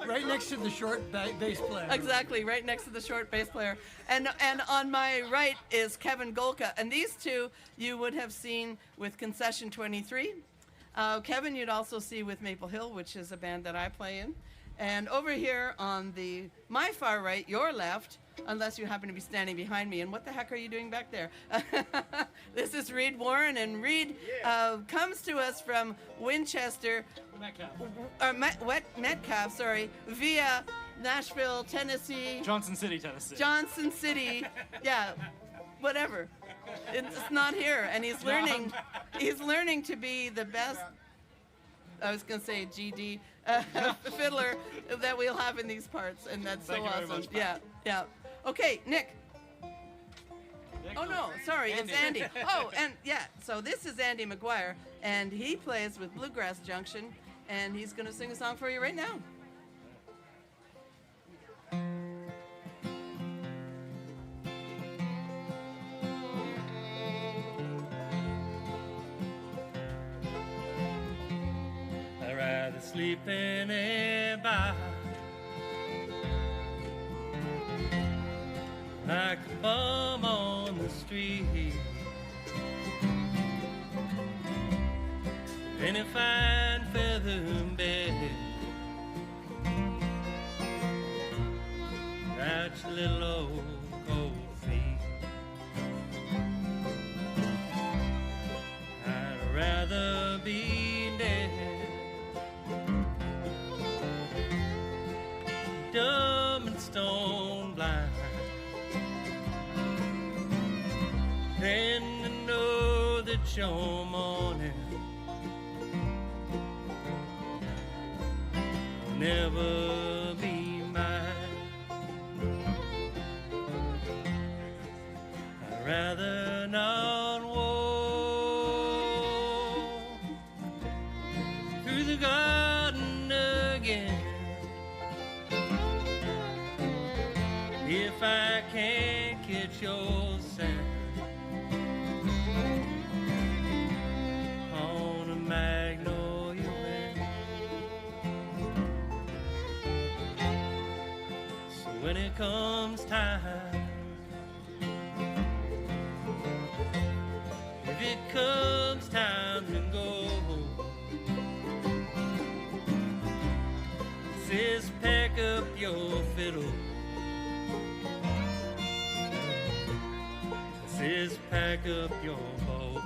Right next to the short bass player. Exactly, right next to the short bass player. And on my right is Kevin Golka. And these two you would have seen with Concession 23. Kevin you'd also see with Maple Hill, which is a band that I play in. And over here on my far right, your left, unless you happen to be standing behind me. And what the heck are you doing back there? This is Reed Warren, and Reed comes to us from Winchester, Metcalf, via Nashville, Tennessee. Johnson City, Tennessee. Johnson City, yeah, whatever. It's not here, and he's learning. He's learning to be the best. I was gonna say GD fiddler that we'll have in these parts, and that's Thank so you very awesome. much, Yeah, yeah. Okay, Nick. Oh no, sorry, Andy. it's Andy. Oh, and yeah, so this is Andy McGuire, and he plays with Bluegrass Junction, and he's gonna sing a song for you right now. I'd rather sleep in a bar like a bum on the street in a fine feather bed. Got your little old cold feet. I'd rather be dead, dumb and stone blind, than to know that your morning will never be mine. I'd rather not walk through the garden again if I can't catch your scent on a magnolia bed. So when it comes time, if it comes time to go, says pack up your fiddle, says pack up your bow.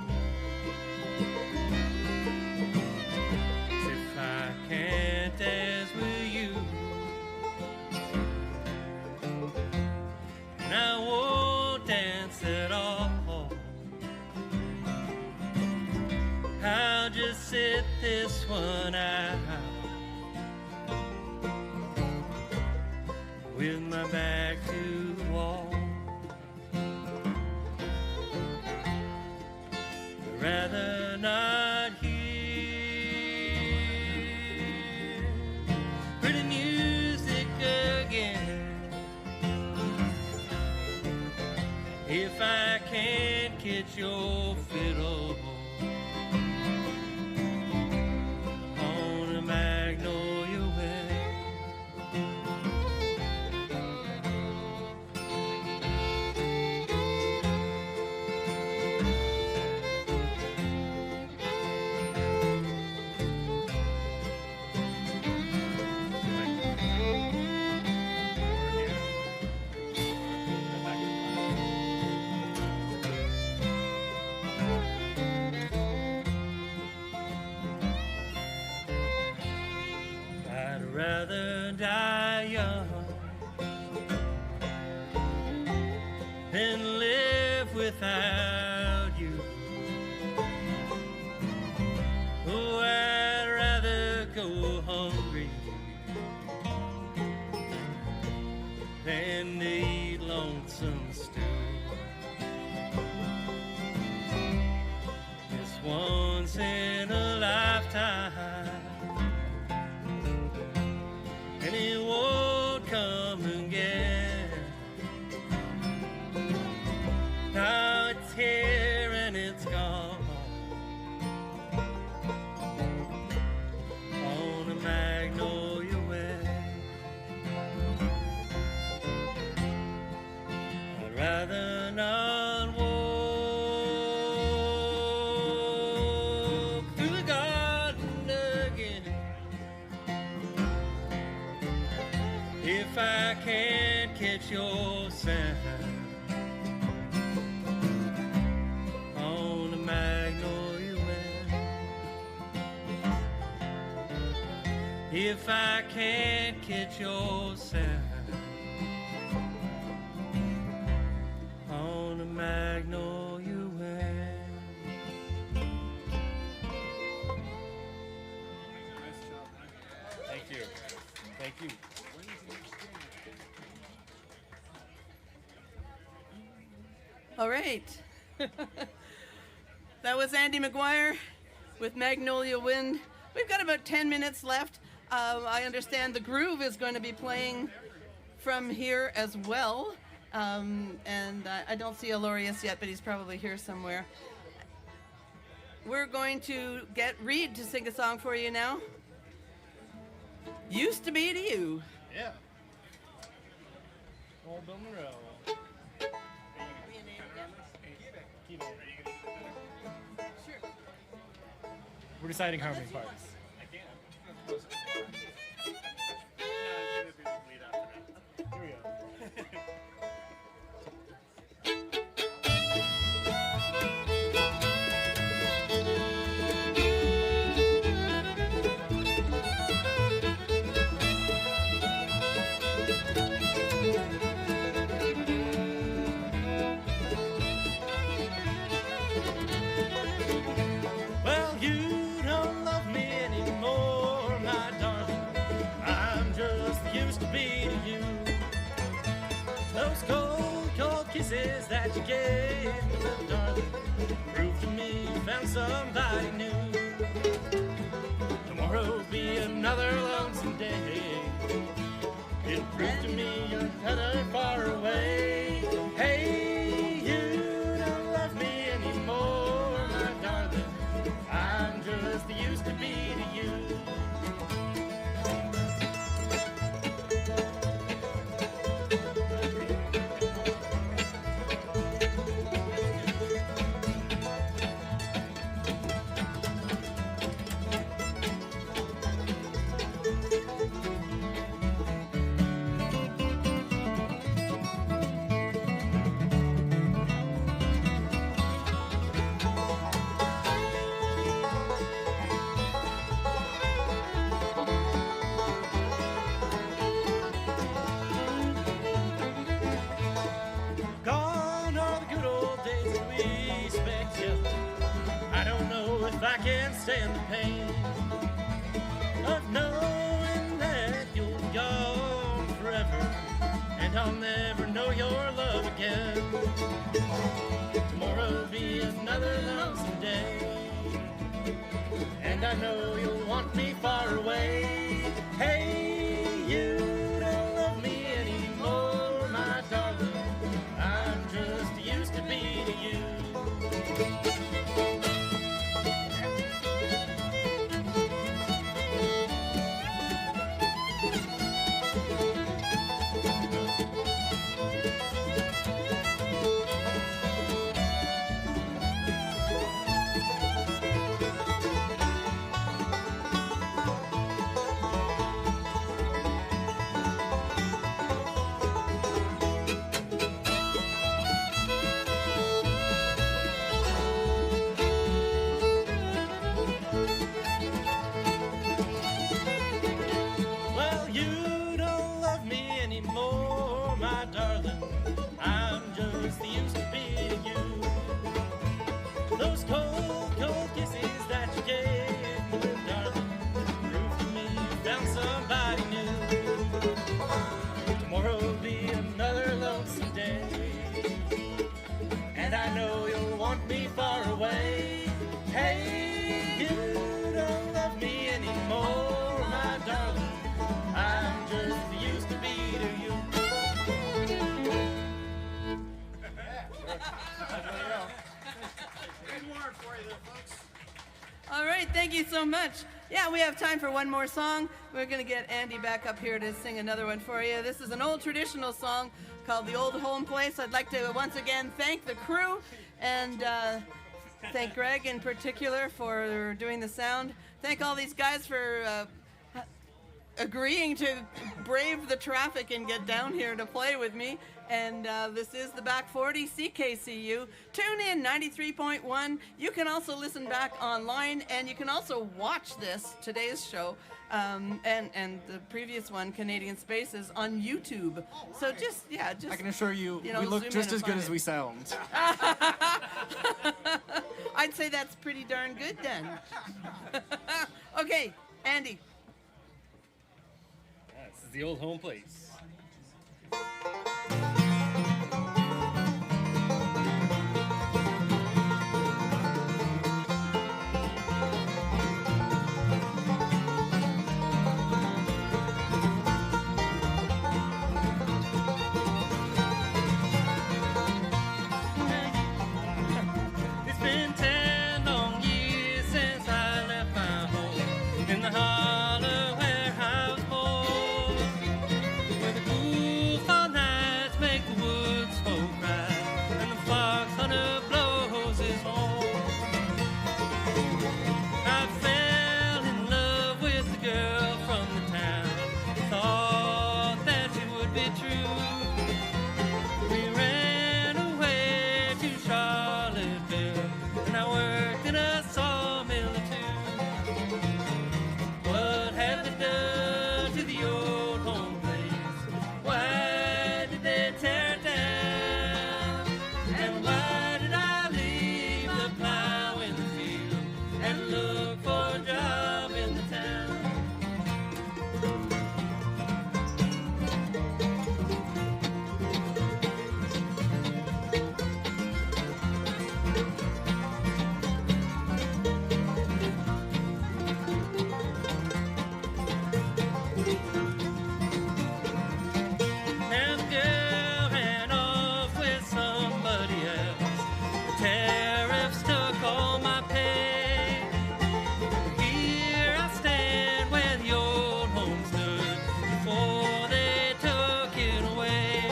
If I can't dance with you, and I won't dance at all, I'll just sit this one out with my back to the wall. I'd rather not hear pretty music again if I can't catch your fiddle on a magnolia way. I'd rather die young than live without you. Oh, I'd rather go hungry than to eat lonesome stew. It's once in a lifetime, and it won't come again. Now it's here it's gone. On a magnolia way, I'd rather not walk through the garden again if I can't catch your scent on a magnolia way. If I can't catch your scent on a magnolia way. Thank you. Thank you. All right. That was Andy McGuire with Magnolia Wind. We've got about 10 minutes left. I understand the Groove is going to be playing from here as well. And I don't see Alorius yet, but he's probably here somewhere. We're going to get Reed to sing a song for you now. Used to be to you. Yeah. Old Bill Monroe. We're deciding harmony parts. Here we go. Well, you don't love me anymore, my darling. I'm just used to be to you. Those cold, cold kisses that you gave me, little darling, proved to me you found somebody new. Tomorrow'll be another lonesome day. It proved to me you're better far away. Hey, you don't love me anymore, my darling. I'm just used to be to you. Gone are the good old days that we spent together. I don't know if I can stand the pain of knowing that you'll be gone forever, and I'll never know your love again. Tomorrow'll be another lonesome day, and I know you'll want me far away. Hey, you don't love me anymore, my darling. I'm just used to be to you. Well, you don't love me anymore, my darling. I'm just used to be to you. Those cold, cold kisses that you gave me, little darling, proved to me you found somebody new. Tomorrow'll be another lonesome day, and I know you'll want me far away. Hey, you don't love me anymore, my darling. I'm just used to be to you. All right, thank you so much. Yeah, we have time for one more song. We're going to get Andy back up here to sing another one for you. This is an old traditional song called The Old Home Place. I'd like to once again thank the crew and thank Greg in particular for doing the sound. Thank all these guys for agreeing to brave the traffic and get down here to play with me. And this is the Back 40 CKCU. Tune in 93.1. You can also listen back online, and you can also watch today's show, and the previous one, Canadian Spaces, on YouTube. So just I can assure you, know, we look zoom just in as and good find as it. we sound. I'd say that's pretty darn good then. Okay, Andy. This is The Old Home Place. It's been 10 long years since I left my home in the holler where I was born, where the cool fall nights make the woods folk cry and the fox hunter blows his horn. I fell in love with the girl from the town, thought that she would be true. We ran away to Charlottesville, and I worked in a sawmill or two. What have they done to the old home place? Why did they tear it down? And why did I leave the plow in the field and look for a job in the town? Now the girl ran off with somebody else. The tariff stuck on my pay. Here I stand where the old home stood before they took it away.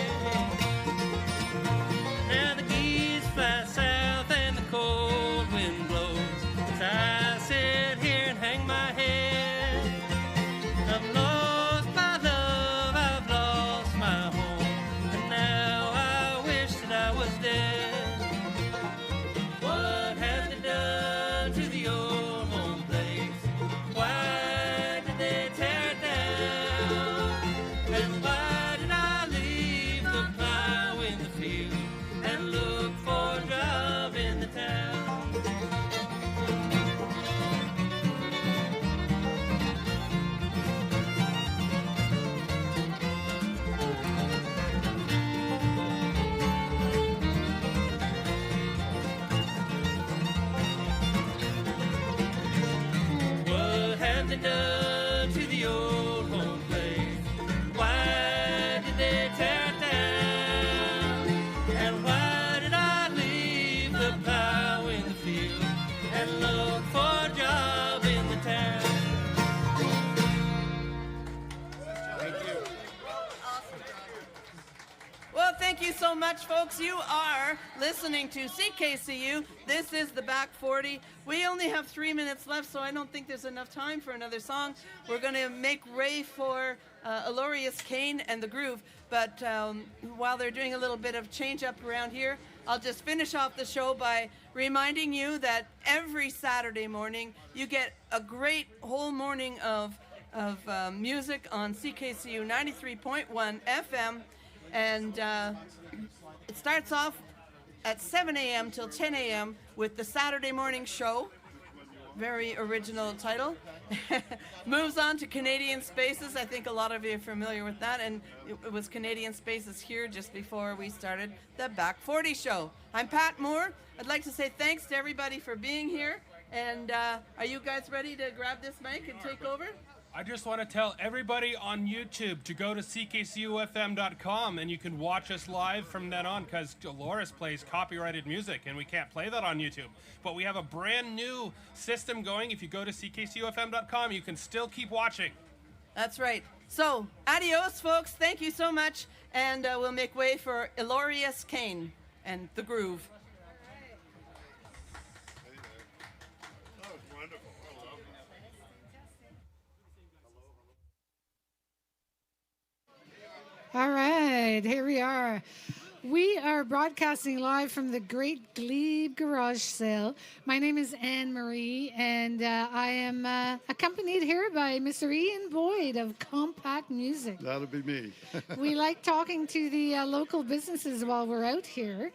Now the geese fly south and the cold wind blows as I sit here and hang my head. I've lost my love, I've lost my home, and now I wish that I was dead. What have they done to the old home place? Why did they tear it down? And why did I leave the plow in the field and look for a job in the town? What have they done to the old home place? Why did they tear it down? And why did I leave the plow in the field and look for a job in the town? Thank you. Well, thank you so much, folks. You are listening to CKCU. This is the Back 40. We only have 3 minutes left, so I don't think there's enough time for another song. We're going to make way for Alorius Kane and the Groove. But while they're doing a little bit of change up around here, I'll just finish off the show by reminding you that every Saturday morning you get a great whole morning of music on CKCU 93.1 FM. And it starts off at 7 a.m. till 10 a.m. with the Saturday morning show. Very original title. Moves on to Canadian Spaces. I think a lot of you are familiar with that. And it was Canadian Spaces here just before we started the Back 40 show. I'm Pat Moore. I'd like to say thanks to everybody for being here. And are you guys ready to grab this mic and take over? I just want to tell everybody on YouTube to go to ckcufm.com and you can watch us live from then on, because Dolores plays copyrighted music and we can't play that on YouTube. But we have a brand new system going. If you go to ckcufm.com, you can still keep watching. That's right. So, adios, folks. Thank you so much. And we'll make way for Ilorius Kane and The Groove. All right, here we are. We are broadcasting live from the Great Glebe Garage Sale. My name is Anne Marie, and I am accompanied here by Mr. Ian Boyd of Compact Music. That'll be me. We like talking to the local businesses while we're out here,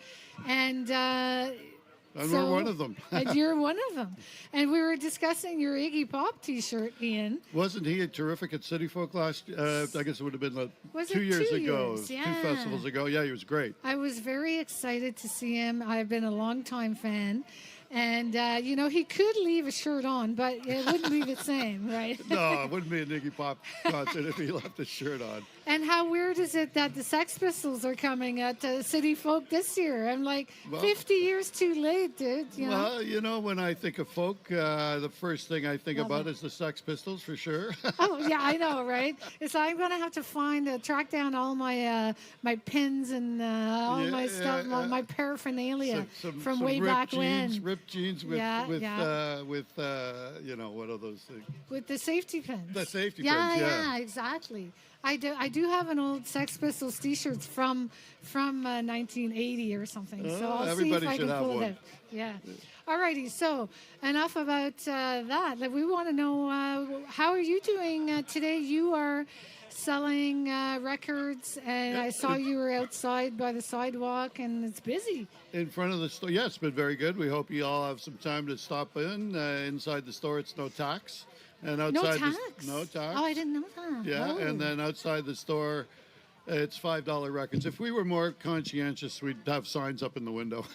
and we're one of them. And you're one of them. And we were discussing your Iggy Pop T-shirt, Ian. Wasn't he terrific at City Folk last? I guess it would have been Was 2 it years 2 ago, years? Yeah. 2 festivals ago. Yeah, he was great. I was very excited to see him. I've been a longtime fan. And, he could leave a shirt on, but it wouldn't be the same, right? No, it wouldn't be an Iggy Pop concert if he left his shirt on. And how weird is it that the Sex Pistols are coming at City Folk this year? I'm like, Well- 50 years too late, dude. Well, when I think of folk, the first thing I think about is the Sex Pistols, for sure. Oh, yeah, I know, right? So I'm going to have to track down all my my pins and all my stuff, my paraphernalia from way back when. Ripped jeans with what are those things? With the safety pins. The safety pins, yeah, exactly. I do have an old Sex Pistols T-shirts from 1980 or something. So I'll see if everybody I should can have pull one. it out. Yeah. Alrighty. So enough about that. We want to know how are you doing today? You are selling records, and I saw you were outside by the sidewalk, and it's busy. In front of the store. Yeah, it's been very good. We hope you all have some time to stop in. Inside the store, it's no tax. And outside No tax? No tax. Oh, I didn't know that. Yeah, Oh. and then outside the store, it's $5 records. If we were more conscientious, we'd have signs up in the window.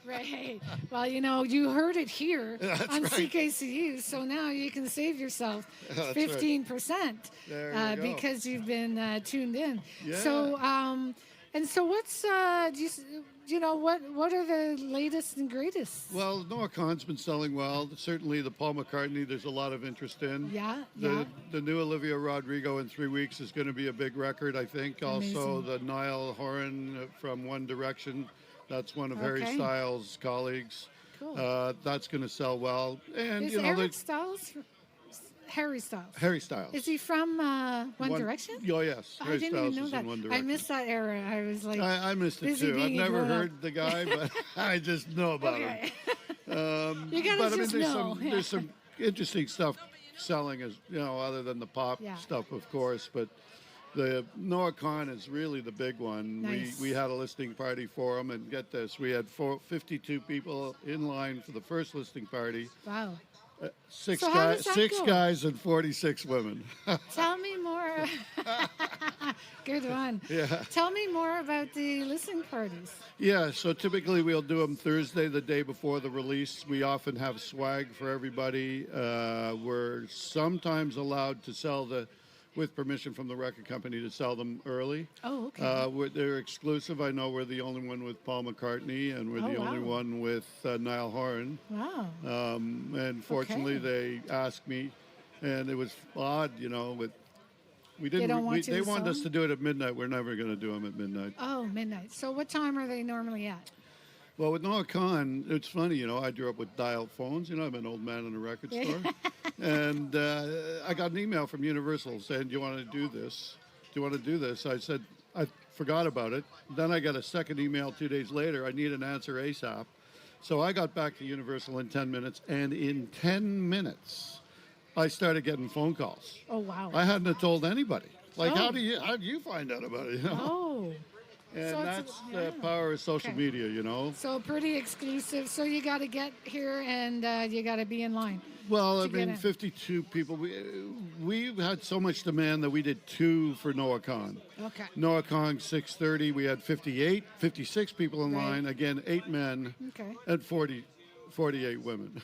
Right. Well, you heard it here That's on right. CKCU, so now you can save yourself That's right. 15% There you go. because you've been tuned in. Yeah. So, so what's what are the latest and greatest? Well, Noah Kahan's been selling well. Certainly the Paul McCartney, there's a lot of interest in. Yeah, The new Olivia Rodrigo in 3 weeks is going to be a big record, I think. Also, Amazing. the Niall Horan from One Direction. That's one of Harry Okay. Styles' colleagues. Cool. That's going to sell well. And, Is Harry Styles? Harry Styles. Is he from One Direction? Oh, yes. I Harry didn't Styles even know is that. in One I Direction. missed that era. I was like, I missed it busy too. I've being a never grown-up. heard the guy, but I just know about Okay. him. You gotta but I mean, just know, yeah. there's some interesting stuff selling, as other than the pop Yeah. stuff, of course. But the Noah Kahan is really the big one. Nice. We had a listening party for him, and get this, we had 52 people in line for the first listening party. Wow. Six So how does that six go? guys and 46 women. Tell me more. Good one. Yeah. Tell me more about the listening parties. Yeah, so typically we'll do them Thursday, the day before the release. We often have swag for everybody. We're sometimes allowed to sell with permission from the record company, to sell them early. Oh, okay. They're exclusive. I know we're the only one with Paul McCartney, and we're Oh, the only wow. one with Niall Horan. Wow. And fortunately, they asked me, and it was odd, with. We didn't. don't want you They to wanted sell us to do it at midnight. We're never going to do them at midnight. Oh, midnight. So what time are they normally at? Well, with Noah Kahan, it's funny, I grew up with dial phones. I'm an old man in a record store. And I got an email from Universal saying, do you want to do this? Do you want to do this? I said, I forgot about it. Then I got a second email 2 days later. I need an answer ASAP. So I got back to Universal in 10 minutes. And in 10 minutes, I started getting phone calls. Oh, wow. I hadn't have told anybody. Like, Oh. how do you find out about it? Oh. And So it's- that's the power of social Okay. media, So pretty exclusive. So you got to get here and you got to be in line. Well, I to get mean, in. 52 people. We had so much demand that we did 2 for Noah Kahan. Okay. Noah Kahan, 6:30. We had 56 people in Right. line. Again, 8 men Okay. and 48 women.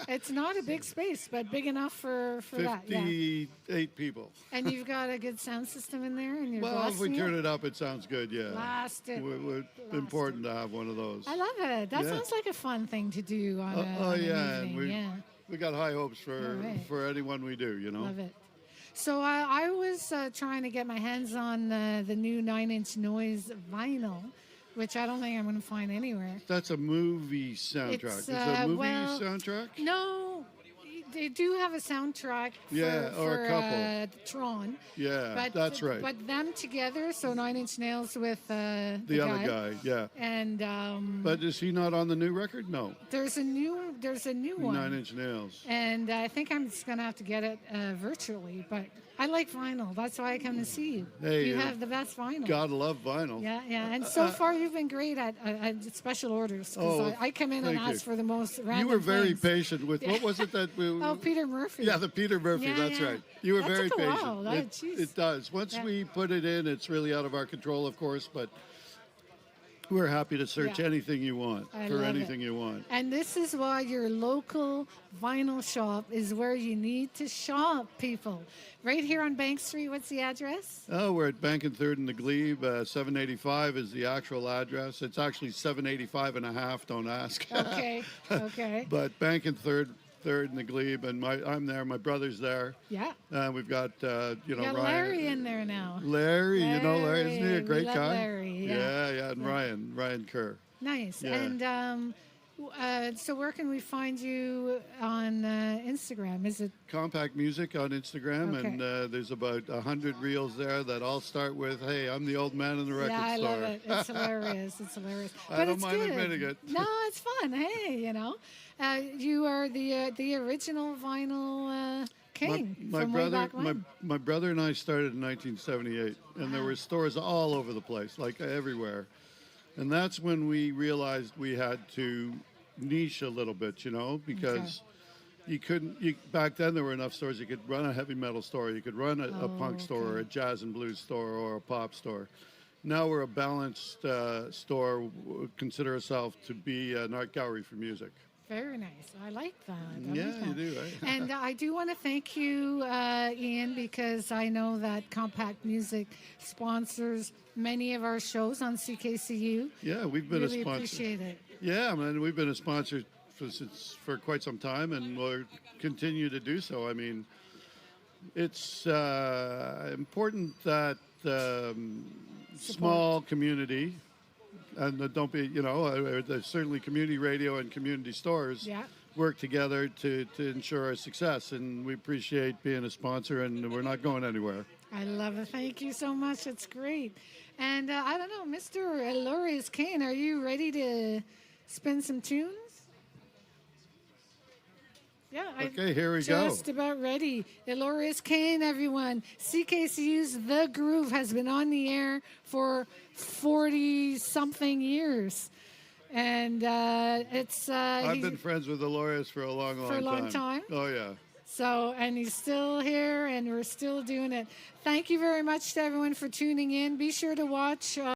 It's not a big space, but big enough for that. Yeah. 58 people. And you've got a good sound system in there, and you're Well, if we blasting turn it up, it sounds good, yeah. Blast it. We're important to have one of those. I love it. That Yeah. sounds like a fun thing to do on, Oh, on yeah, an and evening. we got high hopes for, All right. for anyone we do, you know. Love it. So I was trying to get my hands on the new 9 Inch Noise vinyl, which I don't think I'm going to find anywhere. That's a movie soundtrack. It's, Is it a movie well, soundtrack? No, they do have a soundtrack for, Yeah, or a couple. Tron. Yeah, that's right. But them together, so 9 Inch Nails with the other guy, yeah. And But is he not on the new record? No. there's a new one. 9 Inch Nails. And I think I'm just going to have to get it virtually. But I like vinyl. That's why I come to see you. Hey, you have the best vinyl. Gotta love vinyl. Yeah, yeah. And so far, you've been great at special orders. 'Cause I come in and thank you. ask for the most random You were very things. patient with, what was it that we... Oh, Peter Murphy. Yeah, the Peter Murphy, Yeah, that's yeah. right. You were That very took a patient. while. It does. Once Yeah. we put it in, it's really out of our control, of course, but we're happy to search Yeah. anything you want, I for love anything it. you want. And this is why your local vinyl shop is where you need to shop, people. Right here on Bank Street. What's the address? Oh, we're at Bank and Third in the Glebe. 785 is the actual address. It's actually 785 and a half, don't ask. Okay, okay. But Bank and Third in the Glebe, and I'm there. My brother's there. Yeah. We've got, You got Ryan. Larry in there now. Larry, you know Larry, isn't he a We great love guy? Larry, yeah. and Ryan Kerr. Nice. Yeah. And so where can we find you on Instagram? Is it Compact Music on Instagram, Okay. and there's about 100 reels there that all start with, "Hey, I'm the old man in the record Yeah, I store." love it. It's hilarious. It's hilarious. I But don't it's mind good. admitting it. No, it's fun. Hey, you are the original vinyl king My from way brother, back when. my brother and I started in 1978, and there were stores all over the place, like everywhere. And that's when we realized we had to niche a little bit, because you couldn't. Back then, there were enough stores. You could run a heavy metal store, you could run a punk store, or a jazz and blues store, or a pop store. Now we're a balanced store. Consider ourselves to be an art gallery for music. Very nice. I like that. You do, right? And I do want to thank you, Ian, because I know that Compact Music sponsors many of our shows on CKCU. Yeah, we've been really a sponsor. appreciate it. Yeah, man, we've been a sponsor for quite some time, and we'll continue to do so. I mean, it's important that small community, and don't be, there's certainly community radio and community stores work together to ensure our success, and we appreciate being a sponsor, and we're not going anywhere. I love it. Thank you so much. It's great. And I don't know, Mr. Elorius Kane, are you ready to spin some tunes? Yeah. Okay, here we go. Just about ready. Elorius Kane, everyone. CKCU's The Groove has been on the air for 40-something years. And it's... I've been friends with Elorius for a long time. For a long time? Oh, yeah. So, and he's still here, and we're still doing it. Thank you very much to everyone for tuning in. Be sure to watch